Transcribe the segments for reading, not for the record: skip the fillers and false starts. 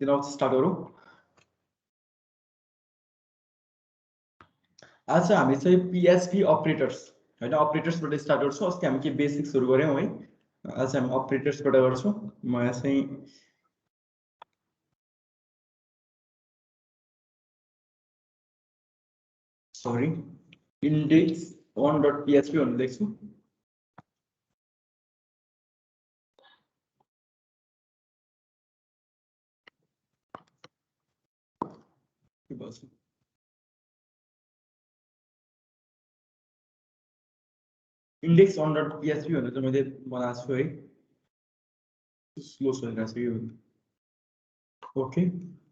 दिन स्टार्ट गरौँ। आज हामी चाहिँ PHP अपरेटर्स हैन अपरेटर्सबाट स्टार्ट गर्छौँ। अस्ति हामी के बेसिक्सहरु गर्यौं है, आज हामी अपरेटर्सबाट गर्छौँ। म यहाँ चाहिँ सरी index1.php भन्ने लेख्छु। के भन्छ index1.php भनेर चाहिँ मैले बनाएको छु है, स्लो चलिरहेको छ यो। ओके,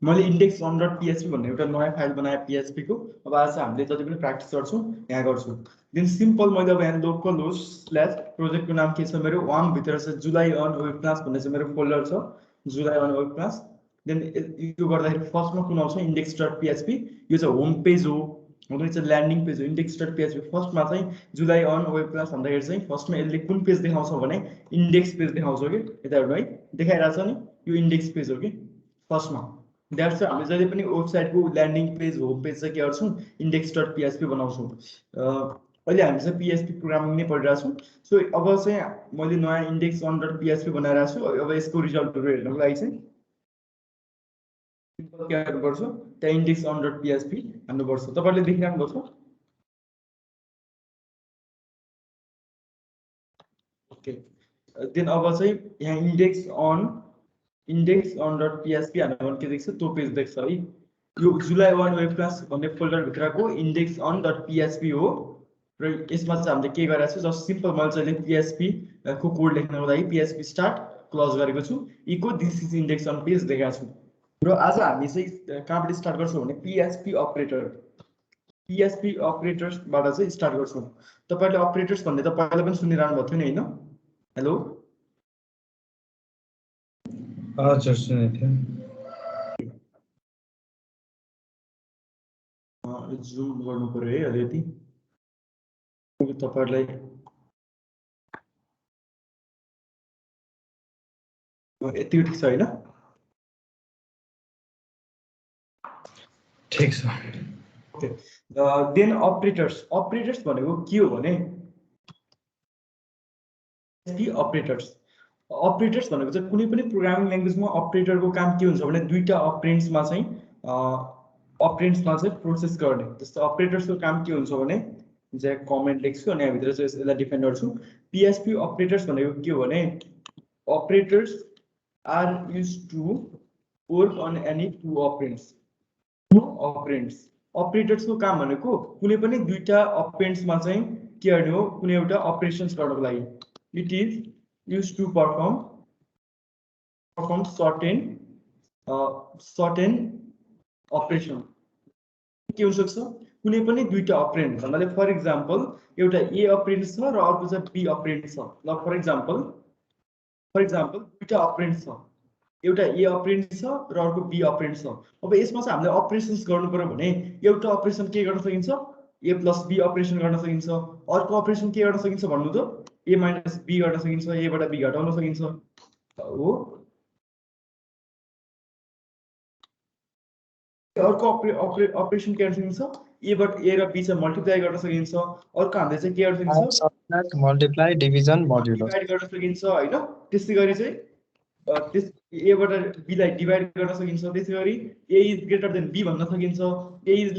मैले index1.php भन्ने एउटा नयाँ फाइल बनाएँ PHP को। अब आज हामीले जति पनि प्र्याक्टिस गर्छौँ यहाँ गर्छौँ। देन सिम्पल मैले अब यहाँ लोकल होस्ट स्ल्याश प्रोजेक्टको नाम के छ मेरो, वाम भित्र चाहिँ जुलाई अन वेब क्लास भन्ने चाहिँ मेरो फोल्डर छ, जुलाई अन वेब क्लास। देन यो गर्दाखेरि फर्स्टमा कुन आउँछ index.php, यो चाहिँ होम पेज हो, यो चाहिँ ल्यान्डिङ पेज हो। index.php फर्स्टमा चाहिँ जुलाई अन वेब क्लास भन्दाखेरि चाहिँ फर्स्टमा यसले कुन पेज देखाउँछ भने इन्डेक्स पेज देखाउँछ कि यता हेर्नु है, देखाइरहेछ नि, यो इन्डेक्स पेज हो कि फर्स्टमा। द्याट्स हामीले जहिले पनि वेबसाइटको ल्यान्डिङ पेज होम पेज चाहिँ के गर्छौँ index.php बनाउँछौँ। अहिले हामी चाहिँ PHP प्रोग्रामिङ नै पढिरहेछौँ। सो अब चाहिँ मैले नयाँ index1.php बनाइरहेको छु। अब यसको रिजल्टहरु हेर्नको लागि चाहिँ सिम्पल के गर्नुपर्छ, त्यहाँ index1.php हाल्नुपर्छ। तपाईहरुले देखिराख्नु भएको छ? ओके, देन अब चाहिँ यहाँ index.php हाल्नु के देख्छ, त्यो पेज देख्छ है। यो जुलाई 1 वेब क्लास भन्ने फोल्डर भित्रको index.php हो र यसमा चाहिँ हामीले के गरेको छु, जस्ट सिम्पल मैले चाहिँ PHP को कोड लेख्नको लागि PHP स्टार्ट क्लोज गरेको छु, echo this is index on page देखाएको छु। र आज हामी चाहिँ कहाँबाट स्टार्ट गर्छौँ भने PHP अपरेटर्सबाट चाहिँ स्टार्ट गर्छौँ। तपाईहरुले अपरेटर्स भन्ने त पहिला पनि सुनिरहनु भएको थियो नि हैन? हेलो, हजुर सुनेको थिएँ। जुम गर्नु पर्यो है अलिकति, तपाईहरुलाई यति ठिक छ हैन? ठीक छ। ओके, देन अपरेटर्स भनेको के हो भने अपरेटर्स भनेको चाहिँ कुनै पनि प्रोग्रामिङ ल्याङ्ग्वेजमा अपरेटरको काम के हुन्छ भने दुईटा अपरेन्ड्समा चाहिँ प्रोसेस गर्ने। जस्तो अपरेटर्सको काम के हुन्छ भने चाहिँ कमेन्ट लेख्छु अनि यहाँभित्र चाहिँ यसलाई डिफाइन गर्छु। PHP अपरेटर्स भनेको के हो भने operators are used to work on any two operands. अपरेटर्सको काम भनेको कुनै पनि दुईटा अपरेन्ड्समा चाहिँ के गर्ने हो, कुनै एउटा अपरेसन्स गर्नको लागि। It is used to perform certain operation। के हुन सक्छ, कुनै पनि दुईटा अपरेन्ड भन्नाले फर एक्जाम्पल एउटा A अपरेन्ड छ र अर्को चाहिँ B अपरेन्ड छ। ल फर एक्जाम्पल दुईटा अपरेन्ड छ, एउटा A अपरेन्ड छ र अर्को B अपरेन्ड छ। अब यसमा चाहिँ हामीले अपरेसन्स गर्नु पर्यो भने एउटा अपरेसन के गर्न सकिन्छ, A + B अपरेसन गर्न सकिन्छ। अर्को अपरेसन के गर्न सकिन्छ भन्नु त, A - B गर्न सकिन्छ, A बाट B घटाउन सकिन्छ हो। अर्को अपरेसन के गर्न सकिन्छ, A बाट A र B चाहिँ मल्टिप्लाई गर्न सकिन्छ। अर्को हामीले चाहिँ के गर्न सकिन्छ, मल्टिप्लाई, डिभिजन, मोड्युलस डिभाइड गर्न सकिन्छ हैन। त्यसै गरी चाहिँ A बाट B लाई डिभाइड गर्न सकिन्छ। त्यसै गरी A is greater than B भन्न सकिन्छ, A is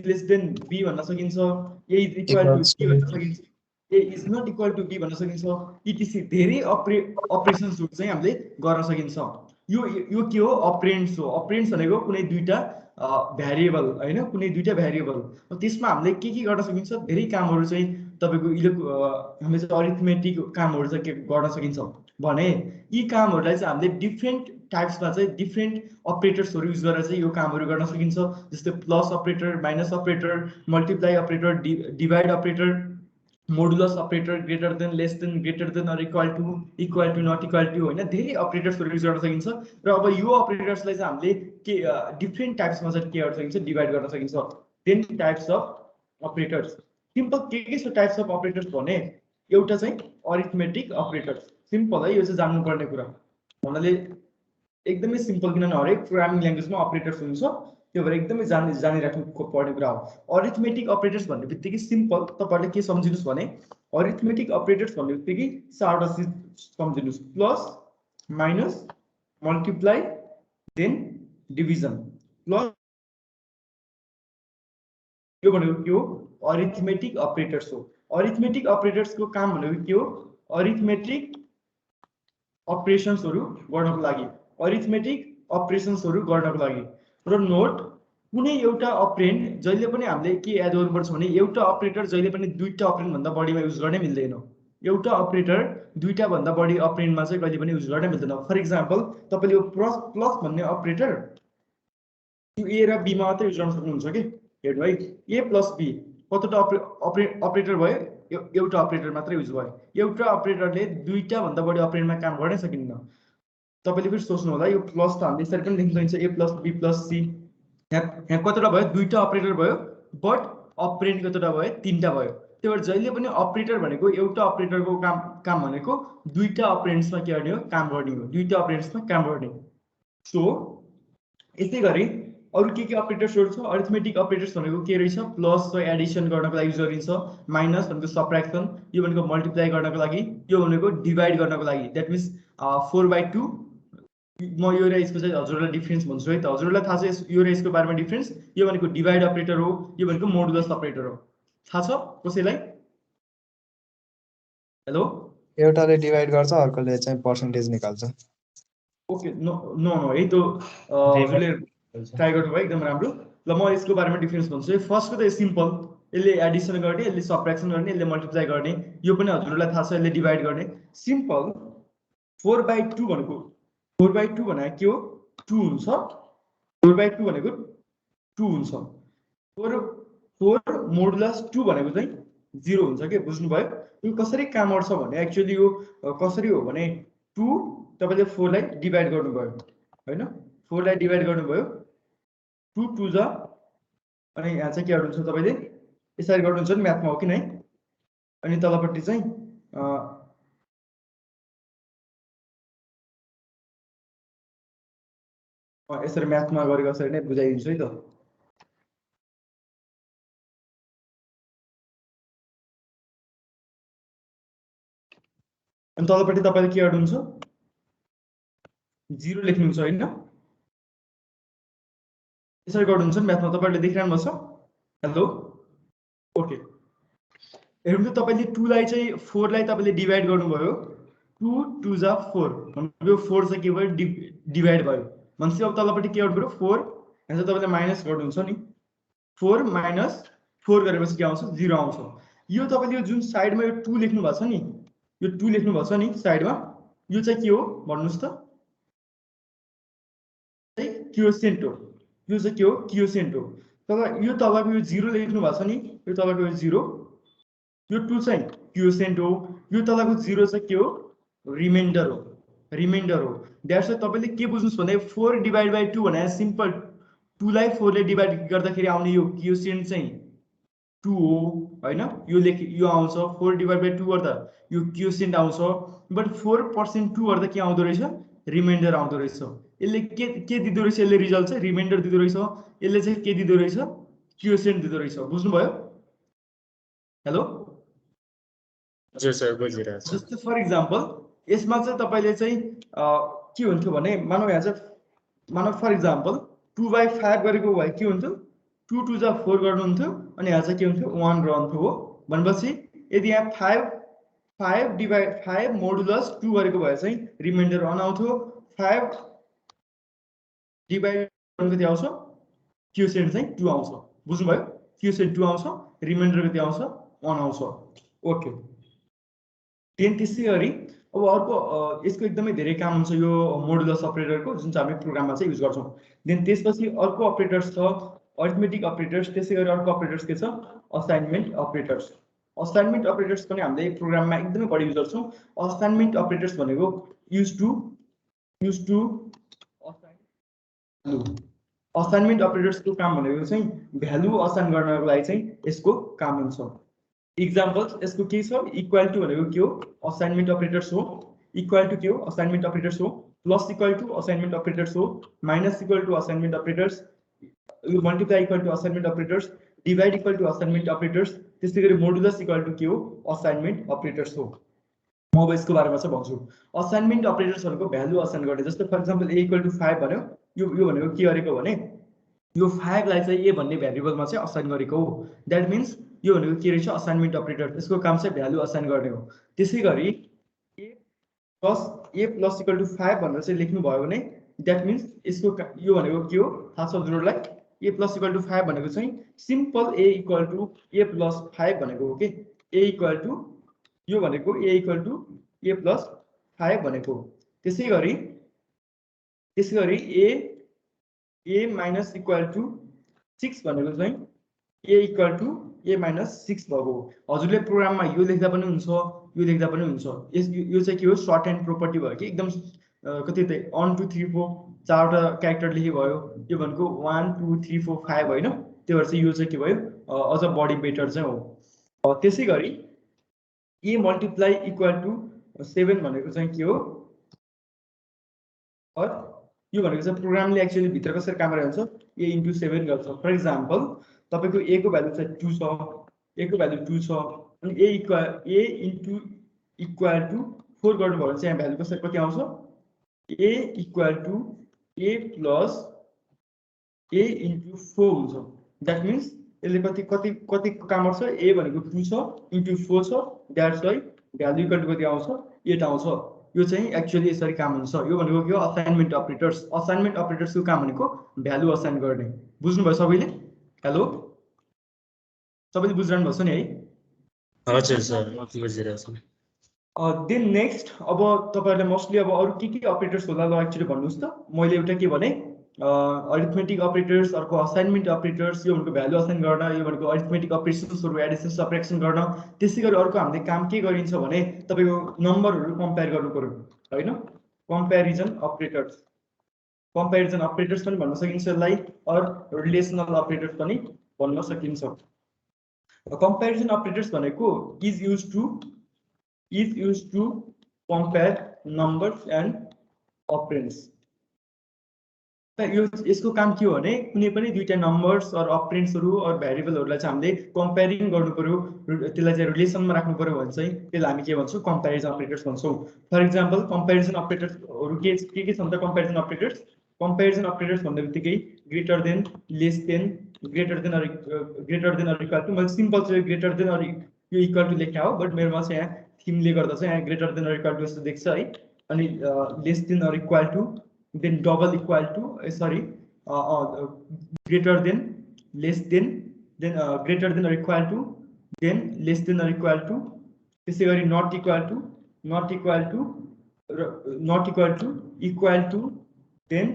less than B भन्न सकिन्छ, A is equal to C भन्न सकिन्छ, A is not equal to B भन्न सकिन्छ। etc धेरै अपरेसन्सहरु चाहिँ हामीले गर्न सकिन्छ। यो के हो, अपरेन्ड्स हो। अपरेन्ड्स भनेको कुनै दुईटा भ्यारिएबल हैन, कुनै दुईटा भ्यारिएबल। त्यसमा हामीले के गर्न सकिन्छ, धेरै कामहरु चाहिँ तपाईको हामीले चाहिँ अरिथमेटिक कामहरु चाहिँ के गर्न सकिन्छ भने यी कामहरुलाई चाहिँ हामीले डिफरेन्ट टाइप्समा चाहिँ डिफरेन्ट अपरेटर्सहरु युज गरेर चाहिँ यो कामहरु गर्न सकिन्छ। जस्तै plus operator, minus operator, multiply operator, divide operator, modulus operator, greater than, less than, greater than or equal to, not equal to हैन, धेरै अपरेटर्सहरु युज गर्न सकिन्छ। र अब यो अपरेटर्सलाई चाहिँ हामीले के डिफरेन्ट टाइप्समा चाहिँ के गर्न सकिन्छ, डिभाइड गर्न सकिन्छ। 10 टाइप्स अफ अपरेटर्स। सिम्पल के छ टाइप्स अफ अपरेटर्स भने एउटा चाहिँ अरिथमेटिक अपरेटर्स, सिम्पल है, यो चाहिँ जान्नु पर्ने कुरा। भन्नाले एकदमै सिम्पल, किनभने हरेक प्रोग्रामिङ ल्याङ्ग्वेजमा अपरेटर्स हुन्छ, त्यो भएर एकदमै जानिराख्नु पर्ने कुरा हो। अरिथमेटिक अपरेटर्स भन्ने बित्तिकै सिम्पल, तपाईँहरूले के सम्झिनुहोस् भने अरिथमेटिक अपरेटर्स भन्ने बित्तिकै चारवटा चिज सम्झिनुहोस्, plus minus multiply then division. Plus यो भनेको के हो? अरिथमेटिक अपरेटर्स हो। अरिथमेटिक अपरेटर्सको काम भनेको के हो? अरिथमेटिक अपरेशन्सहरू गर्नको लागि, अरिथमेटिक अपरेशन्सहरू गर्नको लागि। र नोट, कुनै एउटा अपरेन्ड जहिले पनि हामीले के याद गर्नुपर्छ भने एउटा अपरेटर जहिले पनि दुईटा अपरेन्ड भन्दा बढीमा युज गर्ने मिल्दैन। एउटा अपरेटर दुईटा भन्दा बढी अपरेन्डमा चाहिँ कहिले पनि युज गर्न मिल्दैन। फर इक्जाम्पल तपाईले यो प्लस भन्ने अपरेटर यो ए र बी मा मात्रै युज गर्न सक्नुहुन्छ के। हेर्नु है, ए प्लस बी कतिवटा अपरेटर भयो? एउटा अपरेटर मात्रै युज भयो। एउटा अपरेटरले दुईटा भन्दा बढी अपरेन्डमा काम गर्नै सकिन्न। तपाईले फेरि सोच्नु होला, यो प्लस त हामीले यसरी पनि लेख्न सकिन्छ, ए प्लस बी प्लस सी। यहाँ कतिवटा भयो? दुईटा अपरेटर भयो, बट अपरेन्ड कतिवटा भयो? तीनटा भयो। त्यही भएर जहिले पनि अपरेटर भनेको एउटा अपरेटरको काम भनेको दुईटा अपरेन्ड्समा के गर्ने हो? काम गर्ने हो, दुईटा अपरेन्ड्समा काम गर्ने। सो यसै गरी अरु के अपरेटर्सहरु छ? अरिथमेटिक अपरेटर्स भनेको के रहेछ? प्लस र एडिसन गर्नको लागि युज गरिन्छ, माइनस भनेको सबट्र्याक्सन, यो भनेको मल्टिप्लाई गर्नको लागि, यो भनेको डिभाइड गर्नको लागि। That means 4/2। म यो र यसको चाहिँ हजुरलाई डिफरेन्स भन्छु है त। हजुरलाई थाहा छ यो र यसको बारेमा डिफरेन्स? यो भनेको डिभाइड अपरेटर हो, यो भनेको मोडुलस अपरेटर हो। थाहा छ कसैलाई? हेलो, एउटाले डिभाइड गर्छ, अर्कोले चाहिँ पर्सेन्टेज निकाल्छ। ओके, नो नो नो, यही त हजुरले ट्राई गर्नुभयो, एकदम राम्रो। ल म यसको बारेमा डिफरेन्स भन्छु। फर्स्टको त सिम्पल, यसले एडिसन गर्ने, यसले सबट्र्याक्सन गर्ने, यसले मल्टिप्लाई गर्ने, यो पनि हजुरलाई थाहा छ, यसले डिभाइड गर्ने। सिम्पल 4/2 भनेको 4/2 भनेको के हो? 2 हुन्छ। 4/2 भनेको 2 हुन्छ। 4 मोडुलस 2 भनेको चाहिँ 0 हुन्छ के। बुझ्नुभयो? यो कसरी काम गर्छ भने एक्चुअली यो कसरी हो भने 2 तपाईले 4 लाई डिभाइड गर्नुभयो हैन, 4 लाई डिभाइड गर्नुभयो, 2 2 जा, अनि यहाँ चाहिँ के गर्नुहुन्छ तपाईले? यसरी गर्नुहुन्छ नि, म्याथमा हो कि नै? अनि तलपट्टि चाहिँ यसरी म्याथमा गरेको यसरी नै बुझाइदिन्छु है त। अनि तलपट्टि तपाईले के गर्नुहुन्छ? 0 लेख्नुहुन्छ हैन? यसरी गर्नुहुन्छ नि म्याथमा, तपाईहरुले देखिरहनु भएको छ? Hello, okay. हेर्नु, तपाईले 2 लाई चाहिँ 4 लाई तपाईले डिभाइड गर्नुभयो, 2 2 जा 4, यो 4 चाहिँ के भयो? डिभाइड भयो। भनेपछि अब तलपट्टि के गर्नु पर्यो? 4, यहाँ चाहिँ तपाईले माइनस गर्नुहुन्छ नि, 4 माइनस 4 गरेपछि के आउँछ? 0 आउँछ। यो तपाईले यो जुन साइडमा यो 2 लेख्नु भएको छ नि, यो 2 लेख्नु भएको छ नि साइडमा, यो चाहिँ के हो भन्नुस् त? क्वोशिएन्ट हो। यो चाहिँ के हो? क्वोशिएन्ट हो। तर यो तलको यो 0 लेख्नु भएको छ नि, यो तलको यो 0, यो 2 चाहिँ क्वोशिएन्ट हो। यो तलको 0 चाहिँ के हो? रिमाइन्डर हो, रिमाइन्डर हो। दैट्स वाइ तपाईले के बुझ्नुस् भने 4 डिभाइड बाइ 2 भने सिम्पल 2 लाई 4 ले डिभाइड गर्दाखेरि आउने यो क्वोशिएन्ट चाहिँ 2 हो हैन? यो आउँछ 4 डिभाइड बाइ 2 गर्दा यो क्वोशिएन्ट आउँछ। बट 4% 2 गर्दा के आउँदो रहेछ? रिमाइन्डर आउँदो रहेछ। यसले के दिदो रहेछ? यसले रिजल्ट चाहिँ रिमाइन्डर दिदो रहेछ। यसले चाहिँ के दिदो रहेछ? क्वोशिएन्ट दिदो रहेछ। बुझ्नुभयो? हेलो, हजुर सर, बुझिरहेको छु। जस्तो फर इक्जाम्पल यसमा चाहिँ तपाईले चाहिँ के हुन्थ्यो भने मानव यहाँ चाहिँ मानव फर इक्जाम्पल 2/5 गरेको भए के हुन्थ्यो? 2 2 जा 4 गर्नुहुन्थ्यो, अनि यहाँ चाहिँ के हुन्थ्यो? 1 रहन्थ्यो हो। भनेपछि यदि यहाँ 5 डिभाइड 5 मोडुलस 2 गरेको भए चाहिँ रिमाइन्डर 1 आउँथ्यो। 5 डिभाइड कति आउँछ? क्वोशिएन्ट चाहिँ 2 आउँछ। बुझ्नुभयो? क्वोशिएन्ट 2 आउँछ, रिमाइन्डर कति आउँछ? 1 आउँछ। ओके। देन त्यसै गरी अब अर्को यसको एकदमै धेरै काम हुन्छ यो मोडुलस अपरेटरको, जुन चाहिँ हामी प्रोग्राममा चाहिँ युज गर्छौँ। देन त्यसपछि अर्को अपरेटर्स छ अरिथमेटिक अपरेटर्स। त्यसै गरी अर्को अपरेटर्स के छ? Assignment operators. असाइनमेन्ट अपरेटर्स पनि हामीले प्रोग्राममा एकदमै बढी युज गर्छौँ। असाइनमेन्ट अपरेटर्स भनेको युज टु असाइनमेन्ट अपरेटर्सको काम भनेको चाहिँ भ्यालु असाइन गर्नको लागि चाहिँ यसको काम हुन्छ। इक्जाम्पल्स यसको के छ? इक्वल टु भनेको के हो? असाइनमेन्ट अपरेटर्स हो। इक्वल टु के हो असाइनमेन्ट अपरेटर्स हो, plus equal to assignment operators हो, minus equal to assignment operators, यो multiply equal to assignment operators, divide equal to assignment operators, त्यस्तै गरी मोडुलस इक्वल टु के हो असाइनमेन्ट अपरेटर्स हो। म अब यसको बारेमा चाहिँ भन्छु। असाइनमेन्ट अपरेटर्सहरूको भ्यालु असाइन गर्ने, जस्तै for example A equal to 5 भन्यो, यो भनेको के गरेको भने यो 5 लाई चाहिँ ए भन्ने भ्यारिएबलमा चाहिँ असाइन गरेको हो। द्याट मिन्स यो भनेको के रहेछ असाइनमेन्ट अपरेटर, यसको काम चाहिँ भ्यालु असाइन गर्ने हो। त्यसै गरी ए प्लस इक्वल टु 5 भनेर चाहिँ लेख्नु भयो भने द्याट मिन्स यसको यो भनेको के हो थाहा छ हजुरहरूलाई, ए प्लस इक्वल टु 5 भनेको चाहिँ simple A equal to A plus 5 भनेको हो के, ए इक्वल टु यो भनेको A equal to A plus 5 भनेको। त्यसै गरी ए माइनस इक्वल टु 6 भनेको चाहिँ ए इक्वल टु ए माइनस 6 भएको हो। हजुरले प्रोग्राममा यो लेख्दा पनि हुन्छ, यो लेख्दा पनि हुन्छ। यो चाहिँ के हो सर्ट एन्ड प्रोपर्टी भयो कि एकदम कति त 1 2 3 4 चारवटा क्यारेक्टर लेखे भयो, यो भनेको 1 2 3 4 5 होइन, त्यही भएर चाहिँ यो चाहिँ के भयो अझ बढी बेटर चाहिँ हो। त्यसै गरी ए मल्टिप्लाई इक्वल टु 7 भनेको चाहिँ के हो, यो भनेको चाहिँ प्रोग्रामले एक्चुअली भित्र कसरी काम गरिरहन्छ, ए इन्टु 7 गर्छ। फर इक्जाम्पल तपाईँको ए को भ्यालु चाहिँ 2 छ, ए को भ्यालु 2 छ, अनि ए इन्टु इक्वल टु 4 गर्नुभयो भने चाहिँ यहाँ भ्यालु कसरी कति आउँछ, A equal to A plus A into 4 हुन्छ। द्याट मिन्स यसले कति काम गर्छ, ए भनेको 2 छ इन्टु 4 छ, that's why value equal to कति आउँछ 8 आउँछ। यो चाहिँ एक्चुअली यसरी काम हुन्छ। यो भनेको के हो असाइनमेन्ट अपरेटर्स। असाइनमेन्ट अपरेटर्सको काम भनेको भ्यालु असाइन गर्ने। बुझ्नुभयो सबैले? हेलो सबैले बुझिरहनु भएको छ नि है? हजुर सर बुझिरहेको छु। देन नेक्स्ट अब तपाईँहरूले मोस्टली अब अरू के अपरेटर्स होला ल एक्चुअली भन्नुहोस् त। मैले एउटा के भने अरिथमेटिक अपरेटर्स, अर्को असाइनमेन्ट अपरेटर्स, यो भनेको भ्यालु असाइन गर्न, यो भनेको अरिथमेटिक अपरेसन्सहरू एडिसन सब्ट्र्याक्सन गर्न। त्यसै गरी अर्को हामीले काम के गरिन्छ भने तपाईँको नम्बरहरू कम्पेयर गर्नु पर्यो होइन, कम्पेरिजन अपरेटर्स। कम्पेरिजन अपरेटर्स पनि भन्न सकिन्छ यसलाई, अर रिलेसनल अपरेटर्स पनि भन्न सकिन्छ। कम्पेरिजन अपरेटर्स भनेको is use to compare numbers and operands. यसको काम के हो भने कुनै पनि दुईटा नम्बर्स अर अपरेन्ड्सहरू अर भेरिएबलहरूलाई चाहिँ हामीले कम्पेयरिङ गर्नु पर्यो, त्यसलाई चाहिँ रिलेसनमा राख्नु पर्यो भने चाहिँ त्यसलाई हामी के भन्छौँ कम्पेरिजन अपरेटर्स भन्छौँ। फर इक्जाम्पल कम्पेरिजन अपरेटर्सहरू के छन् त कम्पेरिजन अपरेटर्स? कम्पेरिजन अपरेटर्स भन्ने बित्तिकै greater than, less than, greater than or equal to, मैले सिम्पल चाहिँ ग्रेटर देन अर यो इक्वल टु लेख्या हो, बट मेरोमा चाहिँ यहाँ थिमले गर्दा चाहिँ यहाँ greater than or equal to जस्तो देख्छ है। अनि less than or equal to, then double equal to greater than, less than, then greater than or equal to, then less than or equal to, त्यसै गरी not equal to, equal to, then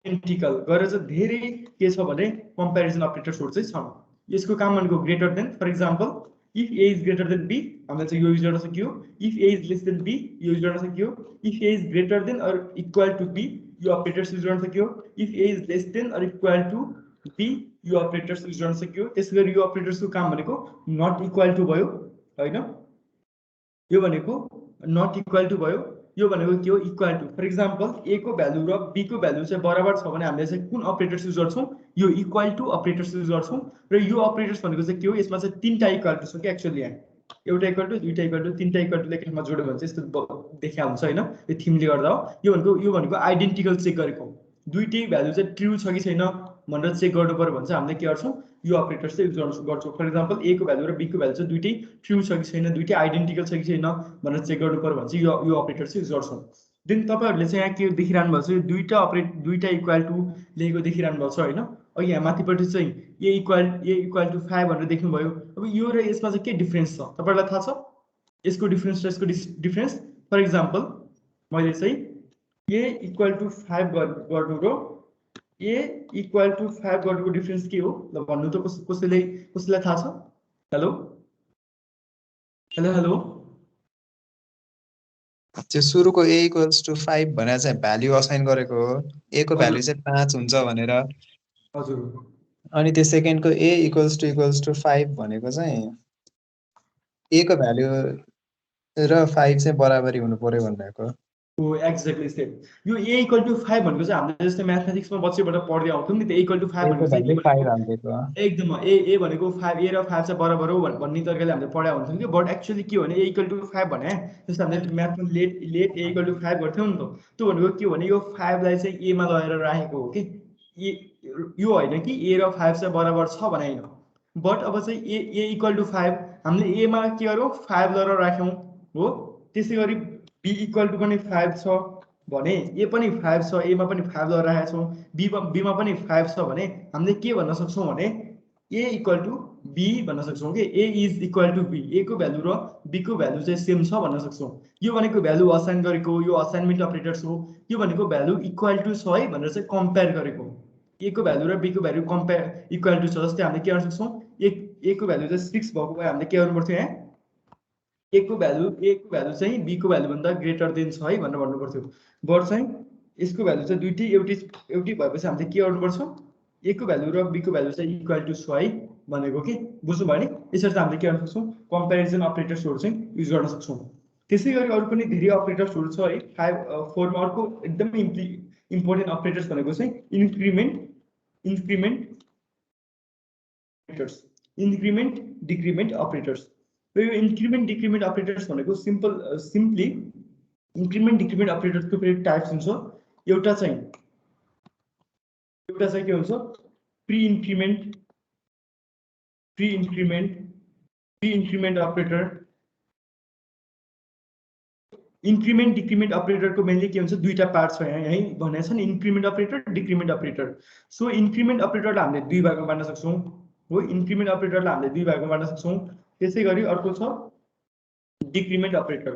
identical गरेर चाहिँ धेरै के छ भने comparison अपरेटर्सहरू चाहिँ छन्। यसको काम भनेको greater than, for example if a is greater than b हामीले चाहिँ यो युज गर्न सकियो, if a is less than b यो युज गर्न सकियो, if a is greater than or equal to b यो अपरेटर्स युज गर्न सकियो, if a is less than or equal to b यो अपरेटर्स युज गर्न सकियो। त्यसैगरी यो अपरेटर्सको काम भनेको नट इक्वल टु भयो हैन, यो भनेको नट इक्वल टु भयो, यो भनेको के हो equal to. For example A को भ्यालु र बी को भ्यालु चाहिँ बराबर छ भने हामीले चाहिँ कुन अपरेटर्स युज गर्छौँ, यो इक्वल टु अपरेटर्स युज गर्छौँ। र यो अपरेटर्स भनेको चाहिँ के हो, यसमा चाहिँ तीनटा इक्वल टु छ कि एक्चुअली यहाँ एउटा इक्वल टु, दुईटा इक्वल टु, तीनटा इक्वल टु लेखेरमा जोड्यो भने चाहिँ यस्तो देखिया हुन्छ हैन, यो थिमले गर्दा हो। यो भनेको आइडेन्टिकल चेक गरेको, दुईटै भ्यालु चाहिँ ट्रु छ कि छैन भनेर चेक गर्नु पर्यो भने चाहिँ हामीले के गर्छौँ यो अपरेटर्स चाहिँ युज गर्छौँ। फर इक्जाम्पल ए को भ्यालु र बी को भ्यालु चाहिँ दुईटै ट्रु छ कि छैन, दुईटै आइडेन्टिकल छ कि छैन भनेर चेक गर्नु पर्यो भने चाहिँ यो अपरेटर्स चाहिँ युज गर्छौँ। देन तपाईँहरूले चाहिँ यहाँ के देखिरहनु भएको छ, दुईटा इक्वल टु लेखेको देखिरहनु भएको छ होइन। अघि यहाँ माथिपट्टि चाहिँ ए इक्वल टु 5 भनेर देख्नुभयो। अब यो र यसमा चाहिँ के डिफ्रेन्स छ तपाईँहरूलाई थाहा छ, यसको डिफ्रेन्स र यसको डिफ्रेन्स? फर इक्जाम्पल मैले चाहिँ ए इक्वल टु 5 गर्नु र ए इक्वल टु 5 गर्नुको डिफ्रेन्स के हो ल भन्नु त कसैलाई थाहा छ? हेलो हेलो हेलो त्यो सुरुको ए इक्वल्स टु 5 भनेर चाहिँ भ्याल्यु असाइन गरेको हो, ए को भ्याल्यु चाहिँ 5 हुन्छ भनेर। हजुर। अनि त्यो सेकेन्डको ए इक्वल्स टु 5 भनेको चाहिँ ए को भ्याल्यु र 5 चाहिँ बराबरी हुनु पर्यो भनेको हो एक्ज्याक्टली सेम यो a इक्वल टु 5 भनेको चाहिँ हामीले जस्तै म्याथमेटिक्समा बच्चैबाट पढ्दै आउँथौँ नि त a इक्वल टु 5 a को भनेको चाहिँ भ्यालु e 5 भनेको हाल्दिएको एकदम ए भनेको 5 ए र 5 चाहिँ बराबर हो भन्ने तरिकाले हामीले पढाइ हुन्थ्यो कि बट एक्चुअली के हो भने a इक्वल टु 5 भने जस्तो हामीले म्याथमा लेट a इक्वल टु 5 गर्थ्यौँ नि त त्यो भनेको के हो भने यो 5 लाई चाहिँ a मा लगेर राखेको हो कि यो होइन कि a र 5 चाहिँ बराबर छ भने होइन बट अब चाहिँ a इक्वल टु 5 हामीले a मा के गरौँ 5 लगेर राख्यौँ हो त्यसै गरी b इक्वल टु पनि 5 छ भने ए पनि 5 छ ए मा पनि 5 लगेर राखेका छौँ बी मा पनि 5 छ भने हामीले के भन्न सक्छौँ भने ए इक्वल टु बी भन्न सक्छौँ कि ए इज इक्वल टु बी ए को भ्यालु र बी को भ्यालु चाहिँ सेम छ भन्न सक्छौँ यो भनेको भ्यालु असाइन गरेको यो असाइनमेन्ट अपरेटर्स हो यो भनेको भ्यालु इक्वल टु छ है भनेर चाहिँ कम्पेयर गरेको ए को भ्यालु र बी को भ्यालु कम्पेयर इक्वल टु छ जस्तै हामीले के गर्न सक्छौँ ए को भ्यालु चाहिँ 6 भएको भए हामीले के गर्नु पर्थ्यो यहाँ ए को भ्यालु चाहिँ बी को भ्यालु भन्दा ग्रेटर देन छ है भनेर भन्नु पर्थ्यो बट चाहिँ यसको भ्यालु चाहिँ दुईटै एउटै भएपछि हामीले के गर्नुपर्छ ए को भ्यालु र बी को भ्यालु चाहिँ इक्वल टु छ है भनेको कि बुझ्नुभयो नि यसरी चाहिँ हामीले के गर्न सक्छौँ कम्पेरिजन अपरेटर्सहरू चाहिँ युज गर्न सक्छौँ त्यसै गरी अरू पनि धेरै अपरेटर्सहरू छ है 4 मा अर्को एकदमै इम्पोर्टेन्ट अपरेटर्स भनेको चाहिँ इन्क्रिमेन्ट डिक्रिमेन्ट अपरेटर्स यो इन्क्रिमेन्ट डिक्रिमेन्ट अपरेटर्स भनेको सिम्पली इन्क्रिमेन्ट डिक्रिमेन्ट अपरेटर्सको फेरि टाइप्स हुन्छ एउटा चाहिँ के हुन्छ pre increment operator increment decrement अपरेटरको मेनली के हुन्छ दुईटा पार्ट छ यही भनेको छ नि increment operator decrement operator so increment अपरेटरलाई हामीले दुई भागमा बाँड्न सक्छौँ हो इन्क्रिमेन्ट अपरेटरलाई हामीले दुई भागमा बाँड्न सक्छौँ त्यसै गरी अर्को छ डिक्रिमेन्ट अपरेटर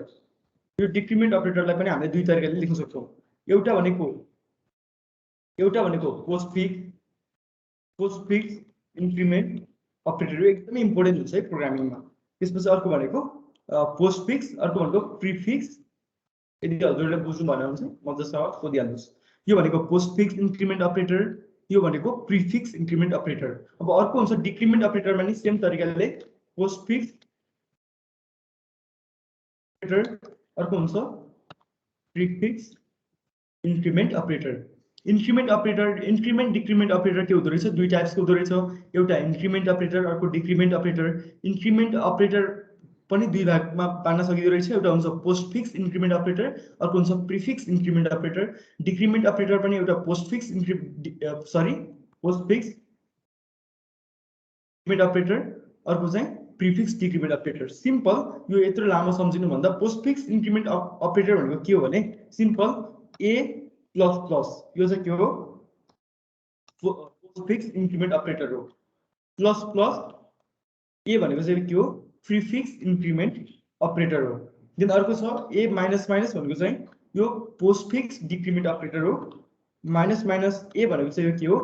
यो डिक्रिमेन्ट अपरेटरलाई पनि हामीले दुई तरिकाले लेख्न सक्छौँ एउटा भनेको पोस्टफिक्स इन्क्रिमेन्ट अपरेटर एकदमै इम्पोर्टेन्ट हुन्छ है प्रोग्रामिङमा त्यसपछि अर्को भनेको पोस्टफिक्स अर्को भनेको प्रिफिक्स यदि हजुरले बुझ्नु भएन भने चाहिँ मजासँग सोधिहाल्नुहोस् यो भनेको पोस्टफिक्स इन्क्रिमेन्ट अपरेटर यो भनेको प्रिफिक्स इन्क्रिमेन्ट अपरेटर अब अर्को हुन्छ डिक्रिमेन्ट अपरेटरमा नि सेम तरिकाले पोस्टफिक्स अर्को हुन्छ prefix increment operator increment decrement operator के हुँदो रहेछ दुई टाइप्सको हुँदो रहेछ एउटा इन्क्रिमेन्ट अपरेटर अर्को डिक्रिमेन्ट अपरेटर इन्क्रिमेन्ट अपरेटर पनि दुई भागमा बाँड्न सकिँदो रहेछ एउटा हुन्छ पोस्टफिक्स इन्क्रिमेन्ट अपरेटर अर्को हुन्छ prefix increment operator decrement operator पनि एउटा पोस्टफिक्स इन्क्रिमेन्ट अपरेटर अर्को चाहिँ प्रिफिक्स डिक्रिमेन्ट अपरेटर सिम्पल यो यत्रो लामो सम्झिनु भन्दा पोस्टफिक्स इन्क्रिमेन्ट अपरेटर भनेको के हो भने सिम्पल ए प्लस प्लस यो चाहिँ के हो पोस्टफिक्स इन्क्रिमेन्ट अपरेटर हो प्लस प्लस ए भनेको चाहिँ के हो प्रिफिक्स इन्क्रिमेन्ट अपरेटर हो देन अर्को छ ए माइनस माइनस भनेको चाहिँ यो पोस्टफिक्स डिक्रिमेन्ट अपरेटर हो माइनस माइनस ए भनेको चाहिँ यो के हो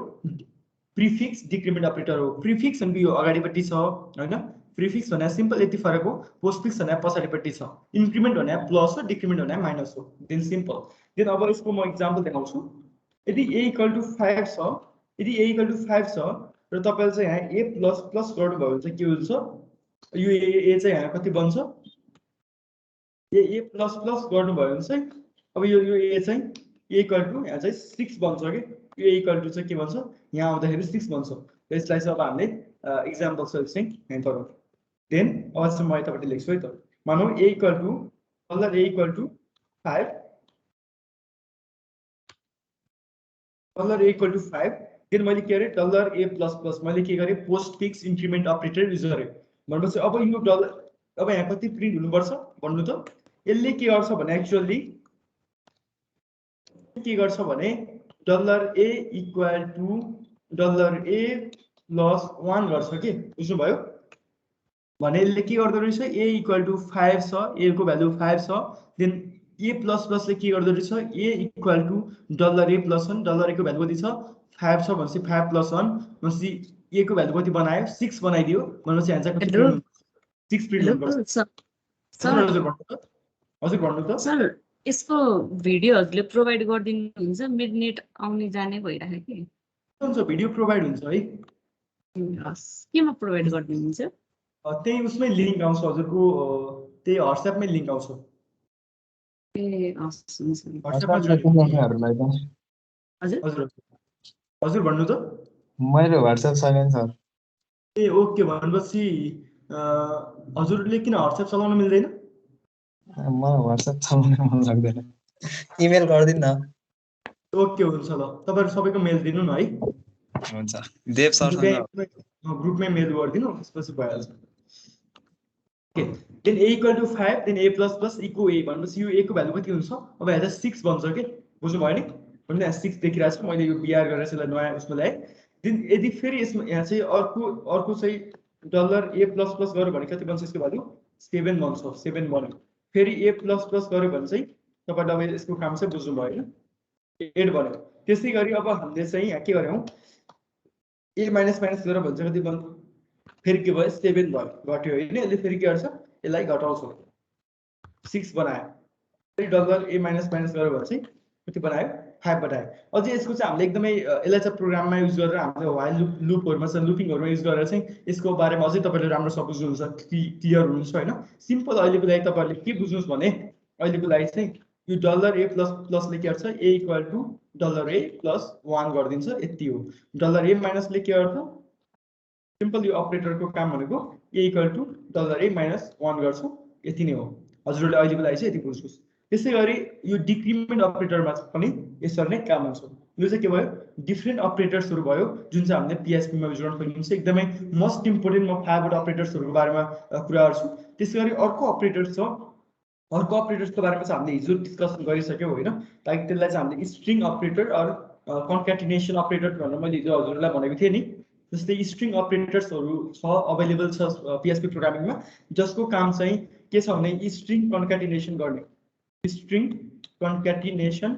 प्रिफिक्स डिक्रिमेन्ट अपरेटर हो प्रिफिक्स भनेको यो अगाडिपट्टि छ हैन प्रिफिक्स भने सिम्पल यति फरक हो पोस्टफिक्स भने पछाडिपट्टि छ इन्क्रिमेन्ट भने प्लस हो डिक्रिमेन्ट भने माइनस हो देन सिम्पल देन अब यसको म एक्जाम्पल देखाउँछु यदि a इक्वल टु 5 छ यदि a इक्वल टु 5 छ र तपाईले चाहिँ यहाँ a प्लस प्लस गर्नुभयो भने चाहिँ के हुन्छ यो a चाहिँ यहाँ कति बन्छ a प्लस प्लस गर्नुभयो भने चाहिँ अब यो a चाहिँ a इक्वल टु यहाँ चाहिँ 6 बन्छ के यो a इक्वल टु चाहिँ के बन्छ यहाँ आउँदाखेरि 6 बन्छ यसलाई चाहिँ अब हामीले एक्जाम्पल सहित चाहिँ यहाँ गरौँ देन अब चाहिँ म यतापट्टि लेख्छु है त मानौ a equal to 5 dollar a equal to 5 then मैले के गरे डलर a प्लस प्लस मैले के गरे पोस्टफिक्स इन्क्रिमेन्ट अपरेटर युज गरे भनेपछि अब यो डलर अब यहाँ कति प्रिन्ट हुनुपर्छ भन्नु त यसले के गर्छ भने एक्चुअली के गर्छ भने dollar a equal to dollar a plus 1 गर्छ के बुझ्नुभयो भने यसले के गर्दो रहेछ a इक्वल टु 5 छ a को भ्यालु 5 छ देन a प्लस प्लसले के गर्दो रहेछ a equal to dollar a plus 1 dollar a को भ्यालु कति छ 5 छ भनेपछि 5 प्लस 1 भनेपछि a को भ्यालु कति बनायो 6 बनाइदियो भनेपछि आन्सर कति 6 प्रिन्ट गर्नुपर्छ हजुर भन्नु त सर यसको भिडियोहरुले प्रोवाइड गर्दिनुहुन्छ मिडनेट आउने जाने भइराख्यो के हुन्छ भिडियो प्रोवाइड हुन्छ है केमा प्रोवाइड गर्दिनुहुन्छ त्यही उसमै लिंक आउँछ हजुरको त्यही WhatsApp मै लिंक आउँछ ए हस् हुन्छ WhatsApp मा WhatsApp-मा त हजुर हजुर हजुर भन्नु त मेरो WhatsApp छैन सर ए ओके भनेपछि हजुरले किन WhatsApp चलाउन मिल्दैन मलाई WhatsApp चलाउन मन लाग्दैन इमेल गरिदिनु न ओके हुन्छ ल तपाईहरु सबैको मेल दिनु न है हुन्छ देव सरसँग ग्रुपमै मेल गरिदिनु त्यसपछि भइहाल्छ okay then a = 5 then a ++ equal a भनेपछि यो a को भ्यालु कति हुन्छ अब हेर्दा 6 बन्छ के बुझ्नु भयो नि भने यहाँ 6 देखिरहेको छ मैले यो बिआर गरेर यसलाई नयाँ उसमा ल्याए देन यदि फेरि यसमा यहाँ चाहिँ अर्को चाहिँ $a++ गर्यो भने कति बन्छ यसको भ्यालु 7 बन्छ 7 बन्यो फेरि a++ गर्यो भने चाहिँ तपाईले अब यसको काम चाहिँ बुझ्नु भयो हैन 8 बन्यो त्यसै गरी अब हामीले चाहिँ यहाँ के गर्यौं a माइनस गरेर भन्छ कति बन्छ फेरि के भयो 7 भयो घट्यो हैन यसले फेरि के गर्छ यसलाई घटाउँछ 6 बनायो फेरि $a माइनस गर्यो भने चाहिँ कति बनायो 5 बनायो अझै यसको चाहिँ हामीले एकदमै यसलाई चाहिँ प्रोग्राममा युज गरेर हामीले व्हाइल लुपहरुमा चाहिँ लुपिङहरुमा युज गरेर चाहिँ यसको बारेमा अझै तपाईले राम्रो सब बुझ्नुहुन्छ क्लियर हुनुहुन्छ हैन सिम्पल अहिलेको लागि तपाईहरुले के बुझ्नुस् भने अहिलेको लागि चाहिँ यो $a++ ले के गर्छ a = $a+1 गर्दिन्छ यति हो $a- ले के गर्छ सिम्पल यो अपरेटरको काम भनेको a = $a - 1 गर्छ यति नै हो हजुरले अहिलेको लागि चाहिँ यति बुझ्नुस् त्यसै गरी यो डिक्रिमेन्ट अपरेटरमा पनि यसरी नै काम हुन्छ यो चाहिँ के भयो डिफरेन्ट अपरेटर्सहरु भयो जुन चाहिँ हामीले PHP मा युज गर्न सकिन्छ एकदमै मोस्ट इम्पोर्टेन्ट म 5 वटा अपरेटर्सहरुको बारेमा कुरा गर्छु त्यसै गरी अर्को अपरेटर छ अर्को अपरेटर्सको बारेमा चाहिँ हामीले हिजो डिस्कसन गरिसक्यौ हैन लाइक त्यसलाई चाहिँ हामीले स्ट्रिङ अपरेटर अर कन्क्याटिनेसन अपरेटर भनेर मैले हिजो हजुरलाई भनेको थिएँ नि जस्तै स्ट्रिङ अपरेटर्सहरु छ अवेलेबल छ PHP प्रोग्रामिङमा जसको काम चाहिँ के छ भने स्ट्रिङ कन्क्याटिनेसन गर्ने स्ट्रिङ कन्क्याटिनेसन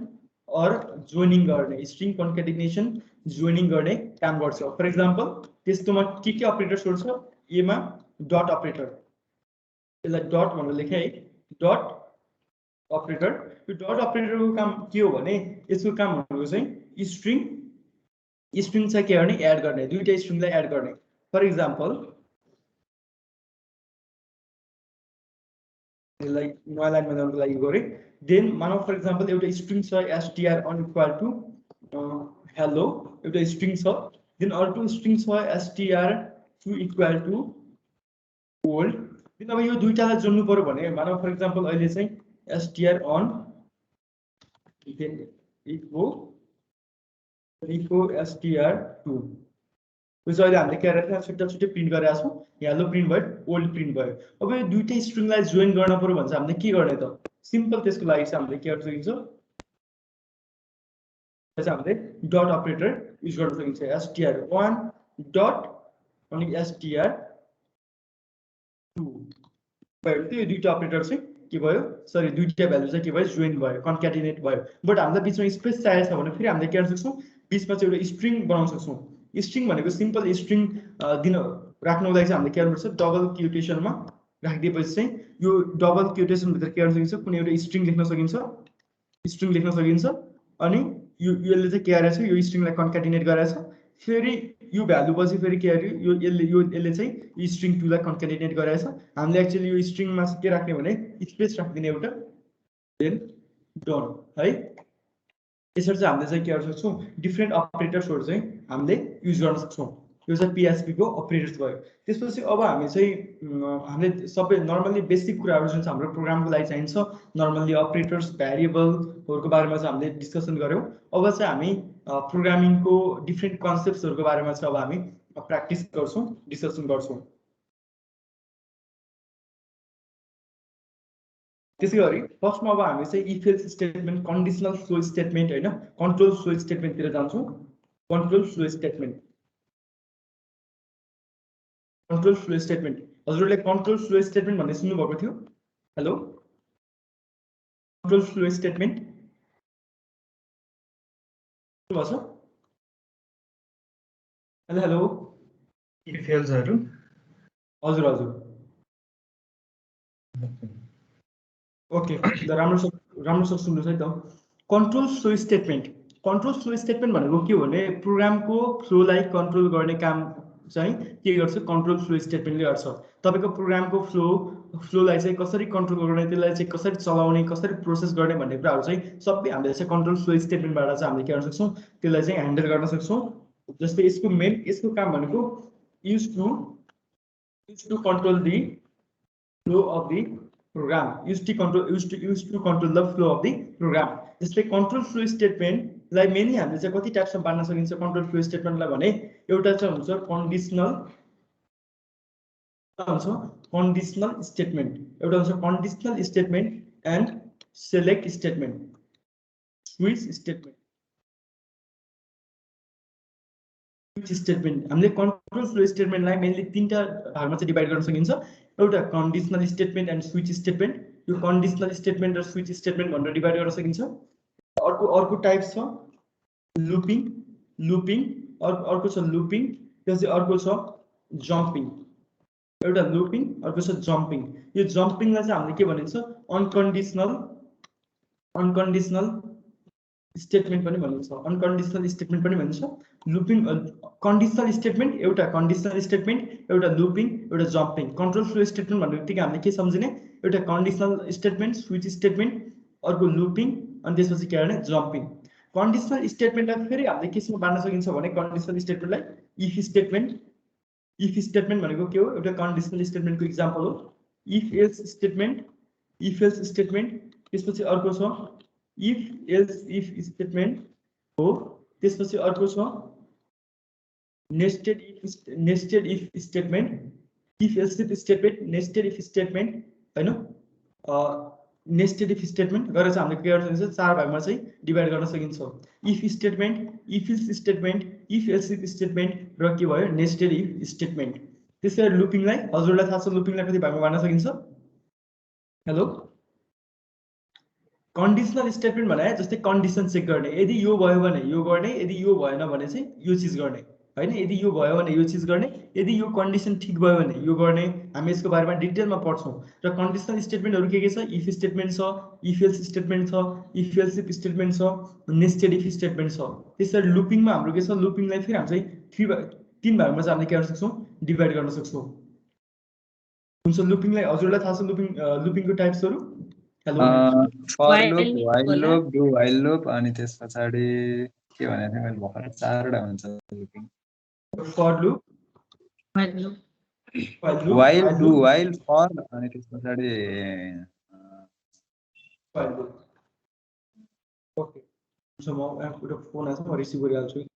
अर जोइनिङ गर्ने स्ट्रिङ कन्क्याटिनेसन जोइनिङ गर्ने काम गर्छ फर एक्जाम्पल त्यस्तोमा के अपरेटर्सहरु छ ए मा डट अपरेटर यसलाई डट भनेर लेखे है डट अपरेटर यो डट अपरेटरको काम के हो भने यसको काम भनेको चाहिँ स्ट्रिङ चाहिँ के गर्ने एड गर्ने दुईटा स्ट्रिङलाई एड गर्ने फर एक्जाम्पल यसलाई नयाँ लाइनमा ल्याउनको लागि गरे देन मानौ फर एक्जाम्पल एउटा स्ट्रिङ छ str = हेलो एउटा स्ट्रिङ छ देन अर्को स्ट्रिङ छ str2 = ओल्ड देन अब यो दुईटालाई जोड्नु पर्यो भने मानौ फर एक्जाम्पल अहिले चाहिँ str on then eco str2 यो चाहिँ अहिले हामीले के गरेका छौं छुट्टै प्रिन्ट गरेका छौं हेलो प्रिन्ट भयो ओल्ड प्रिन्ट भयो अब यो दुईटै स्ट्रिङलाई जोइन गर्न पर्यो भने चाहिँ हामीले के गर्ने त सिम्पल त्यसको लागि चाहिँ हामीले के गर्न सकिन्छ त्यसै हामीले डट अपरेटर युज गर्न सकिन्छ str1 डट अनि str2 भयो त्यो दुईटा अपरेटर चाहिँ के भयो सरी दुईटा भ्यालु चाहिँ के भयो जोइन भयो कन्क्याटिनेट भयो बट हामीलाई बीचमा स्पेस चाहिएको छ भने फेरि हामीले के गर्न सक्छौं बीचमा चाहिँ एउटा स्ट्रिङ बनाउन सक्छौं स्ट्रिङ भनेको सिम्पल स्ट्रिङ राख्नको लागि चाहिँ हामीले के गर्नुपर्छ डबल क्युटेसनमा राखिदिएपछि चाहिँ यो डबल क्युटेसन भित्र के गर्न सकिन्छ कुनै एउटा स्ट्रिङ लेख्न सकिन्छ अनि यसले चाहिँ के गरेछ यो स्ट्रिङलाई कन्क्याटिनेट गरेछ फेरि यो भ्यालु पछि फेरि के गर्यो यसले चाहिँ यो स्ट्रिङ 2 लाई कन्क्याटिनेट गरेछ हामीले एक्चुअली यो स्ट्रिङमा के राख्ने भने स्पेस राख्दिने एउटा देन डन है यसरी चाहिँ हामीले चाहिँ के गर्न सक्छौं डिफरेन्ट अपरेटर्सहरु चाहिँ हामीले युज गर्न सक्छौं यो चाहिँ PHP को अपरेटर्स भयो त्यसपछि अब हामी चाहिँ हामीले सबै नर्मली बेसिक कुराहरु जुन चाहिँ हाम्रो प्रोग्रामको लागि चाहिन्छ नर्मली अपरेटर्स भेरिएबलहरुको बारेमा चाहिँ हामीले डिस्कसन गर्यौं अब चाहिँ हामी प्रोग्रामिङको डिफरेन्ट कन्सेप्ट्सहरुको बारेमा चाहिँ अब हामी प्र्याक्टिस गर्छौं डिस्कसन गर्छौं त्यसैगरी फर्स्टमा अब हामी चाहिँ if else statement conditional flow statement हैन कन्ट्रोल फ्लो स्टेटमेन्ट तिर जान्छौं कन्ट्रोल फ्लो स्टेटमेन्ट हजुरले कन्ट्रोल फ्लो स्टेटमेन्ट भन्ने सुन्नु भएको थियो हेलो कन्ट्रोल फ्लो स्टेटमेन्ट के भन्छ हेलो इफ एल्सहरु हजुर ओके ल राम्रो सुन्नुस् है त कन्ट्रोल फ्लो स्टेटमेन्ट भनेको के हो भने प्रोग्रामको फ्लोलाई कन्ट्रोल गर्ने काम चाहिँ के गर्छ कन्ट्रोल फ्लो स्टेटमेन्टले गर्छ तपाईको प्रोग्रामको फ्लो फ्लोलाई चाहिँ कसरी कन्ट्रोल गर्ने, त्यसलाई चाहिँ कसरी चलाउने, कसरी प्रोसेस गर्ने भन्ने कुराहरू चाहिँ सबै हामीले चाहिँ कन्ट्रोल फ्लो स्टेटमेन्टबाट चाहिँ हामीले के गर्न सक्छौँ, त्यसलाई चाहिँ ह्यान्डल गर्न सक्छौँ। जस्तै यसको काम भनेको use to control the flow of the program, use to control the flow of the program. जस्तै कन्ट्रोल फ्लो स्टेटमेन्टलाई मेनली हामीले चाहिँ कति टाइप्समा बाँड्न सकिन्छ कन्ट्रोल फ्लो स्टेटमेन्टलाई भने, एउटा चाहिँ हुन्छ कन्डिसनल स्टेटमेन्ट, एउटा हुन्छ conditional statement and select statement, switch statement. हामीले कन्ट्रोल फ्लो स्टेटमेन्टलाई मेनली तीनटा भागमा चाहिँ डिभाइड गर्न सकिन्छ। एउटा conditional statement and switch statement, यो कन्डिसनल स्टेटमेन्ट र स्विच स्टेटमेन्ट भनेर डिभाइड गर्न सकिन्छ। अर्को टाइप छ लुपिङ, अर्को छ लुपिङ, त्यसपछि अर्को छ जम्पिङ। एउटा लुपिङ, अर्को छ जम्पिङ। यो जम्पिङलाई चाहिँ हामीले के भनिन्छ, अनकन्डिसनल स्टेटमेन्ट पनि भनिन्छ, अनकन्डिसनल स्टेटमेन्ट पनि भनिन्छ। लुपिङ कन्डिसनल स्टेटमेन्ट, एउटा कन्डिसनल स्टेटमेन्ट, एउटा लुपिङ, एउटा जम्पिङ। कन्ट्रोल फ्लो स्टेटमेन्ट भन्ने बित्तिकै हामीले के सम्झिने, एउटा कन्डिसनल स्टेटमेन्ट, स्विच स्टेटमेन्ट, अर्को लुपिङ, अनि त्यसपछि के गर्ने जम्पिङ। कन्डिसनल स्टेटमेन्टलाई फेरि हामीले केसमा बाँड्न सकिन्छ भने, कन्डिसनल स्टेटमेन्टलाई इफ स्टेटमेन्ट भनेको के हो, एउटा कन्डिसनल स्टेटमेन्टको इक्जाम्पल हो। इफ एल्स स्टेटमेन्ट, त्यसपछि अर्को छ इफ स्टेटमेन्ट हो, त्यसपछि अर्को छ nested if statement, if else statement, nested if statement हैन। नेस्टेड इफ स्टेटमेन्ट गरेर चाहिँ हामीले के गर्न सकिन्छ, चार भागमा चाहिँ डिभाइड गर्न सकिन्छ। If statement, if else statement, if else statement र के भयो नेस्टेड इफ स्टेटमेन्ट। त्यसै गरी लुपिङलाई, हजुरलाई थाहा छ लुपिङलाई कति भागमा बाँड्न सकिन्छ? हेलो, कन्डिसनल स्टेटमेन्ट भने जस्तै कन्डिसन चेक गर्ने, यदि यो भयो भने यो गर्ने, यदि यो भएन भने चाहिँ यो चिज गर्ने हैन, यदि यो भयो भने यो चिज गर्ने, यदि यो कन्डिसन ठिक भयो भने यो गर्ने। हामी यसको बारेमा डिटेलमा पढ्छौँ। र कन्डिसनल स्टेटमेन्टहरू के छ, इफ स्टेटमेन्ट छ, इफ एल्स स्टेटमेन्ट छ, इफ एल्स इफ स्टेटमेन्ट छ, नेस्टेड इफ स्टेटमेन्ट छ। त्यसरी लुपिङमा हाम्रो के छ, लुपिङलाई फेरि हामी चाहिँ तीन भागमा चाहिँ हामीले के गर्न सक्छौँ, डिभाइड गर्न सक्छौँ। हुन्छ, लुपिङलाई हजुरलाई थाहा छ लुपिङको टाइप्सहरू? Hello, for loop, while loop, do while loop, अनि त्यस पछाडि के भने थिएँ मैले भर्खर, चारवटा हुन्छ looping. For loop, while, do while, for, अनि त्यस पछाडि व्हाइल लुप। ओके, हुन्छ, म एउटा फोन आछ, म रिसिभ गरिहाल्छु।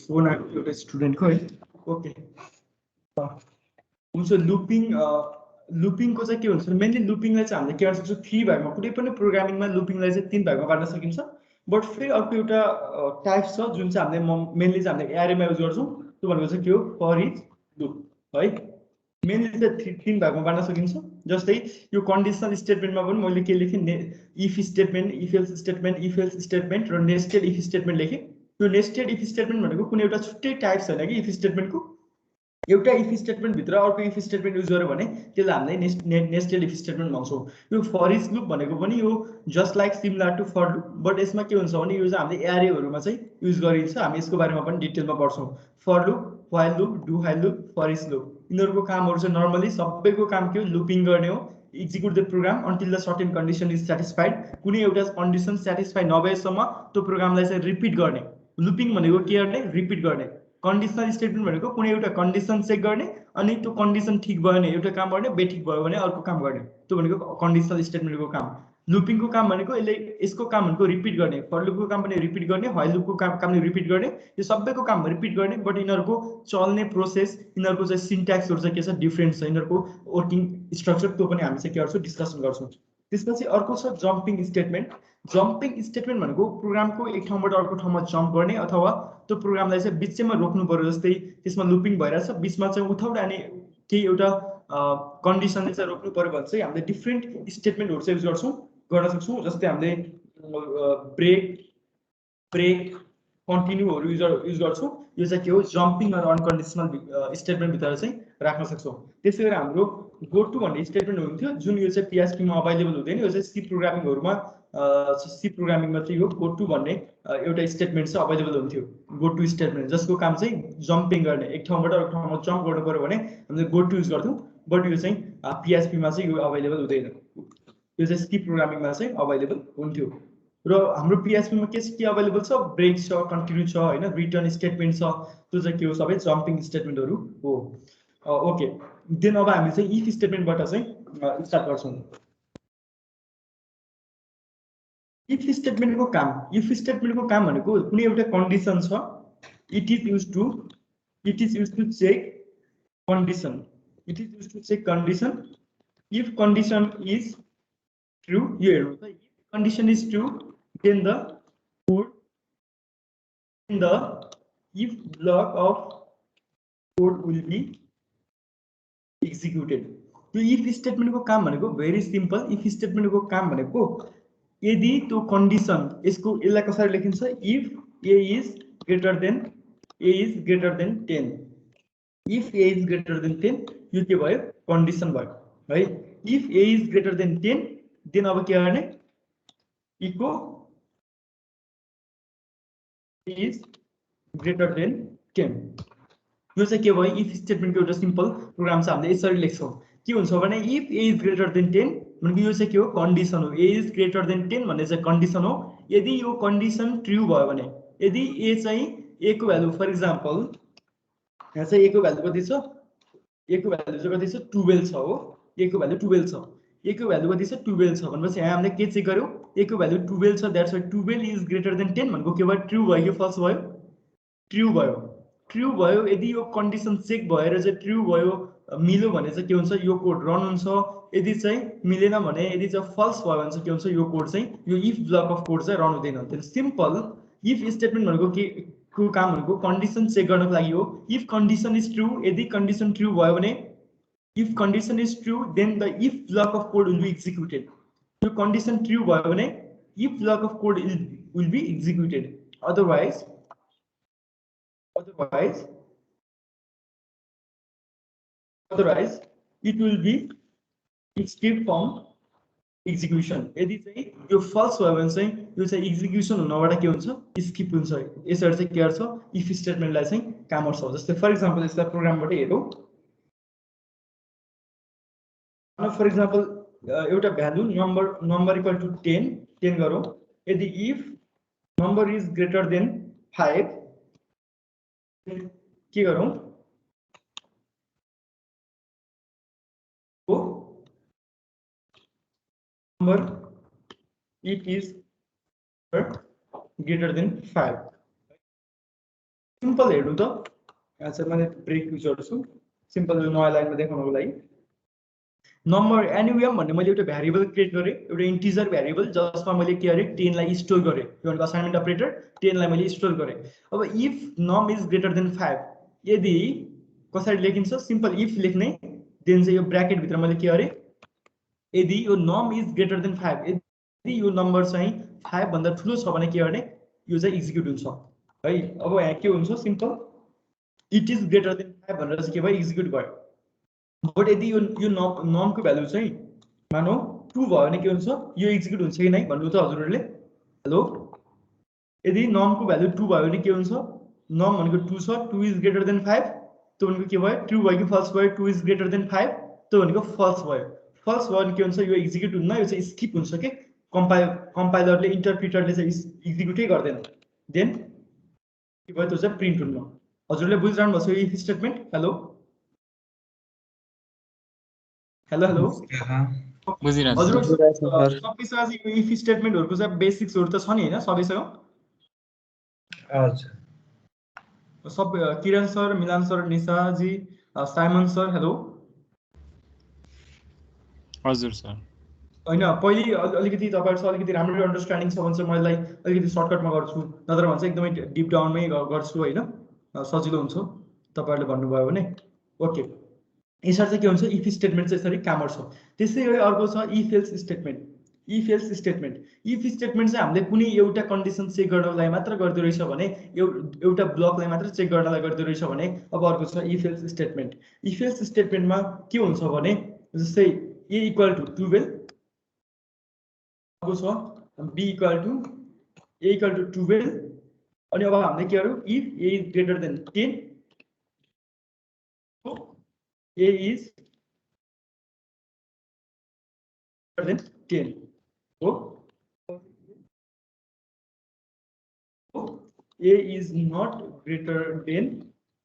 फोन आएको एउटा स्टुडेन्टको है। ओके, हुन्छ। लुपिङको चाहिँ के हुन्छ, मेनली लुपिङलाई चाहिँ हामीले के गर्न सक्छौँ, थ्री भागमा, कुनै पनि प्रोग्रामिङमा लुपिङलाई चाहिँ तीन भागमा बाँड्न सकिन्छ। बट फेरि अर्को एउटा टाइप छ जुन चाहिँ हामीले मेनली चाहिँ हामीले एरेमा युज गर्छौँ। त्यो भनेको चाहिँ के हो फर इच लुप है मेनली चाहिँ तीन भागमा बाँड्न सकिन्छ जस्तै यो कन्डिसनल स्टेटमेन्टमा पनि मैले के लेखेँ if statement if else statement if else statement र नेस्टेड इफ स्टेटमेन्ट लेखेँ त्यो नेस्टेड इफ स्टेटमेन्ट भनेको कुनै एउटा छुट्टै टाइप छैन कि इफ स्टेटमेन्टको एउटा इफ स्टेटमेन्ट भित्र अर्को इफ स्टेटमेन्ट युज गर्यो भने त्यसलाई हामीले नेस्टेड इफ स्टेटमेन्ट भन्छौँ यो फर इच लुप भनेको पनि यो just like similar to for loop but यसमा के हुन्छ भने यो चाहिँ हामीले एरेहरूमा चाहिँ युज गरिन्छ हामी यसको बारेमा पनि डिटेलमा पढ्छौँ for loop while loop do while loop for each loop यिनीहरूको कामहरू चाहिँ नर्मली सबैको काम के हो लुपिङ गर्ने हो execute the program until the certain condition is satisfied कुनै एउटा कन्डिसन सेटिस्फाई नभएसम्म त्यो प्रोग्रामलाई चाहिँ रिपिट गर्ने लुपिङ भनेको के गर्ने रिपिट गर्ने कन्डिसनल स्टेटमेन्ट भनेको कुनै एउटा कन्डिसन चेक गर्ने अनि त्यो कन्डिसन ठिक भयो भने एउटा काम गर्ने बेठिक भयो भने अर्को काम गर्ने त्यो भनेको कन्डिसनल स्टेटमेन्टको काम लुपिङको काम भनेको यसको काम भनेको रिपिट गर्ने फर लुपको काम पनि रिपिट गर्ने व्हाइल लुपको काम रिपिट गर्ने यो सबैको काम रिपिट गर्ने बट यिनीहरूको चल्ने प्रोसेस यिनीहरूको चाहिँ सिन्ट्याक्सहरू चाहिँ के छ डिफ्रेन्ट छ यिनीहरूको वर्किङ स्ट्रक्चर त्यो पनि हामी चाहिँ के गर्छौँ डिस्कसन गर्छौँ त्यसपछि अर्को छ जम्पिङ स्टेटमेन्ट भनेको प्रोग्रामको एक ठाउँबाट अर्को ठाउँमा जम्प गर्ने अथवा त्यो प्रोग्रामलाई चाहिँ बिचैमा रोक्नु पर्यो जस्तै त्यसमा लुपिङ भइरहेछ बिचमा चाहिँ उठाउट अनि केही एउटा कन्डिसनले चाहिँ रोक्नु पर्यो भने चाहिँ हामीले डिफ्रेन्ट स्टेटमेन्टहरू चाहिँ युज गर्न सक्छौँ जस्तै हामीले ब्रेक कन्टिन्यूहरू युज गर्छौँ यो चाहिँ के हो जम्पिङ र अनकन्डिसनल स्टेटमेन्टभित्र चाहिँ राख्न सक्छौँ त्यसै गरी हाम्रो गो टु भन्ने स्टेटमेन्ट हुन्थ्यो जुन यो चाहिँ PHP मा अभाइलेबल हुँदैन यो चाहिँ सी प्रोग्रामिङमा चाहिँ यो गो टु भन्ने एउटा स्टेटमेन्ट चाहिँ अभाइलेबल हुन्थ्यो गो टु स्टेटमेन्ट जसको काम चाहिँ जम्पिङ गर्ने एक ठाउँबाट अर्को ठाउँमा जम्प गर्नु पर्यो भने हामीले गो टु युज गर्थ्यौँ बट यो चाहिँ PHP मा चाहिँ यो अभाइलेबल हुँदैन यो चाहिँ सी प्रोग्रामिङमा चाहिँ अभाइलेबल हुन्थ्यो र हाम्रो PHP मा के अभाइलेबल छ ब्रेक छ कन्टिन्यू छ हैन रिटर्न स्टेटमेन्ट छ त्यो चाहिँ के हो सबै जम्पिङ स्टेटमेन्टहरू हो ओके देन अब हामी चाहिँ इफ स्टेटमेन्टबाट चाहिँ स्टार्ट गर्छौँ इफ स्टेटमेन्टको काम भनेको कुनै एउटा कन्डिसन छ it is use to check condition if condition is true यो हेर्नु त if condition is true then the code in the if block of code will be executed त्यो if statement को काम भनेको भेरी सिम्पल if statement को काम भनेको यदि त्यो कन्डिसन यसलाई कसरी लेखिन्छ if a is greater than 10 if a is greater than 10 यो के भयो कन्डिसन भयो है if a is greater than 10 then अब के गर्ने echo is greater than 10 यो चाहिँ के भयो इफ स्टेटमेन्टको एउटा सिम्पल प्रोग्राम छ हामीले यसरी लेख्छौँ के हुन्छ भने if a is greater than 10 भनेको यो चाहिँ के हो कन्डिसन हो a is greater than 10 भन्ने चाहिँ कन्डिसन हो यदि यो कन्डिसन ट्रू भयो भने यदि a चाहिँ a को भ्यालु फर एक्जाम्पल यहाँ चाहिँ a को भ्यालु कति छ a को भ्यालु चाहिँ कति छ 12 छ हो a को भ्यालु 12 छ a को भ्यालु कति छ 12 छ भनेपछि यहाँ हामीले के चेक गर्यौ a को भ्यालु 12 छ that's white 12 is greater than 10 भनेको के भयो ट्रू भयो कि फल्स भयो ट्रू भयो यदि यो कन्डिसन चेक भएर चाहिँ ट्रू भयो मिल्यो भने चाहिँ के हुन्छ यो कोड रन हुन्छ यदि चाहिँ मिलेन भने यदि चाहिँ फल्स भयो भने चाहिँ के हुन्छ यो कोड चाहिँ यो इफ ब्लक अफ कोड चाहिँ रन हुँदैन त्यो सिम्पल इफ स्टेटमेन्ट भनेको के को काम भनेको कन्डिसन चेक गर्नको लागि हो इफ कन्डिसन इज ट्रू यदि कन्डिसन ट्रू भयो भने if condition is true then the if block of code will be executed so condition true भयो भने if block of code will be executed otherwise it will be escape from execution यदि चाहिँ यो falls भयो भने चाहिँ यो चाहिँ एक्जिक्युसन हुनबाट के हुन्छ स्किप हुन्छ यसरी चाहिँ के गर्छ इफ स्टेटमेन्टलाई चाहिँ काम गर्छ जस्तै फर एक्जाम्पल यसलाई प्रोग्रामबाट हेरौँ फर एक्जाम्पल एउटा भ्यालु नम्बर इक्वल टु 10 गरौँ यदि if number is greater then 5 के गरौँ number it is greater then 5 simple हेर्नु त यहाँ चाहिँ मैले ब्रेक युज गर्छु सिम्पल नयाँ लाइनमा देखाउनको लागि नम्बर एनुएम भन्ने मैले एउटा भ्यारिएबल क्रिएट गरेँ एउटा इन्टिजर भ्यारिएबल जसमा मैले के गरेँ 10 लाई स्टोर गरेँ यो भनेको असाइनमेन्ट अपरेटर 10 लाई मैले स्टोर गरेँ अब इफ नम इज ग्रेटर देन 5 यदि कसरी लेखिन्छ सिम्पल इफ लेख्ने देन चाहिँ यो ब्र्याकेट भित्र मैले के गरे यदि यो नम इज ग्रेटर देन 5 यदि यो नम्बर चाहिँ 5 भन्दा ठुलो छ भने के गर्ने यो चाहिँ एक्जिक्युट हुन्छ है। अब यहाँ के हुन्छ simple it is greater then 5 भनेर चाहिँ के भयो एक्जिक्युट भयो। बट यदि यो नमको भ्यालु चाहिँ मानौ 2 भयो भने के हुन्छ यो एक्जिक्युट हुन्छ कि नै भन्नु त हजुरहरूले हेलो। यदि नमको भ्यालु 2 भयो भने के हुन्छ नम भनेको 2 छ 2 इज ग्रेटर देन 5 त्यो भनेको के भयो ट्रु भयो कि फल्स भयो 2 इज ग्रेटर देन 5 त्यो भनेको फल्स भयो। फल्स भयो भने के हुन्छ यो एक्जिक्युट हुन्न यो चाहिँ स्किप हुन्छ के कम्पाइलरले इन्टरप्रिटरले चाहिँ एक्जिक्युटै गर्दैन देन के भयो त्यो चाहिँ प्रिन्ट हुन्न। हजुरले बुझिरहनु भएको छ if statement hello hello hello बुझिरहेको हजुर छु। सबैसँग यो इफ स्टेटमेन्टहरुको चाहिँ बेसिक्सहरु त छ नि हैन सबैसँग हजुर सब किरण सर मिलान सर निशा जी साइमन सर हेलो हजुर सर हैन पहिले अलिकति तपाईहरुसँग अलिकति राम्ररी अन्डरस्ट्यान्डिङ छ भने चाहिँ मैले अलिकति सर्टकटमा गर्छु नत्र भने चाहिँ एकदमै डिप डाउनमै गर्छु हैन सजिलो हुन्छ तपाईहरुले भन्नुभयो भने ओके। यसरी चाहिँ के हुन्छ इफ स्टेटमेन्ट चाहिँ यसरी काम गर्छ। त्यसैगरी अर्को छ if else statement. If else statement चाहिँ हामीले कुनै एउटा कन्डिसन चेक गर्नलाई मात्र गर्दै रहेछ भने एउटा ब्लकलाई मात्र चेक गर्नलाई गर्दै रहेछ भने अब अर्को छ if else statement. If else स्टेटमेन्टमा के हुन्छ भने जस्तै a इक्वल टु 12 अर्को छ b equal to a equal to 12 अनि अब हामीले के गरौँ if a is greater than 10 a is greater than 10 so a is not greater than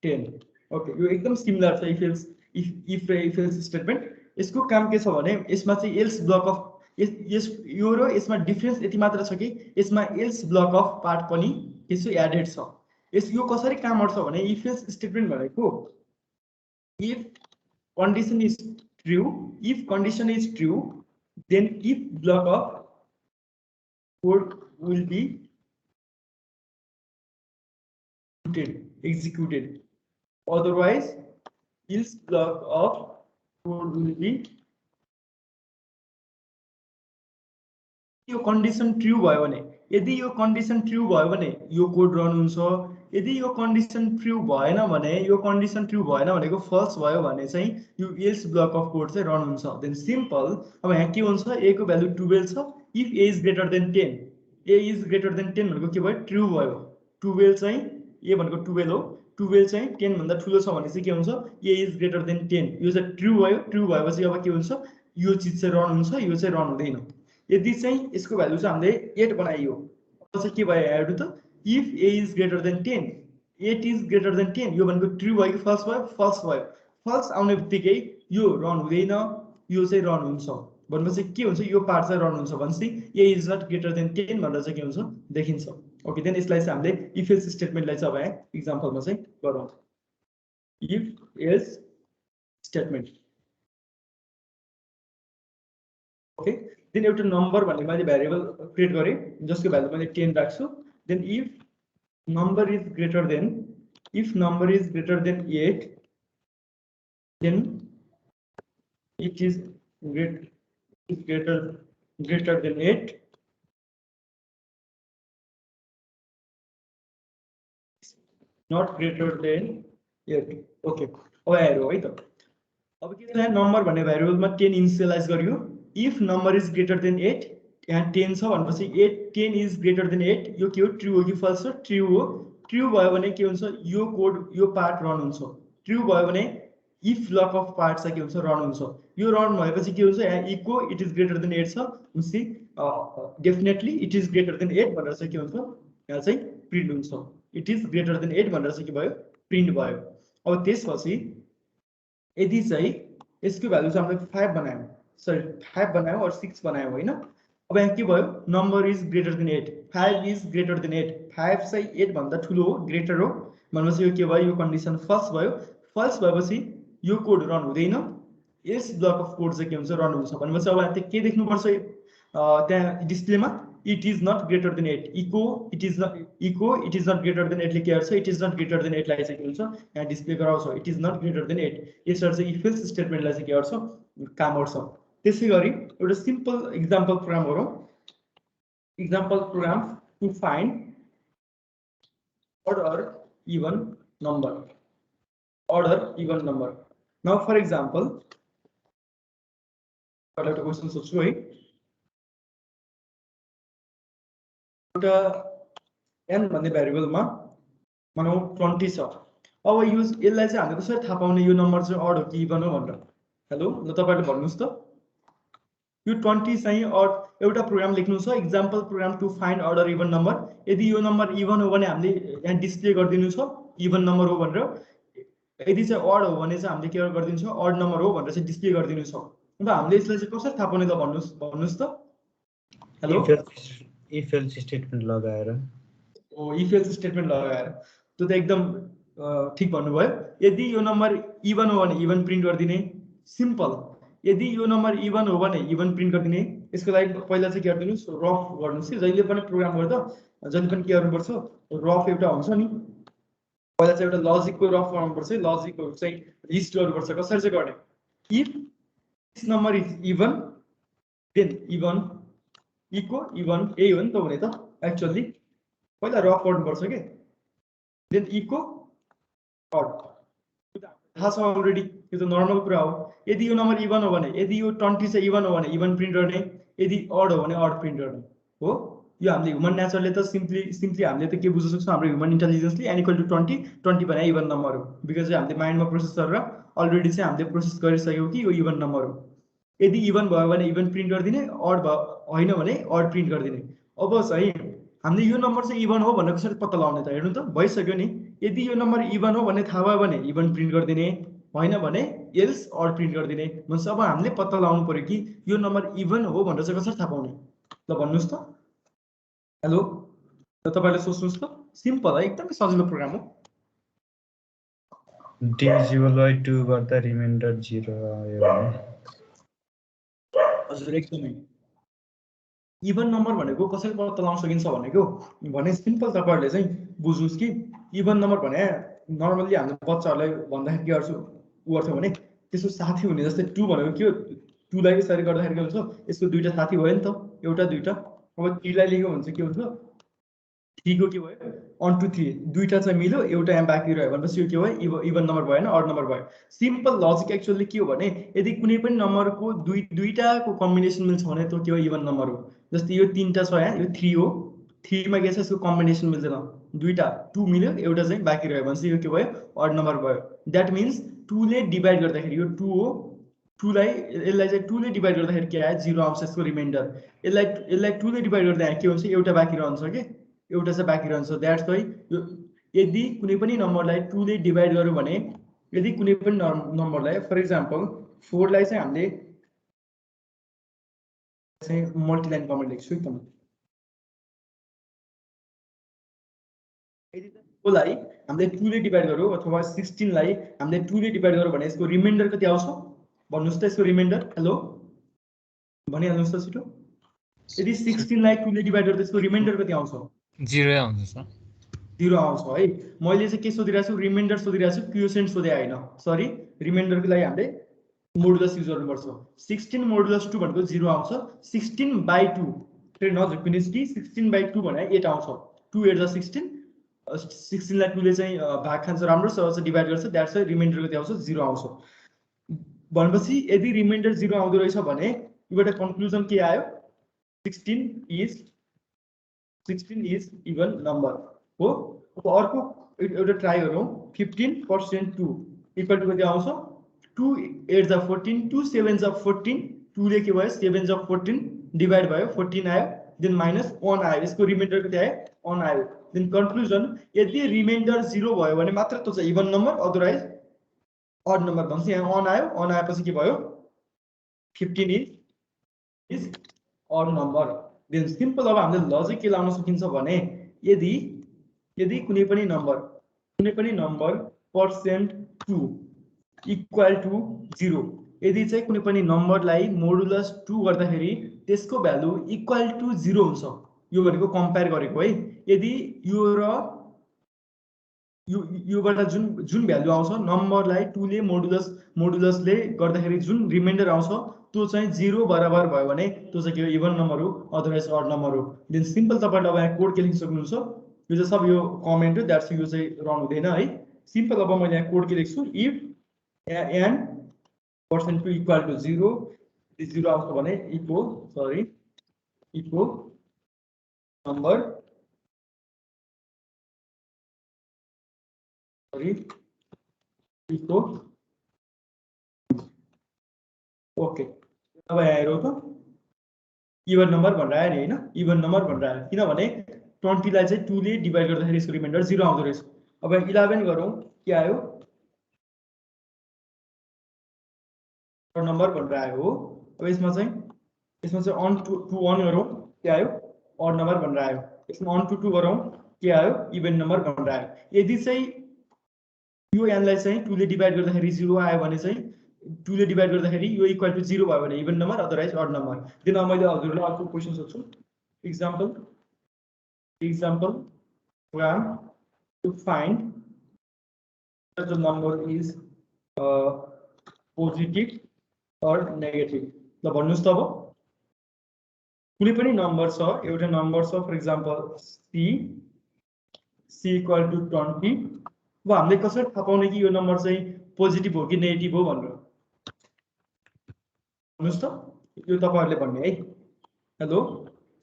10 okay यो एकदम सिमिलर छ इफ एल्स स्टेटमेन्ट। यसको काम के छ भने यसमा चाहिँ एल्स ब्लक अफ यो र यसमा डिफरेन्स यति मात्र छ कि यसमा एल्स ब्लक अफ पार्ट पनि यसो एडेड छ। यो कसरी काम गर्छ भने इफ एल्स स्टेटमेन्ट भनेको if condition is true then if block of code will be executed otherwise else block of code will be यो कन्डिसन ट्रु भयो भने यदि यो कन्डिसन ट्रु भयो भने यो कोड रन हुन्छ यदि यो कन्डिसन ट्रु भएन भने यो कन्डिसन ट्रु भएन भनेको फल्स भयो भने चाहिँ यो एल्स ब्लक अफ कोड चाहिँ रन हुन्छ। देन सिम्पल अब यहाँ के हुन्छ a को भ्यालु 12 छ if a is greater than 10 a is greater than 10 भनेको के भयो ट्रु भयो 12 चाहिँ a भनेको 12 हो 12 चाहिँ 10 भन्दा ठुलो छ भने चाहिँ के हुन्छ a इज ग्रेटर देन 10 यो चाहिँ ट्रु भएपछि अब के हुन्छ यो चीज चाहिँ रन हुन्छ यो चाहिँ रन हुँदैन। यदि चाहिँ यसको भ्यालु चाहिँ हामीले 8 बनाइयो अब चाहिँ के भयो हेर्नु त if a is greater than 10 8 is greater than 10 यो भनेको ट्रु भयो कि फल्स भयो फल्स आउने बित्तिकै यो रन हुँदैन यो चाहिँ रन हुन्छ भनेपछि के हुन्छ यो पार्ट चाहिँ रन हुन्छ भनेपछि a is not greater than 10 भनेर चाहिँ के हुन्छ देखिन्छ। ओके देन यसलाई चाहिँ हामीले इफ एल्स स्टेटमेन्टलाई चाहिँ अब यहाँ एक्जाम्पलमा चाहिँ गरौँ if else statement. Okay then एउटा नम्बर भन्ने मैले भेरिएबल क्रिएट गरेँ जसको भ्यालु मैले 10 राख्छु। Then if number is greater than 8 then it is greater than 8 not greater than 8 okay अब हेरौँ है त अब के छ नम्बर भन्ने भेरिएबलमा 10 इनिशियलाइज गरियो if number is greater than 8 यहाँ 10 छ भनेपछि 10 इज ग्रेटर देन 8 यो के हो ट्रु हो कि फल्स हो ट्रु हो ट्रु भयो भने के हुन्छ यो कोड यो पार्ट रन हुन्छ ट्रु भयो भने इफ ब्लक अफ पार्ट चाहिँ के हुन्छ रन हुन्छ यो रन भएपछि के हुन्छ यहाँ echo it is greater than 8 छ भनेपछि definitely it is greater than 8 भनेर चाहिँ के हुन्छ यहाँ चाहिँ प्रिन्ट हुन्छ इट इज ग्रेटर देन 8 भनेर चाहिँ के भयो प्रिन्ट भयो। अब त्यसपछि यदि चाहिँ यसको भ्यालु चाहिँ हामीले 5 बनायौँ सरी 5 बनायौँ और 6 बनायौँ हैन अब यहाँ के भयो number is greater than 8 5 is greater than 8 5 चाहिँ 8 भन्दा ठुलो हो ग्रेटर हो भनेपछि यो के भयो यो कन्डिसन फल्स भयो फल्स भएपछि यो कोड रन हुँदैन एल्स ब्लक अफ कोड चाहिँ के हुन्छ रन हुन्छ भनेपछि अब हामीले के देख्नुपर्छ त्यहाँ डिस्प्लेमा it is not greater than 8 echo it is not greater than 8 ले के गर्छ it is not greater than 8 लाई चाहिँ के हुन्छ यहाँ डिस्प्ले गराउँछ it is not greater than 8 यसरी चाहिँ इफ एल्स स्टेटमेन्टलाई चाहिँ के गर्छ काम गर्छ त्यसै गरी एउटा सिम्पल एक्जाम्पल प्रोग्राम गरौँ example program to find odd or even number now for example एउटा क्वेशन सोच्छु है एउटा n भन्ने भेरिएबलमा मानौ 20 छ अब यसलाई चाहिँ हामीले कसरी थाहा पाउने यो नम्बर चाहिँ odd हो कि even हो भनेर हेलो ल तपाईहरुले भन्नुस् त यो 20 चाहिँ odd एउटा प्रोग्राम लेख्नु छ example program to find odd or even number यदि यो नम्बर इवन हो भने हामीले यहाँ डिस्प्ले गरिदिनु छ इवन नम्बर हो भनेर यदि चाहिँ odd हो भने चाहिँ हामीले के गरिदिन्छ odd नम्बर हो भनेर चाहिँ डिस्प्ले गरिदिनु छ अब हामीले यसलाई चाहिँ कसरी थाहा पाउने ल भन्नुस् त हेलो इफ एल्स स्टेटमेन्ट लगाएर ओ इफ एल्स स्टेटमेन्ट लगाएर त्यो त एकदम ठीक भन्नुभयो यदि यो नम्बर इवन हो भने इवन प्रिन्ट गरिदिने सिम्पल यदि यो नम्बर इवन हो भने इवन प्रिन्ट गरिदिने यसको लागि पहिला चाहिँ के गरिदिनुस् रफ गर्नुस् कि जहिले पनि प्रोग्राम गर्दा जहिले पनि के गर्नुपर्छ रफ एउटा हुन्छ नि पहिला चाहिँ एउटा लजिकको रफ गर्नुपर्छ लजिकको चाहिँ लिस्ट गर्नुपर्छ कसरी चाहिँ गर्ने if this number is even then even echo even यही हो नि त हुने त एक्चुअली पहिला रफ गर्नुपर्छ के देन इको अड थाहा छ अलरेडी यो त नर्मल कुरा हो यदि यो नम्बर इवन हो भने यदि यो 20 चाहिँ इवन हो भने इवन प्रिन्ट गर्ने यदि अड हो भने अड प्रिन्ट गर्ने हो यो हामीले ह्युमन नेचरले त सिम्पली हामीले त के बुझ्न सक्छौँ हाम्रो ह्युमन इन्टेलिजेन्सले n इक्वल टु 20 भने इवन नम्बर हो बिकज हामीले माइन्डमा प्रोसेस गरेर अलरेडी चाहिँ हामीले प्रोसेस गरिसक्यौँ कि यो इवन नम्बर हो यदि इवन भयो भने इवन प्रिन्ट गरिदिने अड होइन भने अड प्रिन्ट गरिदिने अब चाहिँ हामीले यो नम्बर चाहिँ इवन हो भनेर कसरी पत्ता लगाउने त हेर्नु त भइसक्यो नि यदि यो नम्बर इवन हो भन्ने थाहा भयो भने इवन प्रिन्ट गरिदिने होइन भने एल्स अड प्रिन्ट गरिदिने भन्छ अब हामीले पत्ता लगाउनु पर्यो कि यो नम्बर इवन हो भनेर चाहिँ कसरी थाहा पाउने ल भन्नुस् त हेलो ल तपाईले सोच्नुस् त सिम्पल है एकदमै सजिलो प्रोग्राम हो डिभिजिबल 2 गर्दा रिमाइन्डर 0 आयो भने हजुर एकदमै इवन नम्बर भनेको कसरी पत्ता लगाउन सकिन्छ भनेको भने सिम्पल तपाईहरुले चाहिँ बुझ्नुस् कि इवन नम्बर भने नर्मली हामीले बच्चाहरुलाई भन्दाखेरि के गर्छु उ गर्छ भने त्यसको साथी हुने जस्तै 2 भनेको के हो 2 लाई यसरी गर्दाखेरि के हुन्छ यसको दुईटा साथी भयो नि त एउटा दुईटा अब 3 लाई लेख्यो भने चाहिँ के हुन्छ 3 को के भयो 1 2 3 दुईटा चाहिँ मिल्यो एउटा यहाँ बाँकी रह्यो भनेपछि यो के भयो इवन नम्बर भयो हैन अड नम्बर भयो सिम्पल लजिक एक्चुअली के हो भने यदि कुनै पनि नम्बरको दुईटाको कम्बिनेसन मिल्छ भने त्यो के हो इवन नम्बर हो जस्तै यो 3टा छ यहाँ यो 3 हो 3 मा के छ यसको कम्बिनेसन मिल्दैन दुईटा 2 मिल्यो एउटा चाहिँ बाँकी रह्यो भनेपछि यो के भयो अड नम्बर भयो दैट मीन्स 2 ले डिवाइड गर्दाखेरि यो 2 हो 2 लाई यसलाई चाहिँ 2 ले डिवाइड गर्दाखेरि के आयो 0 आउँछ यसको रिमाइन्डर यसलाई 2 ले डिवाइड गर्दा के हुन्छ एउटा बाँकी रहन्छ के एउटा चाहिँ बाँकी रहन्छ दैट्स व्हाइ यदि कुनै पनि नम्बरलाई 2 ले डिवाइड गर्यो भने यदि कुनै पनि नम्बरलाई फर एक्जाम्पल 4 लाई चाहिँ हामीले चाहिँ मल्टिलाइन कमेन्ट लेख्छु एकदम यदि को लाई हामीले 2 ले डिवाइड गर्यो अथवा 16 लाई हामीले 2 ले डिवाइड गर्यो भने यसको रिमाइन्डर कति आउँछ भन्नुस् त यसको रिमाइन्डर हेलो भनिहाल्नुस् त छिटो यदि 16 लाई 2 ले डिवाइड गर्दा यसको रिमाइन्डर कति आउँछ 0 आउँछ सर 0 आउँछ है मैले चाहिँ के सोधिरहेको छु रिमाइन्डर सोधिरहेको छु क्वोसिएन्ट सोधे हैन सरी रिमाइन्डरको लागि हामीले मोडुलस युज गर्नुपर्छ 16 मोडुलस 2 भनेको 0 आउँछ 16/2 फेरि नझुक्किनुस् कि 16/2 भने 8 आउँछ 2 8 जा 16 16 लाई 2 ले चाहिँ भाग खान्छ राम्रो छ डिवाइड गर्छ दैट्स व्हाइ रिमाइन्डर कति आउँछ 0 आउँछ भनेपछि यदि रिमाइन्डर 0 आउँदो रहेछ भने योबाट कन्क्लुजन के आयो 16 is even number हो अब अर्को एउटा ट्राई गरौँ 15% 2 इक्वल टु कति आउँछ 2 8 जा 14 2 7 जा 14 2 ले के भयो 7 जा 14 डिवाइड भयो 14 आयो देन माइनस 1 आयो यसको रिमाइन्डर कति आयो 1 आयो देन कन्क्लुजन यदि रिमाइन्डर 0 भयो भने मात्र त्यो चाहिँ even number otherwise odd number भन्छ यहाँ 1 आयो 1 आएपछि के भयो 15 is odd number then simple अब हामीले लजिक के लाउन सकिन्छ भने यदि कुनै पनि नम्बर % 2 इक्वल टु 0 यदि चाहिँ कुनै पनि नम्बरलाई मोडुलस 2 गर्दाखेरि त्यसको भ्यालु इक्वल टु 0 हुन्छ। यो भनेको कम्पेयर गरेको है। यदि यो र योबाट जुन भ्यालु आउँछ नम्बरलाई 2 ले मोडुलसले गर्दाखेरि जुन रिमाइन्डर आउँछ त्यो चाहिँ 0 बराबर भयो भने त्यो चाहिँ के हो इभन नम्बर हो, अदरवाइज अड नम्बर हो। देन सिम्पल तपाईहरुले अब यहाँ कोड के लेख्न सक्नुहुन्छ। यो चाहिँ सब यो कमेन्ट हो, दैट्स यो चाहिँ रन हुँदैन है। सिम्पल अब मैले यहाँ कोड के लेख्छु, इफ n % 2 इक्वल टु 0 0 आउँछ भने इको नम्बर इको ओके। अब यहाँ हेरौँ त इभन नम्बर भनेर आयो नि हैन, इभन नम्बर भनेर आयो किनभने 20 लाई चाहिँ 2 ले डिवाइड गर्दाखेरि यसको रिमाइन्डर 0 आउँदो रहेछ। अब 11 गरौँ के आयो नम्बर भनेर आयो हो। अब यसमा चाहिँ अन टु 1 गरौँ के आयो अड नम्बर भनेर आयो। यसमा अन टु 2 गरौँ के आयो इभन नम्बर भनेर आयो। यदि चाहिँ यो n लाई चाहिँ 2 ले डिवाइड गर्दाखेरि 0 आयो भने चाहिँ 2 ले डिवाइड गर्दाखेरि यो इक्वल टु 0 भयो भने even number otherwise odd number. दिन मैले हजुरलाई अर्को क्वेशन सोध्छु। Example program to find the number is positive or negative. ल भन्नुस् त अब कुनै पनि नम्बर छ, एउटा नम्बर छ for example c equal to 20। अब हामीले कसरी थाहा पाउने कि यो नम्बर चाहिँ पोजिटिभ हो कि नेगेटिभ हो भनेर भन्नुस् त, यो तपाईहरुले भन्ने है। Hello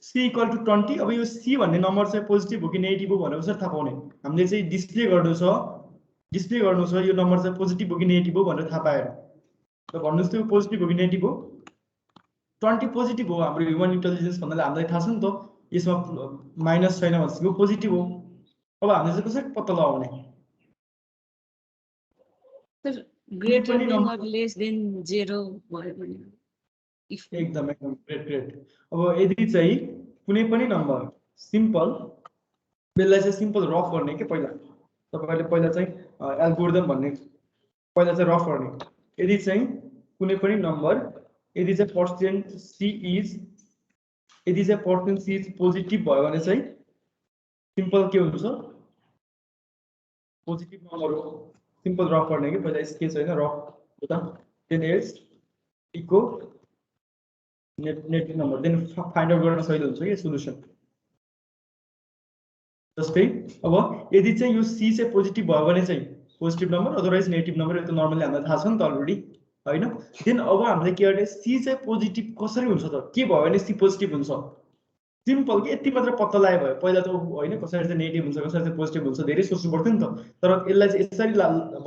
c equal to 20। अब यो c भन्ने नम्बर चाहिँ पोजिटिभ हो कि नेगेटिभ हो भनेर कसरी थाहा पाउने? हामीले चाहिँ डिस्प्ले गर्नु छ यो नम्बर चाहिँ पोजिटिभ हो कि नेगेटिभ हो भनेर थाहा पाएर त भन्नुस् त यो पोजिटिभ हो कि नेगेटिभ हो? 20 पोजिटिभ हो। हाम्रो ह्युमन इन्टेलिजेन्स भन्नाले हामीलाई थाहा छ नि त यसमा माइनस छैन भनेपछि यो पोजिटिभ हो। अब हामीले चाहिँ कसरी पत्ता लगाउने? Greater than or less than 0 भयो भने एकदम ग्रेट। अब यदि चाहिँ कुनै पनि नम्बर सिम्पल बेललाई चाहिँ सिम्पल रफ गर्ने के पहिला तपाईहरुले पहिला चाहिँ एल्गोरिदम भन्ने पहिला चाहिँ रफ गर्ने। यदि चाहिँ कुनै पनि नम्बर यदि चाहिँ पर्सेन्ट c इज पोजिटिभ भयो भने चाहिँ सिम्पल के हुन्छ पोजिटिभ नम्बर हो। सिम्पल रफ गर्ने कि पहिला स्केच हैन रफ हुँदा then else echo negative number then find out गर्न सजिलो हुन्छ कि सोलुसन। जस्तै अब यदि चाहिँ यो c चाहिँ पोजिटिभ भयो भने चाहिँ positive number otherwise negative number यो त नर्मली हामीलाई थाहा छ नि त अलरेडी हैन। देन अब हामीले के गर्ने c चाहिँ पोजिटिभ कसरी हुन्छ त के भयो भने c पोजिटिभ हुन्छ सिम्पल कि यति मात्र पत्ता लगाए भयो। पहिला त हैन कसरी चाहिँ नेगेटिभ हुन्छ कसरी चाहिँ पोजिटिभ हुन्छ धेरै सोच्नु पर्थ्यो नि त। तर यसलाई चाहिँ यसरी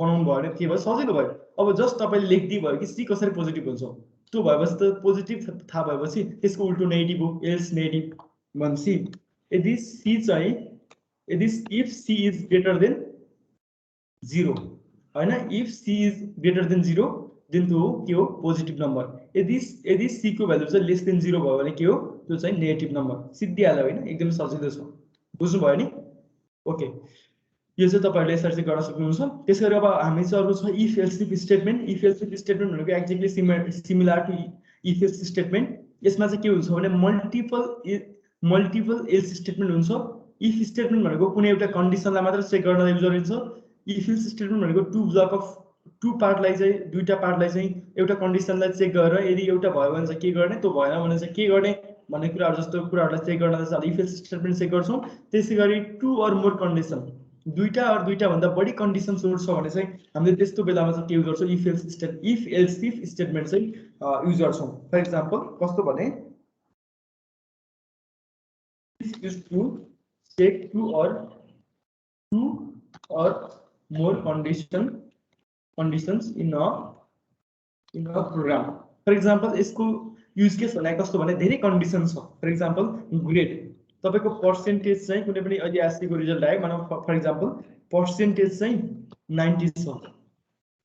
बनाउनु भयो भने के भयो सजिलो भयो। अब जस्ट तपाईले लेख्दै भयो कि c कसरी पोजिटिभ हुन्छ त्यो भएपछि त पोजिटिभ थाहा भएपछि त्यसको उल्टो नेगेटिभ हो एल्स नेगेटिभ भनेपछि यदि c चाहिँ if c is greater than 0 हैन if c is greater than 0 then त्यो के हो पोजिटिभ नम्बर। यदि c को भ्यालु चाहिँ लेस देन 0 भयो भने के हो त्यो चाहिँ नेगेटिभ नम्बर। सिद्धि हाल्यो हैन एकदम सजिलो छ बुझ्नु भयो नि। ओके यो चाहिँ तपाईहरुले यसरी चाहिँ गर्न सक्नुहुन्छ। त्यसैगरी अब हामी चाहिँ अर्को छ if else if statement. If else if statement भनेको exactly similar to if else statement. यसमा चाहिँ के हुन्छ भने मल्टिपल एल्स स्टेटमेन्ट हुन्छ। इफ स्टेटमेन्ट भनेको कुनै एउटा कन्डिसनलाई मात्र चेक गर्न युज गरिन्छ। इफ एल्स स्टेटमेन्ट भनेको दुईटा पार्टलाई चाहिँ एउटा कन्डिसनलाई चेक गरेर यदि एउटा भयो भने चाहिँ के गर्ने त्यो भएन भने चाहिँ के गर्ने भन्ने कुराहरु जस्तो कुराहरुलाई चेक गर्न चाहिँ इफ एल्स स्टेटमेन्ट चेक गर्छौं। त्यसैगरी टु अर मोर कन्डिसन दुईटा भन्दा बढी कन्डिसन सोर्स छ भने चाहिँ हामीले त्यस्तो बेलामा चाहिँ के युज गर्छौं इफ एल्स स्टेटमेन्ट चाहिँ युज गर्छौं। फर एक्जाम्पल कस्तो भने is to check two or more conditions in a program. For example, यसको यूज केस भने कस्तो भने धेरै कन्डिसन छ। फर एक्जाम्पल ग्रेड तपाईको पर्सेन्टेज चाहिँ कुनै पनि अहिले एससी को रिजल्ट आयो मानौ फर एक्जाम्पल पर्सेन्टेज चाहिँ 90 छ।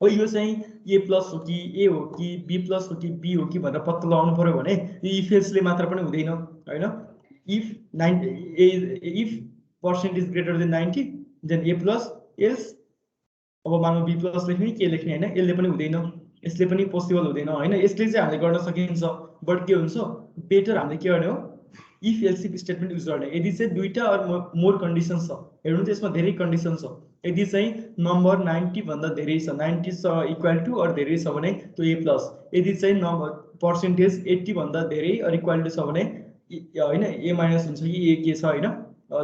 हो यो चाहिँ ए प्लस हो कि ए हो कि बी प्लस हो कि बी हो कि भनेर पत्ता लगाउनु पर्यो भने इफ एल्सले मात्र पनि हुँदैन हैन। if percent is greater than 90 then a plus else अब मानौ b plus लेख्ने के लेख्ने हैन यसले पनि हुँदैन यसले पनि पोसिबल हुँदैन हैन। यसले चाहिँ हामीले गर्न सकिन्छ, बट के हुन्छ बेटर हामीले के गर्ने हो if else if statement use गर्ने। यदि चाहिँ दुईटा अर मोर कन्डिसन छ, हेर्नु त यसमा धेरै कन्डिसन छ। यदि चाहिँ नम्बर 90 भन्दा धेरै छ, 90 इक्वल टु अर धेरै छ भने त्यो ए प्लस। यदि चाहिँ नम्बर पर्सेन्टेज 80 भन्दा धेरै अर इक्वल टु छ भने हैन ए माइनस हुन्छ कि ए के छ हैन।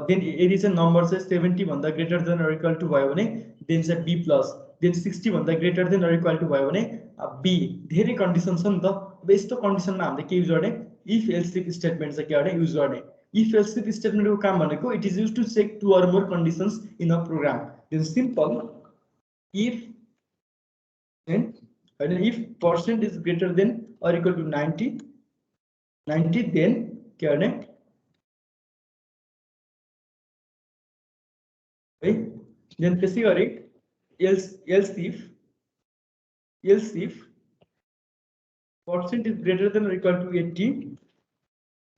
देन यदि चाहिँ नम्बर चाहिँ 70 भन्दा greater than or equal to भयो भने देन चाहिँ बी प्लस। देन 60 भन्दा greater than or equal to भयो भने बी। धेरै कन्डिसन छ नि त। अब यस्तो कन्डिसनमा हामीले के युज गर्ने इफ एल्स इफ स्टेटमेन्ट चाहिँ के गर्ने युज गर्ने। इफ एल्स इफ स्टेटमेन्टको काम भनेको it is use to check two or more conditions in a program. Then simple if हैन if percent is greater than or equal to 90 then के गर्ने है। देन त्यसै गरी else if percent is greater than or equal to 80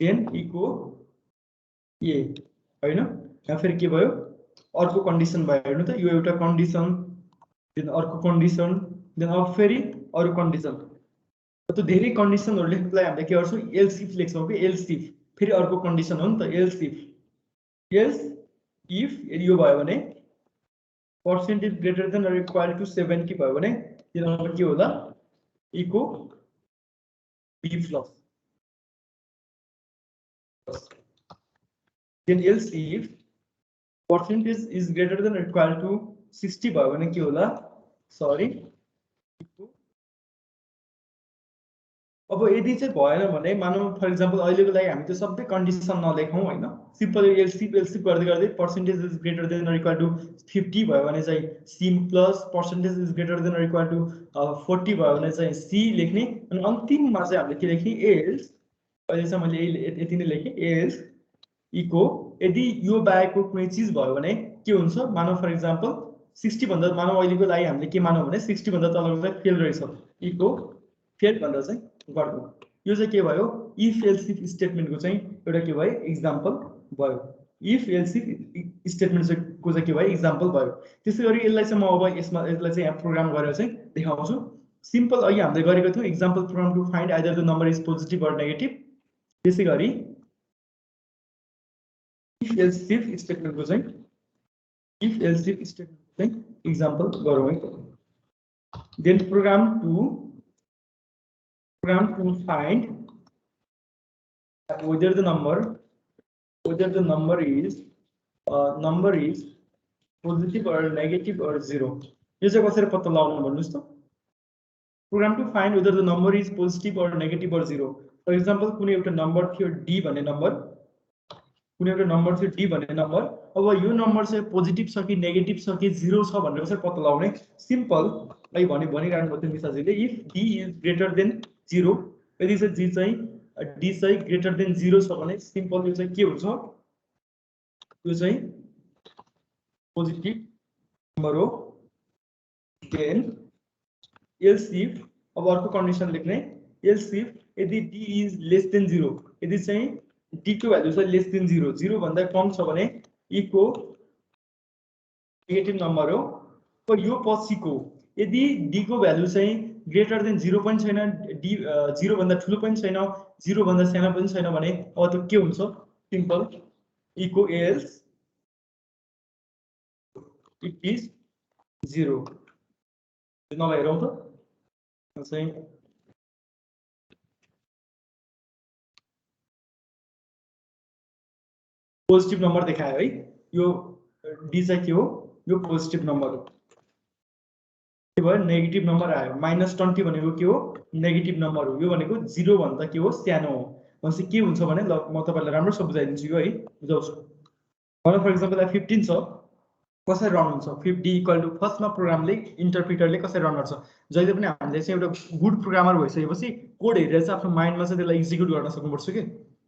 then equal a हैन। यहाँ फेरि के भयो अर्को कन्डिसन भयो हेर्नु त। यो एउटा कन्डिसन देन अर्को कन्डिसन देन अब फेरि अरु कन्डिसन। त धेरै कन्डिसनहरु लेख्नुको लागि हामीले के गर्छौं एल्स इफ लेख्छौं के एल्स इफ फेरि अर्को कन्डिसन हो नि त। एल्स इफ यो भयो भने percent is greater than or equal to 70 भयो भने त्यसमा के होला echo B plus. Then else if percentage is greater than or equal to 60 भयो भने के होला सरी अब यदि चाहिँ भएन भने मानौ फर एक्जाम्पल अहिलेको लागि हामी त सबै कन्डिसन नलेखौं हैन। सिम्पल एलसीएफ गर्दै गर्दै percentage is greater than or equal to 50 भयो भने चाहिँ C plus percentage is greater than or equal to 40 भयो भने चाहिँ सी लेख्ने। अनि अन्तिममा चाहिँ हामीले के लेख्ने एल्स अहिले चाहिँ मैले यति नै लेखेँ एल्स इको यदि यो बाहेकको कुनै चीज भयो भने के हुन्छ मानौ फर एक्जाम्पल 60 भन्दा मानौ अहिलेको लागि हामीले के मानौ भने 60 भन्दा तलको चाहिँ फेल रहेछ इको फेल भन्दा चाहिँ गर्नु। यो चाहिँ के भयो इफ एल्स इफ स्टेटमेन्टको चाहिँ एउटा के भयो एक्जाम्पल भयो। इफ एल्स इफ स्टेटमेन्टको चाहिँ के भयो एक्जाम्पल भयो। त्यसैगरी यसलाई चाहिँ म अब यसलाई चाहिँ यहाँ प्रोग्राम गरेर चाहिँ देखाउँछु। सिम्पल अघि हामीले गरेको थियौं example program to find either the number is positive or negative. त्यसैगरी इफ एल्स इफ स्टेटमेन्टको चाहिँ एक्जाम्पल गरौँ है। Then program to find whether the number is positive or negative or zero। यो चाहिँ कसरी पत्ता लगाउनु भन्नुस् त। Program to find whether the number is positive or negative or zero। फर एक्जाम्पल कुनै एउटा नम्बर थियो डी भन्ने नम्बर अब यो नम्बर चाहिँ पोजिटिभ छ कि नेगेटिभ छ कि जिरो छ भनेर कसरी पत्ता लगाउने। सिम्पल लाइक भनिराख्नु पर्छ मिसाजीले if D is greater than 0 यदि चाहिँ जी चाहिँ डी चाहिँ ग्रेटर देन 0 छ भने सिम्पल यो चाहिँ के हुन्छ यो चाहिँ पोजिटिभ नम्बर हो। देन एल्स इफ अब अर्को कन्डिसन लेख्ने एल्स इफ यदि डी इज लेस देन 0 यदि चाहिँ डी को भ्यालु चाहिँ लेस देन 0 भन्दा कम छ भने इको नेगेटिभ नम्बर हो। अब यो पछिको यदि डी को भ्यालु चाहिँ ग्रेटर देन 0 पनि छैन डी 0 भन्दा ठुलो पनि छैन 0 भन्दा सानो पनि छैन भने अब त्यो के हुन्छ simple echo else it is 0। नभए हेरौँ त चाहिँ पोजिटिभ नम्बर देखायो है। यो डी चाहिँ के हो यो पोजिटिभ नम्बर हो। के भयो नेगेटिभ नम्बर आयो -20 भनेको के हो नेगेटिभ नम्बर हो। यो भनेको 0 भन्दा के हो सानो हो। भनेपछि के हुन्छ भने ल म तपाईलाई राम्रोसँग बुझाइदिन्छु यो है बुझाउँछु। भने फर एक्जाम्पल 15 छ कसरी रन हुन्छ 50 इक्वल टु फर्स्टमा प्रोग्रामले इन्टरप्रिटरले कसरी रन गर्छ। जहिले पनि हामीले चाहिँ एउटा गुड प्रोग्रामर भइसकेपछि कोड हेरेर चाहिँ आफ्नो माइन्डमा चाहिँ त्यसलाई एक्जिक्युट गर्न सक्नुपर्छ के।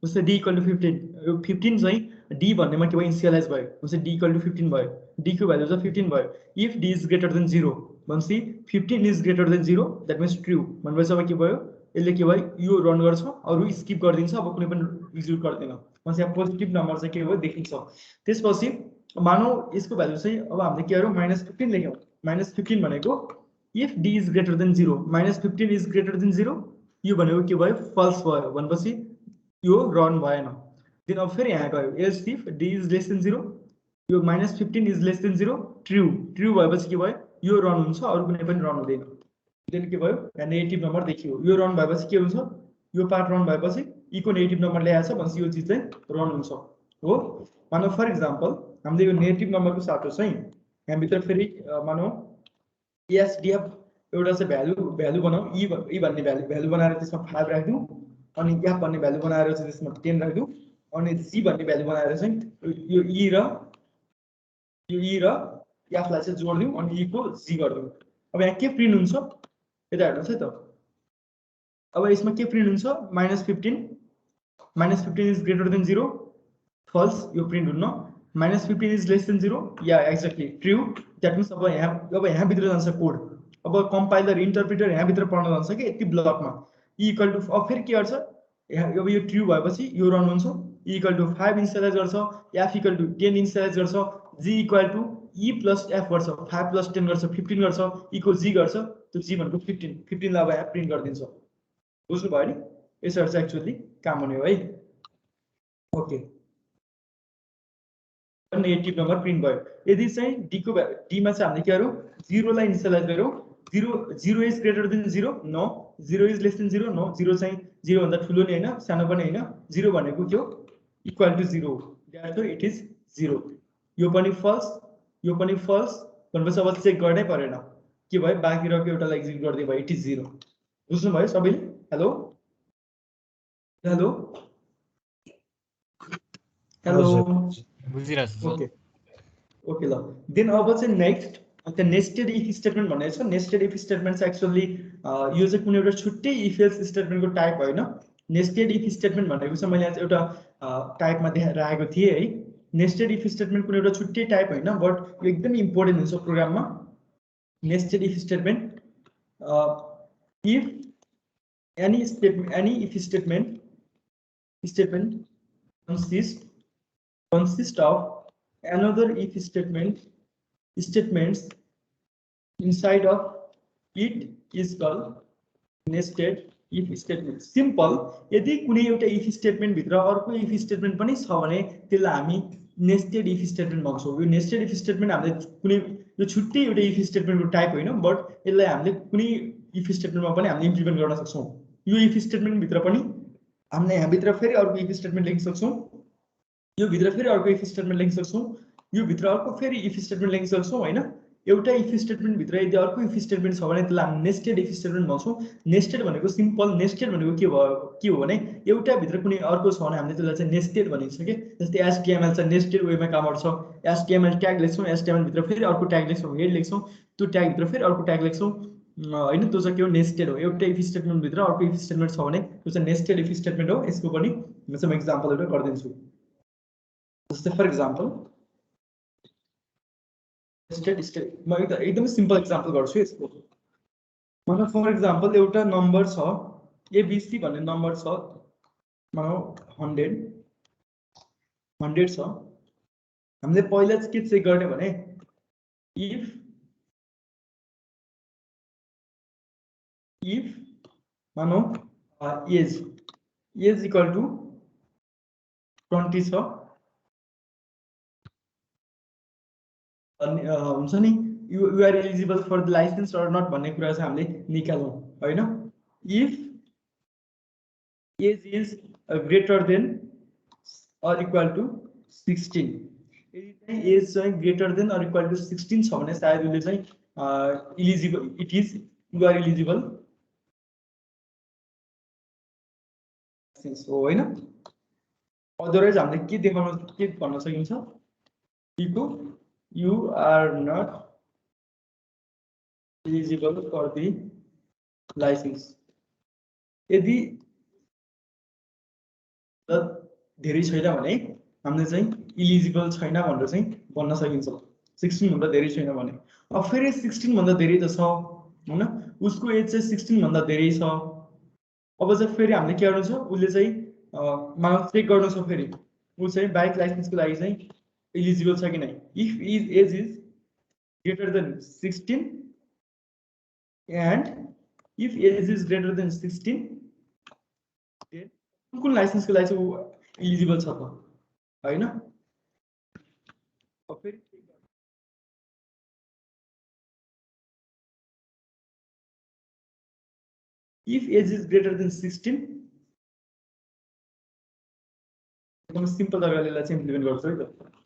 जस्तै डी इक्वल टु 15 यो 15 चाहिँ डी भन्नेमा के भयो इनिसियलाइज भयो जस्तै डी इक्वल टु 15 भयो डी को भ्यालु चाहिँ 15 भयो। If D is greater than 0 भनेपछि 15 is greater than 0 that means true भनेपछि अब के भयो यसले के भयो यो रन गर्छ अरु स्किप गरिदिन्छ अब कुनै पनि एक्जिक्युट गर्दैन। भनेपछि यहाँ पोजिटिभ नम्बर चाहिँ के भयो देखिन्छ। त्यसपछि मानौ यसको भ्यालु चाहिँ अब हामीले के गर्यौं -15 लेख्यौं। -15 भनेको if D is greater than 0 -15 is greater than 0 यो भनेको के भयो फल्स भयो भनेपछि यो रन भएन देन अब फेरि यहाँ गयो else if D is less than 0 यो -15 इज लेस देन 0 ट्रु भएपछि के भयो यो रन हुन्छ अरु कुनै पनि रन हुँदैन देन के भयो यहाँ नेगेटिभ नम्बर देखियो यो रन भएपछि के हुन्छ यो पार्ट रन भएपछि ई को नेगेटिभ नम्बर ल्याएछ भनेपछि यो चीज चाहिँ रन हुन्छ हो मानौ फर एक्जाम्पल हामीले यो नेगेटिभ नम्बरको साटो चाहिँ यहाँ भित्र फेरि मानौ एसडीएफ एउटा चाहिँ भ्यालु बनाऊ ई भन्ने भ्यालु बनाएर त्यसमा 5 राख्दिउँ अनि एफ भन्ने भ्यालु बनाएर चाहिँ त्यसमा 10 राख्दिउँ अनि जी भन्ने भ्यालु बनाएर चाहिँ यो ई र एफ लाई चाहिँ जोड्दिउँ अनि ई को जी गर्दिउँ अब यहाँ के प्रिन्ट हुन्छ यता हेर्नुस् है त अब यसमा के प्रिन्ट हुन्छ -15 इज ग्रेटर देन 0 फल्स यो प्रिन्ट हुन्न -15 is less than 0 yeah exactly true that means अब यहाँ भित्र जान्छ कोड अब कम्पाइलर इन्टरप्रिटर यहाँ भित्र पढ्न जान्छ कि यति ब्लकमा ई इक्वल टु अब फेरि के गर्छ अब यो ट्रु भएपछि यो रन हुन्छ ई इक्वल टु 5 इनिसियलाइज गर्छ एफ इक्वल टु 10 इनिसियलाइज गर्छ G equal to E plus F गर्छ 5 प्लस 10 गर्छ 15 गर्छ ई को जी गर्छ त्यो जी भनेको 15 लाई अब यहाँ प्रिन्ट गरिदिन्छ बुझ्नु भयो नि यसरी चाहिँ एक्चुअली काम हुने हो है ओके नेगेटिभ नम्बर प्रिन्ट भयो यदि चाहिँ डी को डी मा चाहिँ हामीले के गरौँ 0 लाई इनिसियलाइज गरौँ 0 is greater than 0 no 0 is less than 0 no 0 चाहिँ 0 भन्दा ठुलो नि हैन सानो पनि हैन 0 भनेको के हो equal to 0 that it is 0 यो पनि फल्स भनेपछि अब चेक गर्नै परेन के भयो बाँकी रहेको एउटालाई एक्जिक्युट गर्दै भयो इट इज 0 बुझ्नु भयो सबैले हेलो बुझिरहेछु ओके ओके ल देन अब चाहिँ नेक्स्ट त्यो नेस्टेड इफ स्टेटमेन्ट भनेको छ नेस्टेड इफ स्टेटमेन्ट चाहिँ एक्चुअली यो चाहिँ कुनै एउटा छुट्टै इफ एल्स स्टेटमेन्टको टाइप होइन नेस्टेड इफ स्टेटमेन्ट भनेको चाहिँ मैले आज एउटा टाइपमा देखाएको थिएँ है नेस्टेड इफ स्टेटमेन्ट कुनै एउटा छुट्टै टाइप होइन बट यो एकदम इम्पोर्टेन्ट हुन्छ प्रोग्राममा nested if statement if any if statement consist of another if statements inside of it is called nested if statement simple यदि कुनै एउटा if statement भित्र अर्को if statement पनि छ भने त्यसलाई हामी nested if statement भन्छौँ यो nested if statement हामीले कुनै यो छुट्टै एउटा if statement को टाइप होइन बट यसलाई हामीले कुनै if statement मा पनि हामीले इम्प्लिमेन्ट गर्न सक्छौँ यो इफ स्टेटमेन्ट भित्र पनि हामीले यहाँ भित्र फेरि अर्को इफ स्टेटमेन्ट लेख्न सक्छौँ यो भित्र फेरि अर्को इफ स्टेटमेन्ट लेख्न सक्छौँ यो भित्र अर्को फेरि इफ स्टेटमेन्ट लेख्न सक्छौँ हैन एउटा इफ स्टेटमेन्ट भित्र यदि अर्को इफ स्टेटमेन्ट छ भने त्यसलाई हामी नेस्टेड इफ स्टेटमेन्ट भन्छौँ नेस्टेड भनेको सिम्पल नेस्टेड भनेको के हो भने एउटा भित्र कुनै अर्को छ भने हामीले त्यसलाई चाहिँ नेस्टेड भनिन्छ के जस्तै एचटीएमएल चाहिँ नेस्टेड वेमा काम गर्छ एचटीएमएल ट्याग लेख्छौँ एचटीएमएल भित्र फेरि अर्को ट्याग लेख्छौँ हेड लेख्छौँ त्यो ट्याग भित्र फेरि अर्को ट्याग लेख्छौँ हैन त्यो चाहिँ के हो नेस्टेड हो एउटा इफ स्टेटमेन्ट भित्र अर्को इफ स्टेटमेन्ट छ भने त्यो चाहिँ नेस्टेड इफ स्टेटमेन्ट हो यसको पनि म चाहिँ एक्जाम्पल एउटा गर्दिन्छु जस्तै फर एक्जाम्पल नेस्टेड म एकदमै सिम्पल एक्जाम्पल गर्छु यसको मतलब फर एक्जाम्पल एउटा नम्बर छ एबीसी भन्ने नम्बर छ मानौ 100 छ हामीले पहिला चाहिँ के चेक गर्ने भने if मानौ एज इक्वल टु 20 छ अनि हुन्छ नि you are eligible for the license or not भन्ने कुरा चाहिँ हामीले निकालौँ हैन if age is greater than or equal to 16 यदि चाहिँ एज चाहिँ greater than or equal to 16 छ भने सायद उसले चाहिँ eligible it is you are eligible हो हैन अदरवाइज हामीले के देखाउन के भन्न सकिन्छ you are not eligible for the license यदि धेरै छैन भने हामीले चाहिँ इलिजिबल छैन भनेर चाहिँ भन्न सकिन्छ 16 भन्दा धेरै छैन भने अब फेरि 16 भन्दा धेरै त छ हैन उसको एज चाहिँ 16 भन्दा धेरै छ अब चाहिँ फेरि हामीले के गर्नु छ उसले चाहिँ मानव चेक गर्नु छ फेरि उ चाहिँ बाइक लाइसेन्सको लागि चाहिँ eligible छ कि नै if his age is greater than 16 and if age is greater than 16 then कुन लाइसेन्सको लागि चाहिँ एलिजिबल छ त हैन if age is greater than 16 एकदम सिम्पल तरिकाले यसलाई चाहिँ इम्प्लिमेन्ट गर्छु है त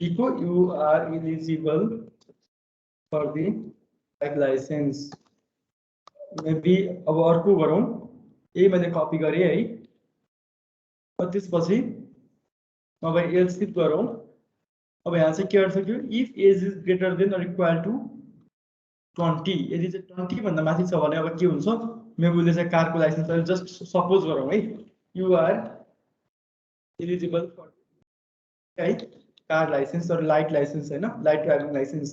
echo you are eligible for the bike license maybe अब अर्को गरौँ यही मैले कपी गरेँ है त्यसपछि अब एल्स इफ गरौँ अब यहाँ चाहिँ के गर्छ कि if age is greater than or equal to 20 यदि चाहिँ 20 भन्दा माथि छ भने अब के हुन्छ मेबुले चाहिँ कारको लाइसेन्स जस्ट सपोज गरौँ है यु आर एलिजिबल फर है कार लाइसेन्स और लाइट लाइसेन्स हैन लाइट ड्राइभिङ लाइसेन्स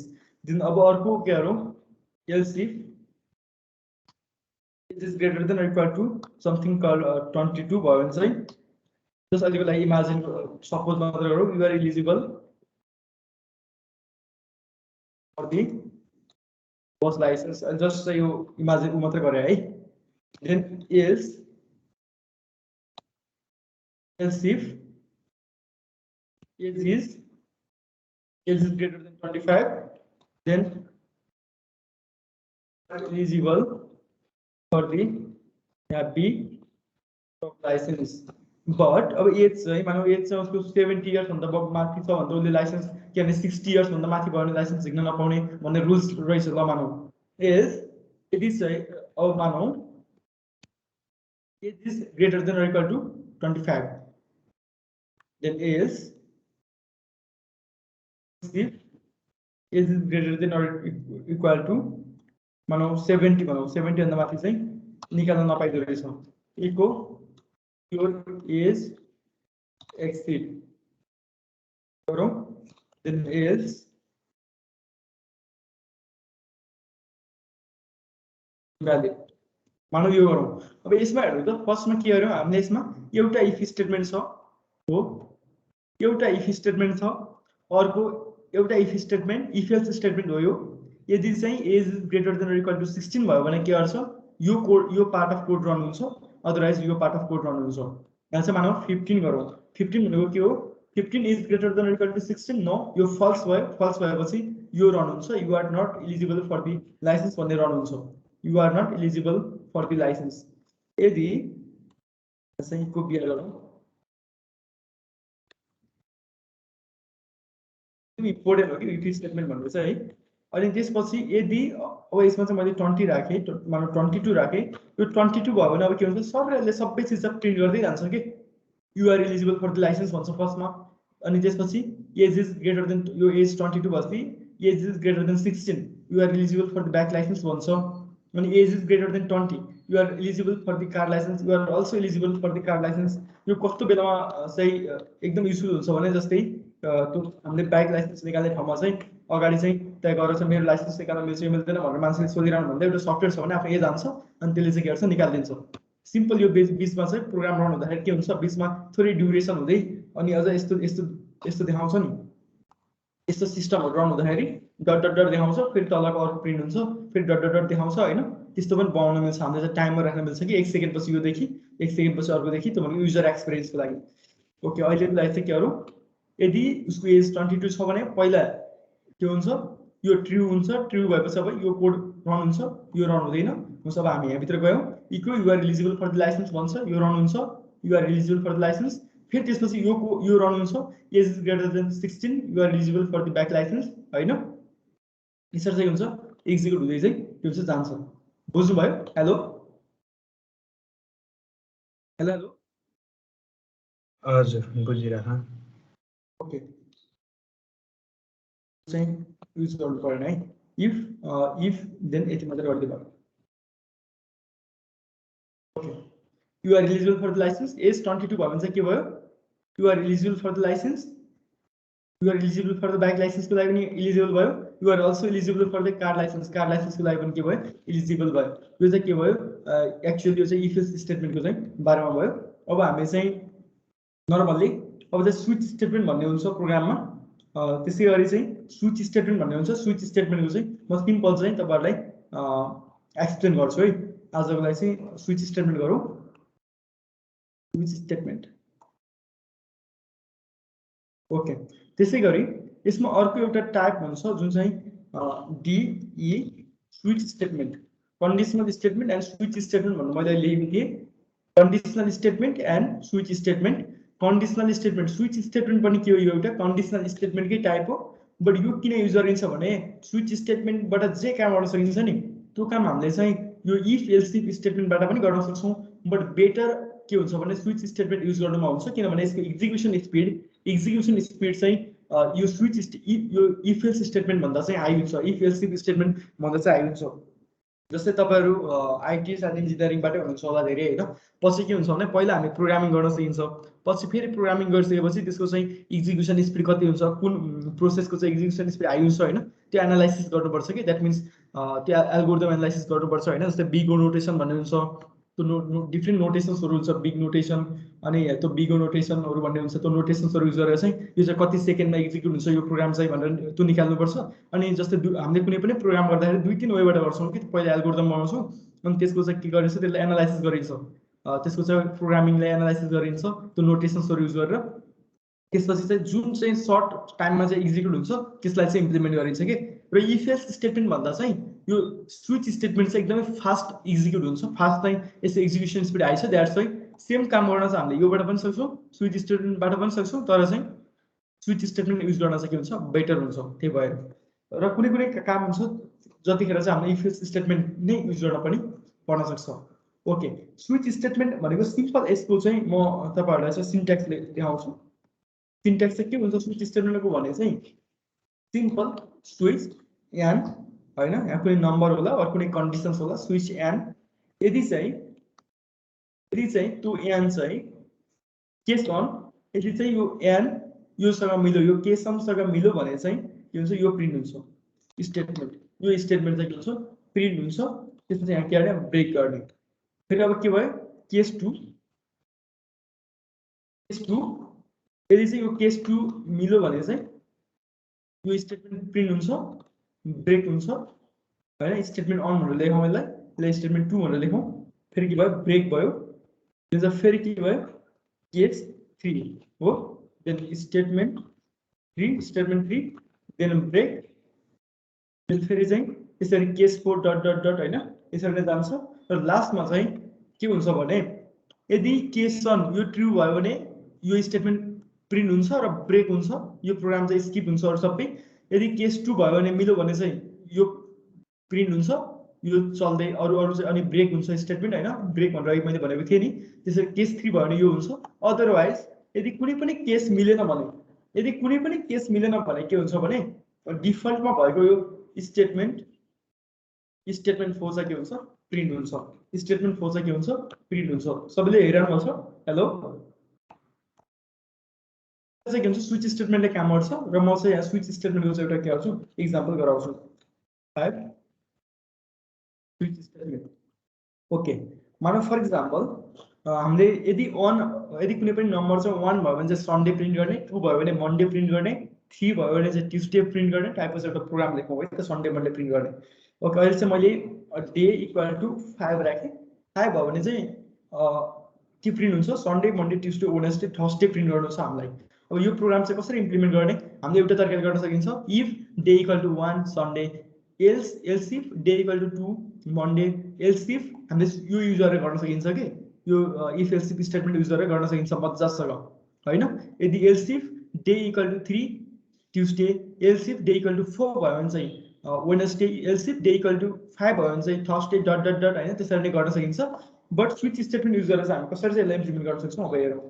दिन अब अर्को के गरौँ else if it is greater than or equal to something called 22 भयो भने चाहिँ जस्ट अहिलेको लागि इमेजिन सपोज मात्र गरौँ you are eligible for the bus license just चाहिँ यो इमेजिन मात्र गरे है then else if age is greater than 25 then eligible for the B license but अब एज चाहिँ मानौ एज चाहिँ उसको 70 इयर्स भन्दा माथि छ भन्दा उसले लाइसेन्स के भने 60 इयर्स भन्दा माथि भयो भने लाइसेन्स झिक्न नपाउने भन्ने रुल्स रहेछ ल मानौ एज इट इज अब मानौ age is greater than or equal to 25 then is if age is greater than or equal to मानौ 70 भनौ 70 भन्दा माथि चाहिँ निकाल्न नपाइदो रहेछ इको your age exceed गरौँ then else valid मानौ यो गरौँ अब यसमा हेर्नु त फर्स्टमा के गर्यौं हामीले यसमा एउटा इफ स्टेटमेन्ट छ हो एउटा इफ स्टेटमेन्ट छ अर्को एउटा if statement if else statement हो यो यदि चाहिँ age is greater than or equal to 16 भयो भने के गर्छ यो कोड यो पार्ट अफ कोड रन हुन्छ अदरवाइज यो पार्ट अफ कोड रन हुन्छ यहाँ चाहिँ मानौ 15 गरौँ 15 भनेको के हो 15 is greater than or equal to 16 no यो फल्स भएपछि यो रन हुन्छ you are not eligible for the licence भन्ने रन हुन्छ you are not eligible for the licence यदि चाहिँ को बियर गरौँ इम्पोर्टेन्ट हो कि इफ स्टेटमेन्ट भन्नु चाहिँ है अनि त्यसपछि यदि अब यसमा चाहिँ मैले 20 राखे मानौ 22 राखे यो 22 भयो भने अब के हुन्छ सबैले सबै चीज प्रिन्ट गर्दै जान्छ के you are eligible for the licence भन्छ फर्स्टमा अनि त्यसपछि एज इज ग्रेटर देन यो एज 22 भएपछि age is greater than 16 you are eligible for the bike licence भन्छ अनि age is greater than 20 you are eligible for the car licence you are also eligible for the car licence यो कस्तो बेलामा चाहिँ एकदम useful हुन्छ भने जस्तै त्यो हामीले बाइक लाइसेन्स निकाल्ने ठाउँमा चाहिँ अगाडि चाहिँ त्यहाँ गएर चाहिँ मेरो लाइसेन्स निकाल्न मिल्छ मिल्दैन भनेर मान्छेले सोधिरहनु भन्दा एउटा सफ्टवेयर छ भने आफ्नो एज आन्छ अनि त्यसले चाहिँ के गर्छ निकालिदिन्छ सिम्पल यो बिचमा चाहिँ प्रोग्राम रन हुँदाखेरि के हुन्छ बिचमा थोरै ड्युरेसन हुँदै अनि अझ यस्तो देखाउँछ नि यस्तो सिस्टमहरु रन हुँदाखेरि डट डट डट देखाउँछ फेरि तलको अर्को प्रिन्ट हुन्छ फेरि डट डट डट देखाउँछ हैन त्यस्तो पनि बनाउन मिल्छ हामीले चाहिँ टाइमर राख्न मिल्छ कि 1 सेकेन्ड पछि यो देखि 1 सेकेन्ड पछि अर्को देखि त्यो भनेको युजर एक्सपिरियन्सको लागि ओके अहिलेको लागि चाहिँ के गरौँ यदि उसको एज 22 छ भने पहिला के हुन्छ यो ट्रु हुन्छ ट्रु भएपछि अब यो कोड रन हुन्छ यो रन हुँदैन हुन्छ अब हामी यहाँ भित्र गयौं equal you are eligible for the licence भन्छ यो रन हुन्छ you are eligible for the licence फेरि त्यसपछि यो रन हुन्छ age is greater than 16 you are eligible for the bike licence हैन यसरी चाहिँ हुन्छ एक्जिक्युट हुँदै चाहिँ त्यो चाहिँ जान्छ बुझ्नु भयो हेलो हेलो हेलो हजुर बुझिरहेको ओके चाहिँ युज गर्नु पर्दैन है इफ देन यति मात्र गर्दै भयो okay you are eligible for the licence age 22 भयो भने चाहिँ के भयो you are eligible for the licence you are eligible for the bike लाइसेन्सको लागि पनि एलिजिबल भयो you are also eligible for the car लाइसेन्सको लागि पनि के भयो एलिजिबल भयो यो चाहिँ के भयो एक्चुअली यो चाहिँ इफ एल्स स्टेटमेन्टको चाहिँ बारेमा भयो अब हामी चाहिँ नर्मल्ली अब चाहिँ स्विच स्टेटमेन्ट भन्ने हुन्छ प्रोग्राममा त्यसै गरी चाहिँ स्विच स्टेटमेन्ट भन्ने हुन्छ स्विच स्टेटमेन्टको चाहिँ म सिम्पल चाहिँ तपाईहरुलाई एक्सप्लेन गर्छु है आजको लागि चाहिँ स्विच स्टेटमेन्ट गरौँ स्विच स्टेटमेन्ट ओके त्यसै गरी यसमा अर्को एउटा टाइप हुन्छ जुन चाहिँ DE switch statement conditional statement and switch statement भन्नु मैले लेखेको थिएँ conditional statement and switch statement conditional statement switch statement पनि के हो यो एउटा कन्डिसनल स्टेटमेन्टकै टाइप हो बट यो किन युज गरिन्छ भने स्विच स्टेटमेन्टबाट जे काम गर्न सकिन्छ नि त्यो काम हामीले चाहिँ यो इफ एल्स इफ स्टेटमेन्टबाट पनि गर्न सक्छौँ बट बेटर के हुन्छ भने स्विच स्टेटमेन्ट युज गर्नुमा हुन्छ किनभने यसको एक्जिक्युसन स्पिड चाहिँ यो स्विच यो इफ एल्स स्टेटमेन्ट भन्दा चाहिँ हाई हुन्छ इफ एल्स इफ स्टेटमेन्ट भन्दा चाहिँ हाई हुन्छ जस्तै तपाईहरु आईटी एन्ड इन्जिनियरिङबाटै हुनुहुन्छ होला धेरै हैन पछि के हुन्छ भने पहिला हामी प्रोग्रामिङ गर्न सिकिन्छ पछि फेरि प्रोग्रामिङ गरिसकेपछि त्यसको चाहिँ एक्जिक्युसन स्पिड कति हुन्छ कुन प्रोसेसको चाहिँ एक्जिक्युसन स्पिड हाई हुन्छ हैन त्यो एनालाइसिस गर्नुपर्छ कि दैट मिन्स त्यो एल्गोरिदम एनालाइसिस गर्नुपर्छ हैन जस्तै बिगो नोटेसन भन्ने हुन्छ त्यो डिफ्रेन्ट नोटेसन्सहरु हुन्छ बिग नोटेसन अनि त्यो बिगो नोटेसनहरु भन्ने हुन्छ त्यो नोटेसन्सहरु युज गरेर चाहिँ यो चाहिँ कति सेकेन्डमा एक्जिक्युट हुन्छ यो प्रोग्राम चाहिँ भनेर त्यो निकाल्नुपर्छ अनि जस्तै हामीले कुनै पनि प्रोग्राम गर्दाखेरि दुई तीन वेबाट गर्छौं कि पहिला एल्गोरिदम बनाउँछौं अनि त्यसको चाहिँ के गरिन्छ त्यसलाई एनालाइसिस गरिन्छ त्यसको चाहिँ प्रोग्रामिङलाई एनालाइसिस गरिन्छ त्यो नोटेसन्सहरु युज गरेर त्यसपछि चाहिँ जुन चाहिँ सर्ट टाइममा चाहिँ एक्जिक्युट हुन्छ त्यसलाई चाहिँ इम्प्लिमेन्ट गरिन्छ के र इफ एल्स स्टेटमेन्ट भन्दा चाहिँ यो स्विच स्टेटमेन्ट चाहिँ एकदमै फास्ट एक्जिक्युट हुन्छ फास्ट चाहिँ यसको एक्जिक्युसन स्पिड हाई छ दैट्स व्हाइ सेम काम गर्न चाहिँ हामीले योबाट पनि सक्छौं स्विच स्टेटमेन्टबाट पनि सक्छौं तर चाहिँ स्विच स्टेटमेन्ट युज गर्न चाहिँ के हुन्छ बेटर हुन्छ त्यही भएर र कुनै कुनै काम हुन्छ जतिखेर चाहिँ हामीले इफ एल्स स्टेटमेन्ट नै युज गर्न पनि पर्न सक्छ ओके स्विच स्टेटमेन्ट भनेको सिम्पल यसको चाहिँ म तपाईहरुलाई चाहिँ सिन्ट्याक्स देखाउँछु सिन्ट्याक्स चाहिँ के हुन्छ स्विच स्टेटमेन्टको भने चाहिँ सिम्पल स्विच एन्ड हैन यहाँ कुनै नम्बर होला अर कुनै कन्डिसन्स होला स्विच एन्ड यदि चाहिँ त्यो एन्ड चाहिँ केस अन यदि चाहिँ यो एन्ड योसँग मिल्यो यो केस अनसँग मिल्यो भने चाहिँ के हुन्छ यो प्रिन्ट हुन्छ स्टेटमेन्ट यो स्टेटमेन्ट चाहिँ के हुन्छ प्रिन्ट हुन्छ त्यसपछि यहाँ के गर्ने ब्रेक गर्ने फेरि अब के भयो केस 2 यदि चाहिँ यो केस 2 मिल्यो भने चाहिँ यो स्टेटमेन्ट प्रिन्ट हुन्छ ब्रेक हुन्छ हैन स्टेटमेन्ट अन भनेर लेखौँ यसलाई स्टेटमेन्ट 2 भनेर लेखौँ फेरि के भयो ब्रेक भयो यो चाहिँ फेरि के भयो केस 3 हो then statement 3 then break then फेरि चाहिँ यसरी केस 4 डट डट डट हैन यसरी नै जान्छ र लास्टमा चाहिँ के हुन्छ भने यदि केस अन यो ट्रु भयो भने यो स्टेटमेन्ट प्रिन्ट हुन्छ र ब्रेक हुन्छ यो प्रोग्राम चाहिँ स्किप हुन्छ अरु सबै यदि केस 2 भयो भने मिल्यो भने चाहिँ यो प्रिन्ट हुन्छ यो चल्दै अरु चाहिँ अनि ब्रेक हुन्छ स्टेटमेन्ट हैन ब्रेक भनेर मैले भनेको थिएँ नि त्यसरी केस 3 भयो भने यो हुन्छ अदरवाइज यदि कुनै पनि केस मिलेन भने के हुन्छ भने डिफल्टमा भएको यो स्टेटमेन्ट 4 चाहिँ के हुन्छ प्रिन्ट हुन्छ स्टेटमेन्ट 4 चाहिँ के हुन्छ प्रिन्ट हुन्छ सबैले हेरिरहनु भएको छ हेलो चाहिँ के हुन्छ स्विच स्टेटमेन्टले काम गर्छ र म चाहिँ यहाँ स्विच स्टेटमेन्टको चाहिँ एउटा के गर्छु एक्जाम्पल गराउँछु 5 स्विच स्टेटमेन्ट ओके मानौ फर एक्जाम्पल हामीले यदि कुनै पनि नम्बर चाहिँ 1 भयो भने चाहिँ सन्डे प्रिन्ट गर्ने 2 भयो भने मन्डे प्रिन्ट गर्ने 3 भयो भने चाहिँ ट्युसडे प्रिन्ट गर्ने टाइपको एउटा प्रोग्राम लेखौँ है त सन्डे मन्डे प्रिन्ट गर्ने ओके अहिले चाहिँ मैले डे इक्वल टु 5 राखेँ 5 भयो भने चाहिँ के प्रिन्ट हुन्छ Sunday Monday Tuesday Wednesday Thursday print गर्नु छ हामीलाई अब यो प्रोग्राम चाहिँ कसरी इम्प्लिमेन्ट गर्ने हामीले एउटा तरिकाले गर्न सकिन्छ if day equal to 1 Sunday else if day equal to 2 Monday else if हामीले यो युज गरेर गर्न सकिन्छ के यो if else if statement use गरेर गर्न सकिन्छ मजासँग हैन यदि else if day equal to 3 Tuesday else if day equal to 4 भयो भने चाहिँ Wednesday else if day equal to 5 भयो भने चाहिँ थर्सडे डट डट डट हैन त्यसरी नै गर्न सकिन्छ बट स्विच स्टेटमेन्ट युज गरेर चाहिँ हामी कसरी चाहिँ यसलाई इम्प्लिमेन्ट गर्न सक्छौं अब हेरौँ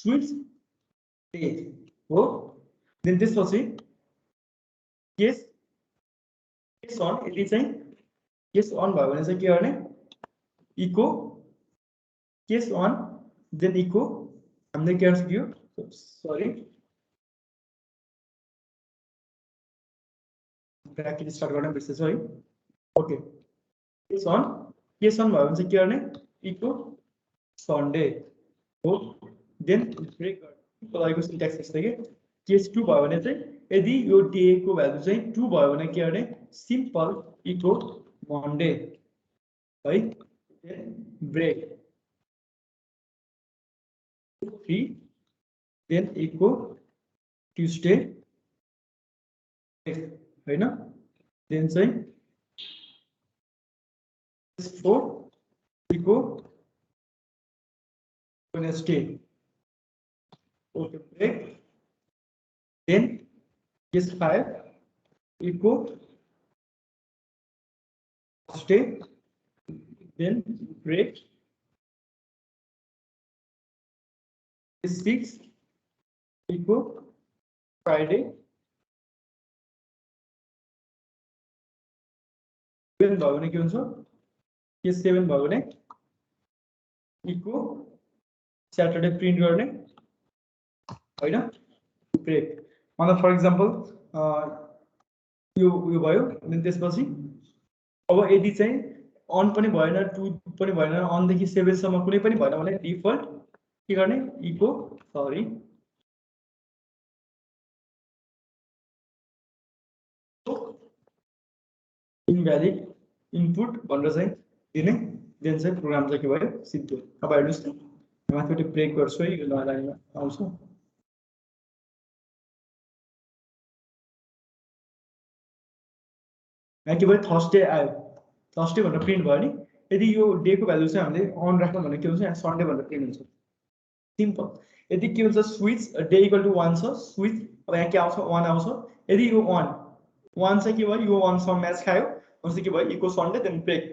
स्विच हो देन त्यसपछि केस अन यदि चाहिँ केस अन भयो भने चाहिँ के गर्ने echo case one then echo हामीले के गर्न सक्यो सरी ब्राकेट स्टार्ट गर्न बिर्सेछ है ओके केस अन भयो भने चाहिँ के गर्ने इको सन्डे हो देन ब्रेक गरेको सिन्ट्याक्स यस्तै के केस 2 भयो भने चाहिँ यदि यो डे को भ्यालु चाहिँ 2 भयो भने के गर्ने सिम्पल इको मन्डे है ब्रेक 3 देन इको ट्युसडे हैन देन चाहिँ 4 echo Wednesday okay break then case 5 echo Thursday, then break. 6 equal Friday. 7 भयो भने के हुन्छ? के 7 भयो भने इको Saturday प्रिन्ट गर्ने हैन ब्रेक मतलब फर एक्जाम्पल यो भयो अनि त्यसपछि अब यदि चाहिँ अन पनि भएन 2 पनि भएन अन देखि 7 सम्म कुनै पनि भएन भने डिफल्ट के गर्ने इको सरी इनभ्यालिड इनपुट भनेर चाहिँ दिने देन चाहिँ प्रोग्राम चाहिँ के भयो सिद्धो अब हेर्नुस् न माथिपट्टि ब्रेक गर्छु है यो लाइनमा आउँछ यहाँ के भयो थर्सडे आयो थर्सडे भनेर प्रिन्ट भयो नि यदि यो डे को भ्यालु चाहिँ हामीले अन राख्नु भने के हुन्छ यहाँ सन्डे भनेर प्रिन्ट हुन्छ सिम्पल यदि के हुन्छ स्विच डे इक्वल टु 1 छ स्विच अब यहाँ के आउँछ 1 आउँछ यदि यो 1 चाहिँ के भयो यो 1 सँग म्याच खायो अनि के भयो इको सन्डे देन ब्रेक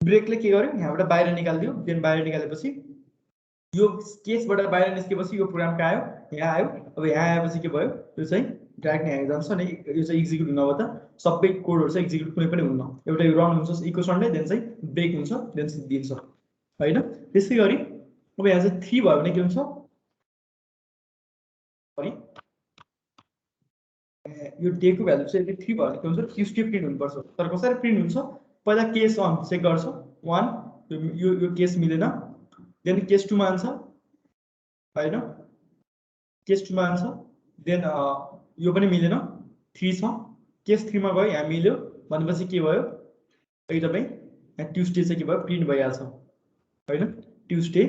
ब्रेकले के गर्यो यहाँबाट बाहिर निकाल्दियो देन बाहिर निकालेपछि यो केसबाट बाहिर निस्केपछि यो प्रोग्राम कहाँ आयो यहाँ आयो अब यहाँ आएपछि के भयो यो चाहिँ डाइरेक्ट यहाँ जान्छ अनि यो चाहिँ एक्जिक्युट हुन अब त सबै कोडहरु चाहिँ एक्जिक्युट कुनै पनि हुन्न एउटा यो रन हुन्छ इको सन्डे देन चाहिँ ब्रेक हुन्छ देन दिन्छ हैन त्यसै गरी अब यहाँ चाहिँ 3 भयो भने के हुन्छ सरी यो डे को भ्यालु चाहिँ यदि 3 भयो भने के हुन्छ ट्युसडे प्रिन्ट हुनुपर्छ तर कसरी प्रिन्ट हुन्छ पहिला केस 1 चेक गर्छ 1 यो केस मिलेन देन केस 2 मा आन्छ हैन केस 2 मा आन्छ देन यो पनि मिलेन 3 छ केस 3 मा गयो यहाँ मिल्यो भनेपछि के भयो है तपाई यहाँ ट्युसडे चाहिँ के भयो प्रिन्ट भइहाल्छ हैन ट्युसडे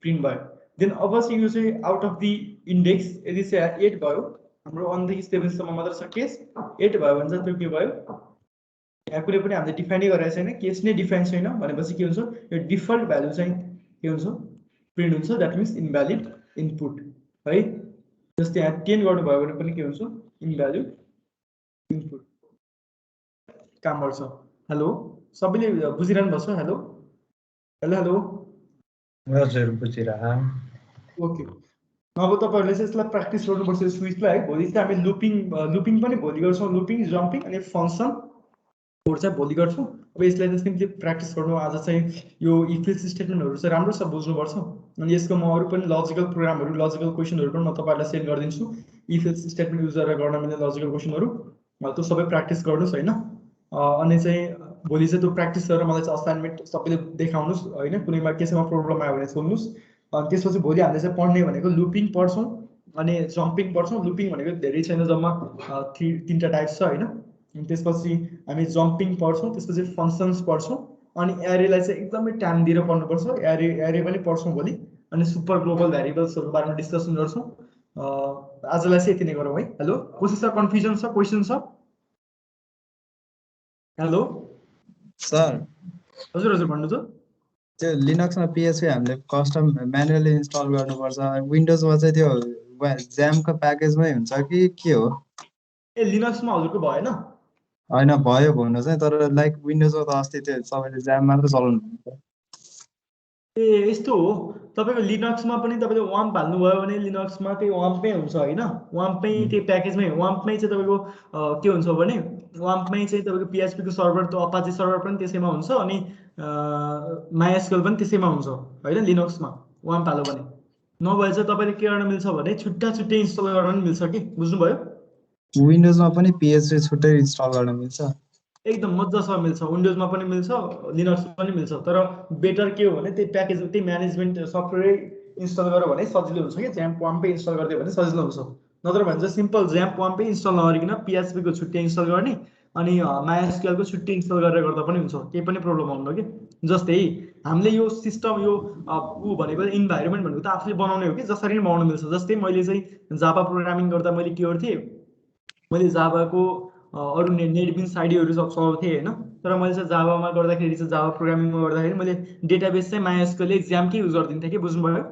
प्रिन्ट भयो देन अब चाहिँ यो चाहिँ आउट अफ द इन्डेक्स यदि चाहिँ 8 भयो हाम्रो 1 देखि 7 सम्म मात्र छ केस 8 भयो भने चाहिँ त्यो के भयो यहाँ कुनै पनि हामीले डिफाइनै गरेको छैन केस नै डिफाइन छैन भनेपछि के हुन्छ यो डिफल्ट भ्यालु चाहिँ के हुन्छ प्रिन्ट हुन्छ दैट मीन्स इनभ्यालिड इनपुट है जस्तै यहाँ 10 गर्नु भयो भने पनि के हुन्छ इनभ्यालिड इनपुट काम गर्छ हेलो सबैले बुझिरहनु भएको छ हेलो हेलो हेलो हजुर बुझिरहा ओके अब तपाईहरुले चाहिँ यसलाई प्र्याक्टिस गर्नुपर्छ स्विचलाई है भोलि चाहिँ हामी लुपिङ पनि भोलि गर्छौं लुपिङ जम्पिङ अनि फंक्सन कोड चाहिँ भोलि गर्छौं अब यसलाई चाहिँ सिम्पली प्र्याक्टिस गर्नु आज चाहिँ यो इफ एल्स स्टेटमेन्टहरु चाहिँ राम्रोसँग बुझ्नुपर्छ अनि यसको म अरु पनि लजिकल प्रोग्रामहरु लजिकल क्वेशनहरु पनि म तपाईहरुलाई सेन्ड गरिदिन्छु इफ एल्स स्टेटमेन्ट युज गरेर गर्न मिल्ने लजिकल क्वेशनहरु त्यो सबै प्र्याक्टिस गर्नुस् हैन अनि चाहिँ भोलि चाहिँ त्यो प्र्याक्टिस गरेर मलाई चाहिँ असाइनमेन्ट सबैले देखाउनुस् हैन कुनैमा केसैमा प्रब्लम आयो भने सोध्नुस् अनि त्यसपछि भोलि हामीले चाहिँ पढ्ने भनेको लुपिङ पढ्छौं अनि जम्पिङ पढ्छौं लुपिङ भनेको धेरै छैन जम्मा 3टा टाइप्स छ हैन अनि त्यसपछि हामी जम्पिङ पढ्छौं त्यसपछि फंक्शन्स पढ्छौं अनि एरेलाई चाहिँ एकदमै टाइम दिएर पढ्नुपर्छ एरे पनि पढ्छौं भोलि अनि सुपर ग्लोबल भेरिएबल्सहरु बारेमा डिस्कसन गर्छौं आजलाई चाहिँ यति नै गरौँ है हेलो कसै छ कन्फ्युजन छ क्वेशन छ हेलो सर हजुर हजुर भन्नु त त्यो लिनक्समा पीएचपी हामीले कस्टम म्यानुअली इन्स्टल गर्नुपर्छ विन्डोजमा चाहिँ त्यो ज्यामको प्याकेजमै हुन्छ कि के हो ए लिनक्समा हजुरको भएन हैन भयो भन्नु चाहिँ तर लाइक विन्डोजमा त अस्ति त्यो सबैले ज्याम मात्र चलाउनु हुन्छ ए यस्तो हो तपाईको लिनक्समा पनि तपाईले वाम्प हाल्नु भयो भने लिनक्समा त्यही वाम्पमै हुन्छ हैन वाम्पमै त्यही प्याकेजमै वाम्पमै चाहिँ तपाईको के हुन्छ भने वाम्पमै चाहिँ तपाईको पीएचपी को सर्भर त अपाचे सर्भर पनि त्यसैमा हुन्छ अनि माइएसक्यूएल पनि त्यसैमा हुन्छ हैन लिनक्समा वाम्प हाल्यो भने नभए चाहिँ तपाईले के गर्न मिल्छ भने छुट्टा छुट्टै इन्स्टल गर्न पनि मिल्छ के बुझ्नुभयो विन्डोजमा पनि पीएचपी छुट्टै इन्स्टल गर्न मिल्छ एकदम मज्जासँग मिल्छ विन्डोजमा पनि मिल्छ लिनक्समा पनि मिल्छ तर बेटर के हो भने त्यही प्याकेज त्यही म्यानेजमेन्ट सफ्टवेयर इन्स्टल गर्यो भने सजिलो हुन्छ के ज्याम्प वाम्पै इन्स्टल गरिदियो भने सजिलो हुन्छ नत्र भने चाहिँ सिम्पल ज्याम्प वाम्पै इन्स्टल नगरिकन पीएचपी को छुट्टै इन्स्टल गर्ने अनि MySQL को छुट्टै इन्स्टल गरेर गर्दा पनि हुन्छ, केही पनि प्रब्लम आउँदैन कि। जस्तै हामीले यो सिस्टम यो ऊ भनेको इन्भाइरोमेन्ट भनेको त आफूले बनाउने हो कि जसरी नै बनाउन मिल्छ। जस्तै मैले चाहिँ जावा प्रोग्रामिङ गर्दा मैले के गर्थेँ, मैले जावाको अरू नेटबिन्स आइडीहरू सब चलाउँथेँ होइन, तर मैले चाहिँ जावामा गर्दाखेरि चाहिँ जावा प्रोग्रामिङमा गर्दाखेरि मैले डेटाबेस चाहिँ MySQL एक्जामकै युज गरिदिन्थेँ कि, बुझ्नुभयो?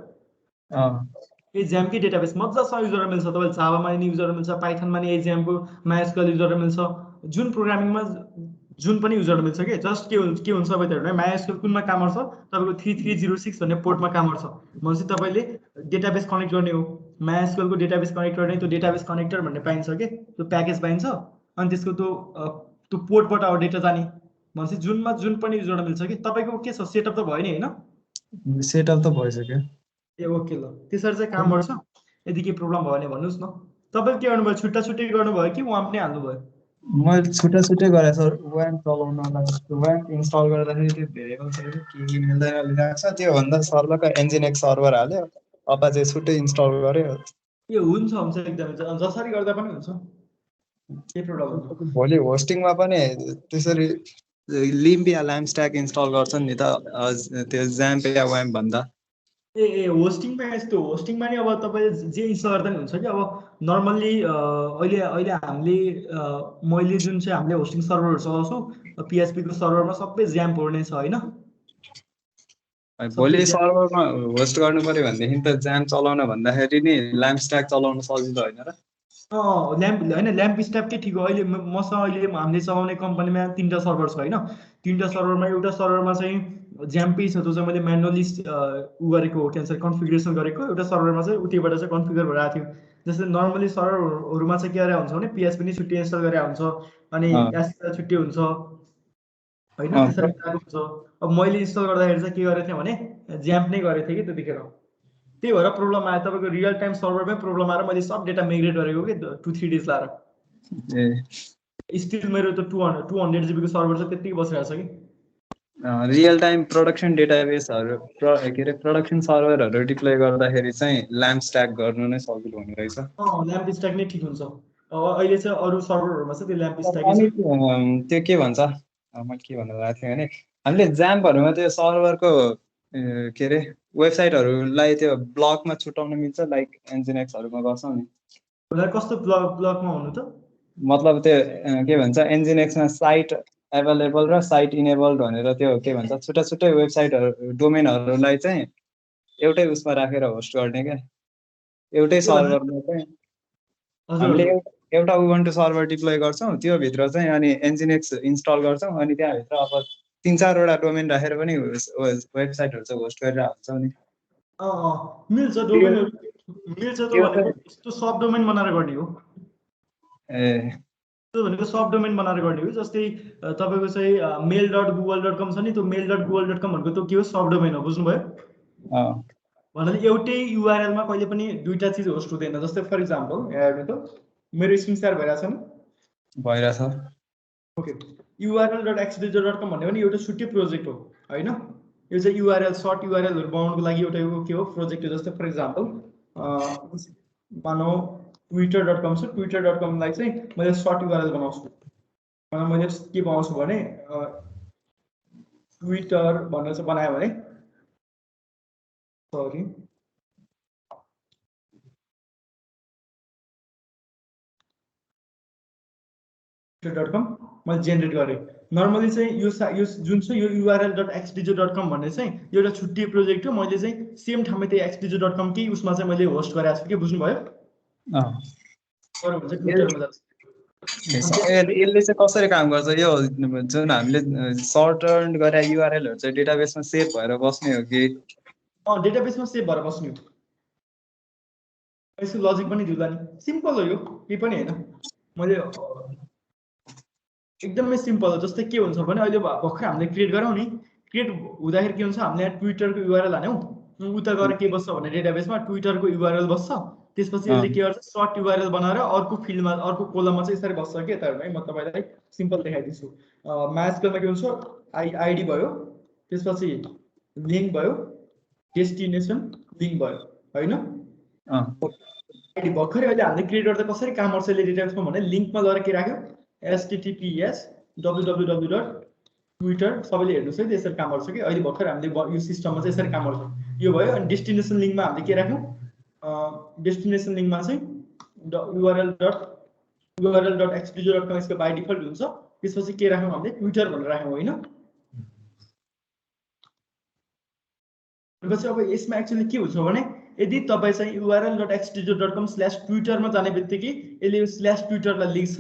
एक्जामकै डेटाबेस मजासँग युज गर्न मिल्छ, तपाईँले जावामा नि युज गर्न मिल्छ, पाइथनमा नि एक्जामको MySQL युज गर्न मिल्छ, जुन प्रोग्रामिङमा जुन पनि युज गर्न मिल्छ कि। जस्ट के हुन्छ तपाईँहरू MySQL कुनमा काम गर्छ, तपाईँको 3306 भन्ने पोर्टमा काम गर्छ भनेपछि तपाईँले डेटाबेस कनेक्ट गर्ने हो, MySQL को डेटाबेस कनेक्ट गर्ने, त्यो डेटाबेस कनेक्टर भन्ने पाइन्छ कि, त्यो प्याकेज पाइन्छ, अनि त्यसको त्यो पोर्टबाट अब डेटा जाने भनेपछि जुनमा जुन पनि युज गर्न मिल्छ कि। तपाईँको के छ, सेटअप त भयो नि होइन? सेटअप त भइसक्यो। ए ओके, ल त्यसरी चाहिँ काम गर्छ। यदि केही प्रब्लम भयो भने भन्नुहोस् न। तपाईँले के गर्नुभयो, छुट्टा छुट्टै गर्नुभयो कि वाम पनि हाल्नुभयो? मैले छुट्टा छुट्टै गरेँ सर। WAMP चलाउनलाई WAMP इन्स्टल गर्दाखेरि त्यो भेरिएबल्सहरू के मिल्दैन लिनक्स, त्योभन्दा सर्भरको Nginx सर्भर हाल्यो, अपाचे छुट्टै इन्स्टल गर्यो। ए हुन्छ हुन्छ, एकदमै जसरी गर्दा पनि हुन्छ, केही प्रब्लम हुँदैन। भोलि होस्टिङमा पनि त्यसरी लिम्प या ल्याम्पस्ट्याक इन्स्टल गर्छन् नि त, त्यो ज्याम्प या WAMP भन्दा। ए होस्टिङमा यस्तो, होस्टिङमा नि अब तपाईँले जे इन्स्टल गर्दा नि हुन्छ कि। अब नर्मल्ली अहिले अहिले मैले जुन चाहिँ हामीले होस्टिङ सर्भरहरू चलाउँछौँ, PHP को सर्भरमा सबै ज्याम्पहरू नै छ होइन। भोलि सर्भरमा होस्ट गर्नु पर्यो भनेदेखि त ज्याम्प चलाउन भन्दाखेरि नि ल्याम्पस्ट्याक चलाउन सजिलो होइन र? ल्याम्प होइन, ल्याम्प स्ट्यापकै ठिक हो। अहिले मसँग अहिले हामीले चलाउने कम्पनीमा 3टा सर्भर छ होइन। 3टा सर्भरमा एउटा सर्भरमा चाहिँ ज्याम्पै छ, जो चाहिँ मैले म्यानुअली उ गरेको हो, के भन्छ कन्फिगरेसन गरेको। एउटा सर्भरमा चाहिँ उतिबाट चाहिँ कन्फिगर भएर आएको थियो। जस्तै नर्मली सर्भरहरूमा चाहिँ के गरेर हुन्छ भने PHP पनि छुट्टै इन्स्टल गरेर हुन्छ, अनि SQL छुट्टै हुन्छ होइन, त्यसरी गएको हुन्छ। अब मैले इन्स्टल गर्दाखेरि चाहिँ के गरेको थिएँ भने ज्याम्प नै गरेको थिएँ कि त्यतिखेर। त्यही भएर प्रब्लम आयो, तपाईँको रियल टाइम सर्भरमै प्रब्लम आएर मैले सब डेटा मिग्रेट गरेको कि 2-3 डेज लाएर। स्टिल मेरो त 200 GB को सर्भर छ, त्यतिकै बसिरहेको छ कि। रियल टाइम प्रोडक्सन डेटाबेसहरू के अरे प्रोडक्सन सर्भरहरू डिप्लोय गर्दाखेरि चाहिँ ल्याम्पस्ट्याक गर्नु नै सजिलो हुने रहेछ। ल्याम्प स्ट्याक नै ठिक हुन्छ। अहिले चाहिँ अरू सर्भरहरूमा चाहिँ त्यो ल्याम्प स्ट्याक अनि त्यो के भन्छ, मैले के भन्नु लागेको थिएँ भने हामीले ज्याम्पहरूमा त्यो सर्भरको के अरे वेबसाइटहरूलाई त्यो ब्लकमा छुटाउन मिल्छ, लाइक Nginxहरूमा गर्छौँ नि। कस्तो ब्लकमा हुनु त? मतलब त्यो के भन्छ Nginxमा साइट एभाइलेबल र साइट इनेबल्ड भनेर त्यो के भन्छ छुट्टा छुट्टै वेबसाइटहरू डोमेनहरूलाई चाहिँ एउटै उसमा राखेर होस्ट गर्ने क्या। एउटै सर्भरमा चाहिँ हामीले एउटा उबुन्टु सर्भर डिप्लोय गर्छौँ, त्यो भित्र चाहिँ अनि Nginx इन्स्टल गर्छौँ, अनि त्यहाँभित्र अब 3-4वटा डोमेन राखेर पनि वेबसाइटहरू चाहिँ होस्ट गरेर हाल्छौँ नि। मिल्छ, डोमेनहरू मिल्छ। त भनेको यस्तो सब डोमेन बनाएर गर्ने हो। त्यो भनेको सब डोमेन बनाएर गर्ने हो। जस्तै तपाईँको चाहिँ mail.google.com छ नि, त्यो mail.google.com भनेको त्यो के हो, सब डोमेन हो, बुझ्नुभयो? भन्नाले एउटै URL मा कहिले पनि दुईटा चिज होस्ट हुँदैन। जस्तै फर इक्जाम्पल यहाँ हेर्नु त, मेरो स्क्रिन शेयर भइरहेछ नि? भइरहेछ। ओके, url.xdj.com भन्ने पनि एउटा छुट्टै प्रोजेक्ट हो होइन। यो चाहिँ URL सर्ट URLहरू बनाउनको लागि एउटा के हो, प्रोजेक्ट हो। जस्तै फर इक्जाम्पल मानौ twitter.com छ, twitter.com लाई चाहिँ मैले सर्ट URL बनाउँछु। मैले के बनाउँछु भने ट्विटर भनेर चाहिँ बनायो भने, सरी twitter.com मैले जेनेरेट गरेँ। नर्मली चाहिँ यो जुन चाहिँ यो url.xdj.com भन्ने चाहिँ एउटा छुट्टै प्रोजेक्ट हो। मैले चाहिँ सेम ठाउँमा त्यो xdj.com कै उसमा चाहिँ मैले होस्ट गरेको छु कि, बुझ्नुभयो? यसले चाहिँ कसरी काम गर्छ, यो जुन हामीले सर्ट टर्न गरे URLहरू चाहिँ डेटाबेसमा सेभ भएर बस्ने हो कि? डेटाबेसमा सेभ भएर बस्ने हो। यसको लजिक पनि दिउँला नि, सिम्पल हो यो, केही पनि होइन। मैले एकदमै सिम्पल हो। जस्तै के हुन्छ भने अहिले भर्खर हामीले क्रिएट गरौँ नि, क्रिएट हुँदाखेरि के हुन्छ, हामीले यहाँ ट्विटरको URL हाल्यौँ, उता गएर के बस्छ भने डेटाबेसमा ट्विटरको URL बस्छ। त्यसपछि यसले के गर्छ, सर्ट URL बनाएर अर्को फिल्डमा अर्को कोलममा चाहिँ यसरी बस्छ कि यताहरुमा। है म तपाईलाई सिम्पल देखाइदिन्छु। MySQLमा के हुन्छ, आइडी भयो, त्यसपछि लिंक भयो, डेस्टिनेसन लिंक भयो हैन। आइडी भर्खरै अहिले हामीले क्रिएट गर्दा कसरी काम गर्छ यसले डेटाबेसमा भने लिंकमा गएर के राख्यो, https www.twitter सबैले हेर्नुस् है यसरी काम गर्छ कि अहिले भर्खर हामीले यो सिस्टममा चाहिँ यसरी काम गर्छ यो भयो अनि डेस्टिनेसन लिंकमा हामीले के राख्यौं डेस्टिनेसन लिंकमा चाहिँ url.xdjo.com यसको बाइ डिफल्ट हुन्छ त्यसपछि के राख्यौं हामीले ट्विटर भनेर राख्यौं हैन त्यसपछि अब यसमा एक्चुअली के हुन्छ भने यदि तपाई चाहिँ url.xdjo.com/twitter मा जाने बित्तिकै यसले यो /twitter लाई लेख्छ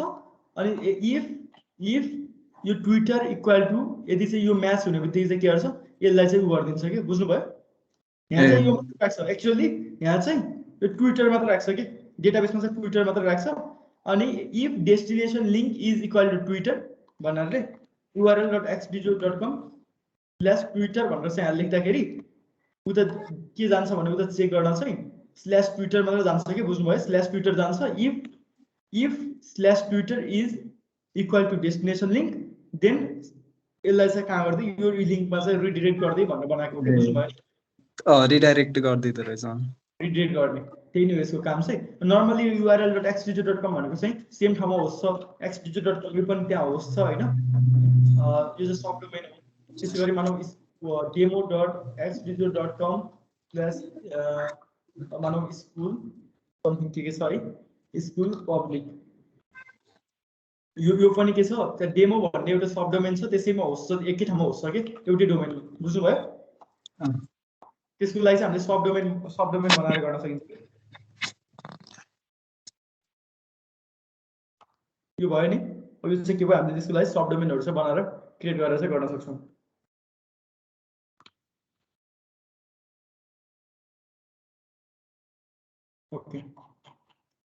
अनि if यो ट्विटर इक्वल टु यदि चाहिँ यो म्याच हुने बित्तिकै चाहिँ के गर्छ यसलाई चाहिँ उ गर्दिन्छ के बुझ्नु भयो यहाँ चाहिँ यो मात्र राख्छ एक्चुअली यहाँ चाहिँ यो ट्विटर मात्र राख्छ कि डेटाबेसमा चाहिँ ट्विटर मात्र राख्छ अनि if destination link is equal to twitter भन्नाले url.xdjo.com/twitter भनेर चाहिँ यहाँ लेख्दाखेरि उता के जान्छ भने उता चेक गर्न चाहिँ /twitter मात्र जान्छ के बुझ्नु भयो /twitter जान्छ if /twitter is equal to destination link then यसलाई चाहिँ कहाँ गर्दै यो लिंकमा चाहिँ रिडाइरेक्ट गर्दै भनेर बनाएको हो बुझ्नु भयो रिडाइरेक्ट गर्दिदो रहेछ रिडाइरेक्ट गर्ने त्यही नै यसको काम चाहिँ नर्मली url.xdjo.com भनेको चाहिँ सेम ठाउँमा होस्ट छ xdjo.com यो पनि त्यहाँ होस्ट छ हैन यो चाहिँ सब डोमेन हो त्यसैगरी मानौ demo.xdjo.com मानौ स्कुल समथिङ के छ है स्कुल पब्लिक यो पनि के छ त्यो डेमो भन्ने एउटा सब डोमेन छ त्यसैमा होस्ट छ एकै ठाउँमा होस्ट छ के एउटै डोमेन बुझ्नु भयो त्यसको लागि चाहिँ हामीले सब डोमेन बनाएर गर्न सकिन्छ यो भयो नि अब यो चाहिँ के भयो हामीले त्यसको लागि सब डोमेनहरु चाहिँ बनाएर क्रिएट गरेर चाहिँ गर्न सक्छौं ओके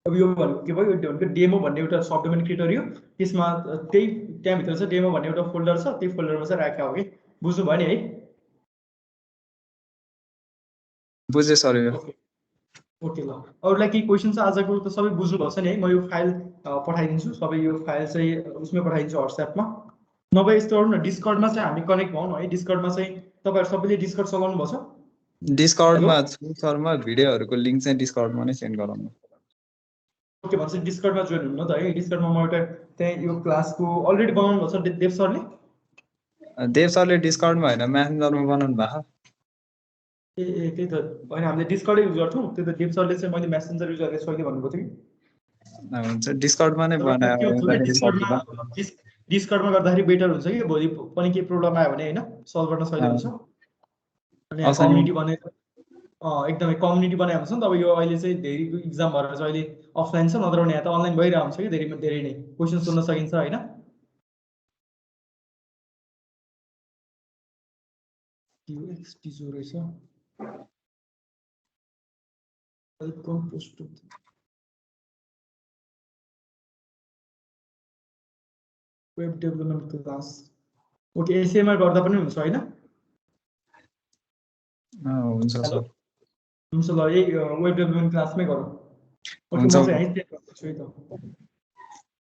अब यो भनेको के भयो यो डेमो भन्ने एउटा सब डोमेन क्रिएट गरियो त्यसमा त्यही त्यहाँ भित्र चाहिँ डेमो भन्ने एउटा फोल्डर छ त्यही फोल्डरमा चाहिँ राखेको हो कि बुझ्नु भयो नि है बुझे सर यो ओके ल अरूलाई के क्वेशन छ आजको त सबै बुझ्नु भएको छ नि है म यो फाइल पठाइदिन्छु सबै यो फाइल चाहिँ उसमै पठाइदिन्छु WhatsApp मा नभए यस्तो गरौँ न डिस्कर्डमा चाहिँ हामी कनेक्ट भौँ न है डिस्कर्डमा चाहिँ तपाईहरु सबैले डिस्कर्ड चलाउनु भएको छ डिस्कर्डमा सरमा भिडियोहरुको लिंक चाहिँ डिस्कर्डमा नै सेन्ड गराउनु ओके भन्छ डिस्कर्डमा जोइन हुनु न त है डिस्कर्डमा म एउटा त्यही यो क्लासको अलरेडी बनाउनु भएको छ देव सरले डिस्कर्डमा हैन मेसेन्जरमा बनाउनु भएको ए त्यही त हैन हामीले डिस्कर्डै युज गर्छौं त्यो त देव सरले चाहिँ मैले मेसेन्जर युज गरेर सहिले भन्नुभएको थियो हुन्छ डिस्कर्डमा नै बनायो डिस्कर्डमा गर्दाखेरि बेटर हुन्छ कि भोलि पनि के प्रब्लम आयो भने हैन सल्भ गर्न सजिलो हुन्छ अनि कम्युनिटी बनाएर एकदमै कम्युनिटी बनाएको छ नि त अब यो अहिले चाहिँ धेरै एक्जाम भएर चाहिँ अहिले अफलाइन छ नत्र भने यहाँ त अनलाइन भइरहेको हुन्छ कि धेरै नै क्वेशन सोध्न सकिन्छ हैन xdjo रहेछ welcome post web development class okay एसएमा गर्दा पनि हुन्छ हैन हुन्छ सर हुन्छ ल यही वेब डेभलपमेन्ट क्लासमै गरौँ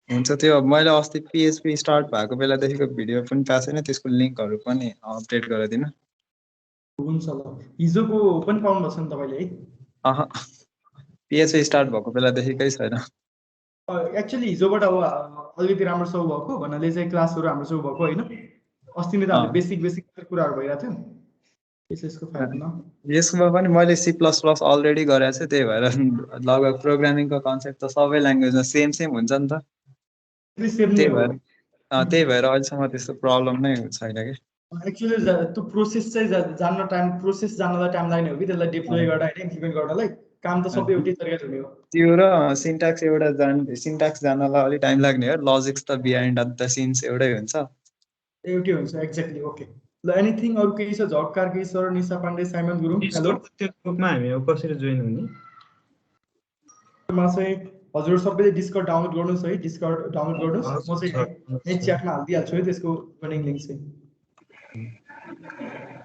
हुन्छ त्यो मैले अस्ति PHP स्टार्ट भएको बेलादेखिको भिडियो पनि पाएको छैन त्यसको लिंकहरु पनि अपडेट गराइदिनु हुन्छ ल हिजोको पनि पाउनु भएको छ नि तपाईले है PHP स्टार्ट भएको बेलादेखिकै छैन एक्चुअली हिजोबाट अब अलिकति राम्रो सौ भएको भन्नाले चाहिँ क्लासहरु हाम्रो सौ भएको हैन अस्ति नै त हामीले बेसिक कुराहरु भइरा थियो यसको फाइलमा यसमा पनि मैले C++ अलरेडी गरेको छु त्यही भएर लगभग प्रोग्रामिङको कन्सेप्ट त सबै ल्याङ्ग्वेजमा सेम हुन्छ नि त त्यही भएर अहिलेसम्म त्यस्तो प्रब्लम नै छैन के एक्चुअली त्यो प्रोसेस चाहिँ प्रोसेस जान्नलाई टाइम लाग्ने हो कि त्यसलाई डिप्लोय गर्दा हैन इम्प्लिमेन्ट गर्नलाई काम त सबै एउटै तरिकाले हुने हो त्यो र सिन्ट्याक्स सिन्ट्याक्स जान्नलाई अलि टाइम लाग्ने हो लजिक्स त बिहाइन्ड द सिन्स एउटै हुन्छ एउटै हुन्छ एक्ज्याक्टली ओके ल एनीथिङ अरु केही छ झक्कार केही sir Nisha Pandey Simon Gurung hello त्यो ग्रुपमा हामी अब कसरी जोइन हुने म चाहिँ हजुर सबैले डिस्कर्ड डाउनलोड गर्नुस् है डिस्कर्ड डाउनलोड गर्नुस् म चाहिँ नेक्स्ट च्याटमा हाल्दिहाल्छु है त्यसको जोइनिङ लिंक चाहिँ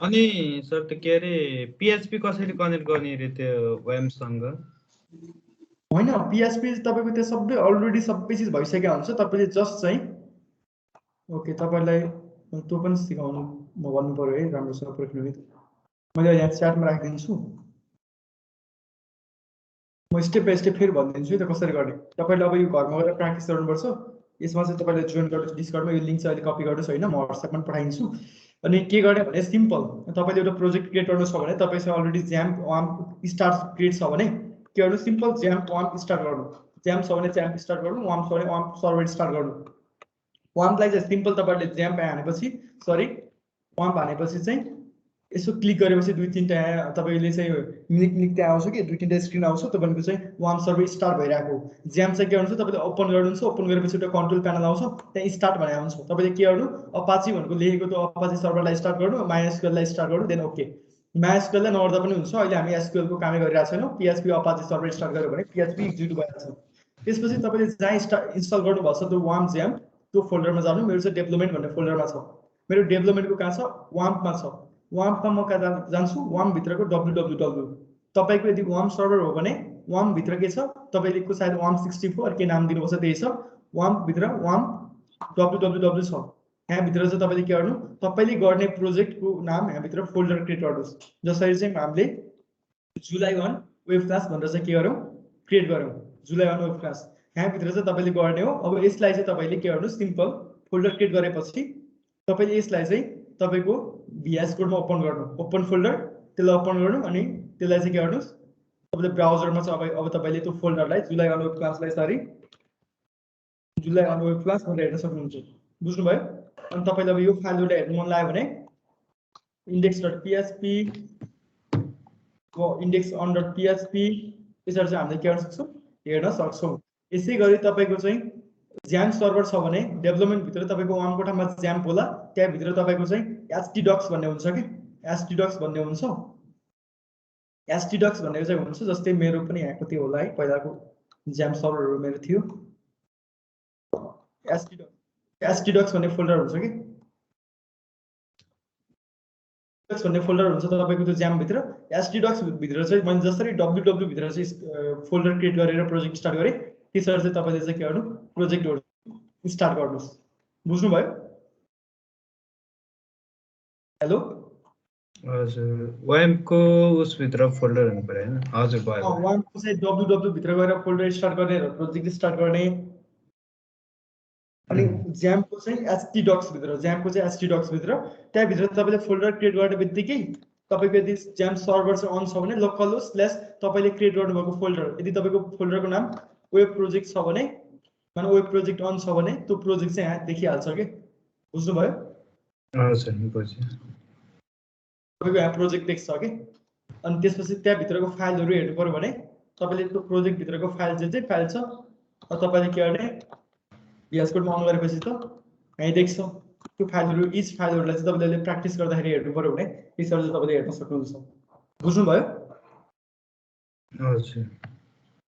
अनि सर त के अरे PHP कसरी कनेक्ट गर्ने रे त्यो WAMP सँग हैन PHP तपाईको त्यो सबै अलरेडी सबै चीज भइसकेको हुन्छ तपाईले जस्ट चाहिँ ओके तपाईलाई त्यो पनि सिकाउनु म भन्नु पर्यो है राम्रोसँग पर्खिनु है मैले यहाँ च्याटमा राखिदिन्छु म स्टेप बाइ स्टेप फेरि भनिदिन्छु है त कसरी गर्ने तपाईले अब यो घरमा गएर प्र्याक्टिस गर्नुपर्छ यसमा चाहिँ तपाईँले जोइन गर्नुहोस् डिस्कर्डमा, यो लिङ्क चाहिँ अहिले कपी गर्नुहोस् होइन, म व्हाट्सएपमा पठाइदिन्छु। अनि के गर्ने भने सिम्पल, तपाईँले एउटा प्रोजेक्ट क्रिएट गर्नु छ भने तपाईँसँग अलरेडी ज्याम्प वाम्प स्टार्ट क्रिएट छ भने के गर्नु, सिम्पल ज्याम्प वाम्प स्टार्ट गर्नु, ज्याम्प छ भने ज्याम्प स्टार्ट गर्नु, वाम्प छ भने वाम्प सर्भर स्टार्ट गर्नु। वाम्पलाई चाहिँ सिम्पल तपाईँले ज्याम्प हानेपछि वाम्प हानेपछि चाहिँ यसो क्लिक गरेपछि 2-3टा तपाईँले चाहिँ निक्ते आउँछ कि 2-3टा स्क्रिन आउँछ, तपाईँको चाहिँ वाम्प सर्भर स्टार्ट भइरहेको। ज्याम्प चाहिँ के गर्नुहुन्छ, तपाईँले ओपन गर्नुहुन्छ, ओपन गरेपछि एउटा कन्ट्रोल प्यानल आउँछ, त्यहाँ स्टार्ट भनेको हुन्छ। तपाईँले के गर्नु, अपाची भनेको लेखेको त्यो अपाची सर्भरलाई स्टार्ट गर्नु, MySQL स्टार्ट गर्नु, देन ओके। MySQL नगर्दा पनि हुन्छ, अहिले हामी SQL को कामै गरिरहेको छैनौँ, PHP अपाची सर्भर स्टार्ट गर्यो भने PHP एक्जिक्युट भइहाल्छ। त्यसपछि तपाईँले जहाँ इन्स्टल गर्नुभएको छ त्यो वाम्प ज्याम्प त्यो फोल्डरमा जानु। मेरो चाहिँ डेभलपमेन्ट भन्ने फोल्डरमा छ, मेरो डेभलपमेन्टको कहाँ छ, वाम्पमा छ। वाम्पमा म कहाँ जान्छु, वाम्प भित्रको www। तपाईँको यदि वाम्प सर्भर हो भने वाम्प भित्र के छ, तपाईँको सायद वाम्प 64 के नाम दिनुपर्छ, त्यही छ। वाम्प भित्र वाम्प www छ। यहाँभित्र चाहिँ तपाईँले के गर्नु, तपाईँले गर्ने प्रोजेक्टको नाम यहाँभित्र फोल्डर क्रिएट गर्नुहोस्। जसरी चाहिँ हामीले जुलाई 1 वेब क्लास भनेर चाहिँ के गरौँ, क्रिएट गरौँ, जुलाई 1 वेब क्लास। यहाँभित्र चाहिँ तपाईँले गर्ने हो। अब यसलाई चाहिँ तपाईँले के गर्नु, सिम्पल फोल्डर क्रिएट गरेपछि तपाईँले यसलाई चाहिँ तपाईँको VS कोडमा ओपन गर्नु, ओपन फोल्डर, त्यसलाई ओपन गर्नु। अनि त्यसलाई चाहिँ के गर्नुहोस्, तपाईँले ब्राउजरमा चाहिँ अब तपाईँले त्यो फोल्डरलाई जुलाई 1 वेब क्लासलाई जुलाई 1 वेब क्लास भनेर हेर्न सक्नुहुन्छ। बुझ्नुभयो? अनि तपाईँले अब यो फाइल एउटा हेर्नु मन लाग्यो भने index.php index.php यसरी चाहिँ हामीले के गर्न सक्छौँ, हेर्न सक्छौँ। यसै गरी तपाईँको चाहिँ ज्याम्प सर्भर छ भने डेभलपमेन्ट भित्र तपाईँको वाम कोठामा ज्याम्प होला, त्यहाँभित्र तपाईँको चाहिँ htdocs भन्ने हुन्छ कि htdocs भन्ने हुन्छ। htdocs भन्ने चाहिँ हुन्छ, जस्तै मेरो पनि यहाँको थियो होला है, पहिलाको ज्याम्प सर्भरहरू मेरो थियो। htdocs भन्ने फोल्डर हुन्छ कि भन्ने फोल्डर हुन्छ तपाईँको त्यो ज्याम्प भित्र। htdocs भित्र चाहिँ मैले जसरी www भित्र चाहिँ फोल्डर क्रिएट गरेर प्रोजेक्ट स्टार्ट गरेँ, त्यसरी चाहिँ तपाईँले चाहिँ के गर्नु, प्रोजेक्ट स्टार्ट गर्नुहोस्। बुझ्नुभयो? हेलो, हजुर, वाम्पको उसभित्र फोल्डर हुनु पर्यो हैन? हजुर भयो। वाम्पको चाहिँ www भित्र गएर फोल्डर स्टार्ट गर्ने र प्रोजेक्ट स्टार्ट गर्ने। अनि ज्याम्पको चाहिँ htdocs भित्र, ज्याम्पको चाहिँ htdocs भित्र, त्यहाँभित्र तपाईँले फोल्डर क्रिएट गर्ने बित्तिकै तपाईँको यदि ज्याम्प सर्भर चाहिँ अन छ भने लोकल स्ल्यास तपाईँले क्रिएट गर्नुभएको फोल्डर, यदि तपाईँको फोल्डरको नाम वेब प्रोजेक्ट छ भने, माने वेब प्रोजेक्ट अन छ भने त्यो प्रोजेक्ट चाहिँ यहाँ देखिहाल्छ कि। बुझ्नुभयो? हजुर, बुझेँ। तपाईँको यहाँ प्रोजेक्ट देख्छ कि। अनि त्यसपछि त्यहाँभित्रको फाइलहरू हेर्नु पर्यो भने तपाईँले त्यो प्रोजेक्ट भित्रको फाइल चाहिँ फाइल छ, तपाईँले के गर्ने, VS कोडमा अन गरेपछि त यहीँ देख्छ त्यो फाइलहरू। इच फाइलहरूलाई चाहिँ तपाईँले प्र्याक्टिस गर्दाखेरि हेर्नु पर्यो भने यसरी चाहिँ तपाईँले हेर्न सक्नुहुन्छ। बुझ्नुभयो? हजुर,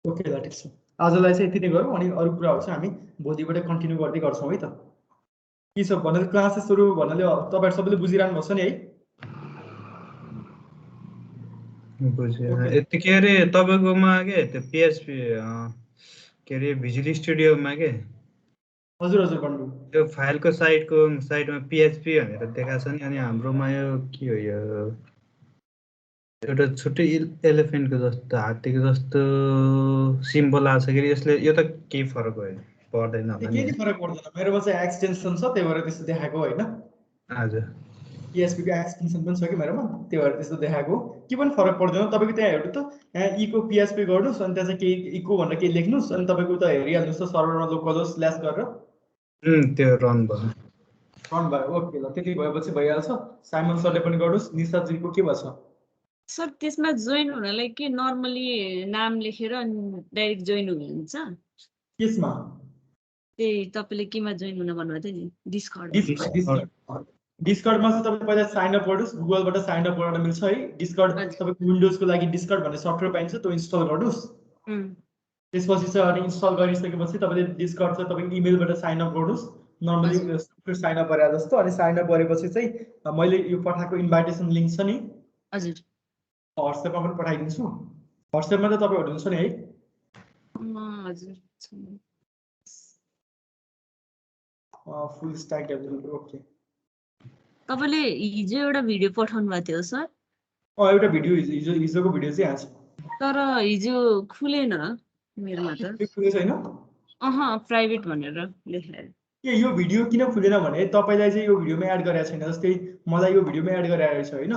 ओके ल, ठिक छ। आजलाई चाहिँ यति नै गरौँ, अनि अरू कुराहरू चाहिँ हामी भोलिबाट कन्टिन्यू गर्दै गर्छौँ है त। के छ भन्नाले क्लासेसहरू भन्नाले तपाईँहरू सबैले बुझिरहनु भएको छ नि है? बुझेँ। यति के अरे तपाईँकोमा के त्यो PHP के अरे भिजुअल स्टुडियोमा के हजुर हजुर भन्नु। त्यो फाइलको साइडमा PHP भनेर देखाएको छ नि, अनि हाम्रोमा यो के हो, यो एउटा छुट्टै एलिफेन्टको जस्तो, हात्तीको जस्तो सिम्बल आएको छ कि यसले, यो त केही फरक पर्दैन होला नि? केही फरक पर्दैन, मेरोमा चाहिँ एक्सटेन्सन छ त्यही भएर त्यस्तो देखाएको होइन। हजुर, PHP को एक्सटेन्सन पनि छ कि मेरोमा, त्यही भएर त्यस्तो देखाएको। के पनि फरक पर्दैन। तपाईँको त्यहाँ हेर्नु त, यहाँ इको PHP गर्नुहोस्, अनि त्यहाँ चाहिँ केही इको भनेर केही लेख्नुहोस्, अनि तपाईँको त हेरिहाल्नुहोस् त सर्भरमा लोकल स्ल्यास गरेर त्यो रन भयो। रन भयो। ओके ल, त्यति भएपछि भइहाल्छ। साइमन सरले पनि गर्नुहोस्। निशाजीको के भन्छ? सर त्यसमा जोइन हुनलाई के नर्मली नाम लेखेर डाइरेक्ट जोइन हुन्छ? केसमा? त्यही तपाईँले केमा जोइन हुन भन्नुभएको थियो नि, डिस्कर्ड। डिस्कर्डमा चाहिँ तपाईँ पहिला साइन अप गर्नुहोस्, गुगलबाट साइन अप गर्न मिल्छ है। डिस्कर्ड तपाईँको विन्डोजको लागि डिस्कर्ड भन्ने सफ्टवेयर पाइन्छ, त्यो इन्स्टल गर्नुहोस्। त्यसपछि चाहिँ अनि इन्स्टल गरिसकेपछि तपाईँले डिस्कर्ड चाहिँ तपाईँको इमेलबाट साइन अप गर्नुहोस्, नर्मली सफ्टवेयर साइन अप गरे जस्तो। अनि साइन अप गरेपछि चाहिँ मैले यो पठाएको इन्भाइटेसन लिङ्क छ नि, हजुर, व्हाट्सएपमा पनि पठाइदिन्छु। व्हाट्सएपमा त तपाईँ हुनुहुन्छ नि है? हजुर, फुल स्ट्याक डेभलपर। ओके, तपाईँले हिजो एउटा भिडियो पठाउनु भएको थियो सर? एउटा भिडियो हिजोको भिडियो चाहिँ यहाँ छ, तर हिजो खुलेन मेरोमा त। खुलेको छैन। प्राइभेट भनेर लेखेर के यो भिडियो किन खुलेन भने तपाईँलाई चाहिँ यो भिडियोमा एड गरेको छैन, जस्तै मलाई यो भिडियोमा एड गरेर छ होइन,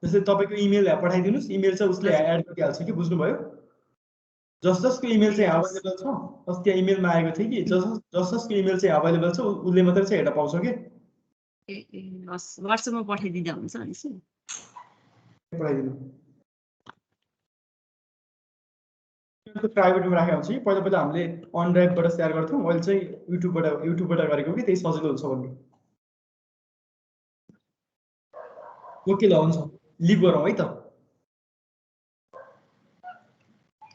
जस्तै तपाईँको इमेल पठाइदिनुहोस्, इमेल चाहिँ उसले एड गरिहाल्छ कि, बुझ्नुभयो? जसको इमेल चाहिँ अभाइलेबल छ, अस्ति त्यहाँ इमेलमा आएको थियो कि जसको इमेल चाहिँ अभाइलेबल छ उसले मात्रै चाहिँ हेर्न पाउँछ कि। व्हाट्सएपमा पठाइदिँदा हुन्छ अनि पठाइदिनु प्राइभेटमा राखेको हुन्छ कि, पहिला हामीले अन ड्राइभबाट सेयर गर्थ्यौँ, अहिले चाहिँ युट्युबबाट गरेको कि, त्यही सजिलो हुन्छ भन्नु। ओके ल, हुन्छ, लिभ गरौँ है त।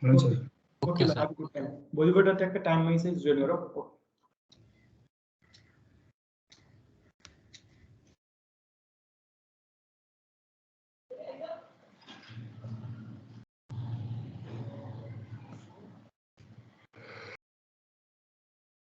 हुन्छ ओके ल, भोलिबाट ट्याक्क टाइममै चाहिँ जोइन गरौँ।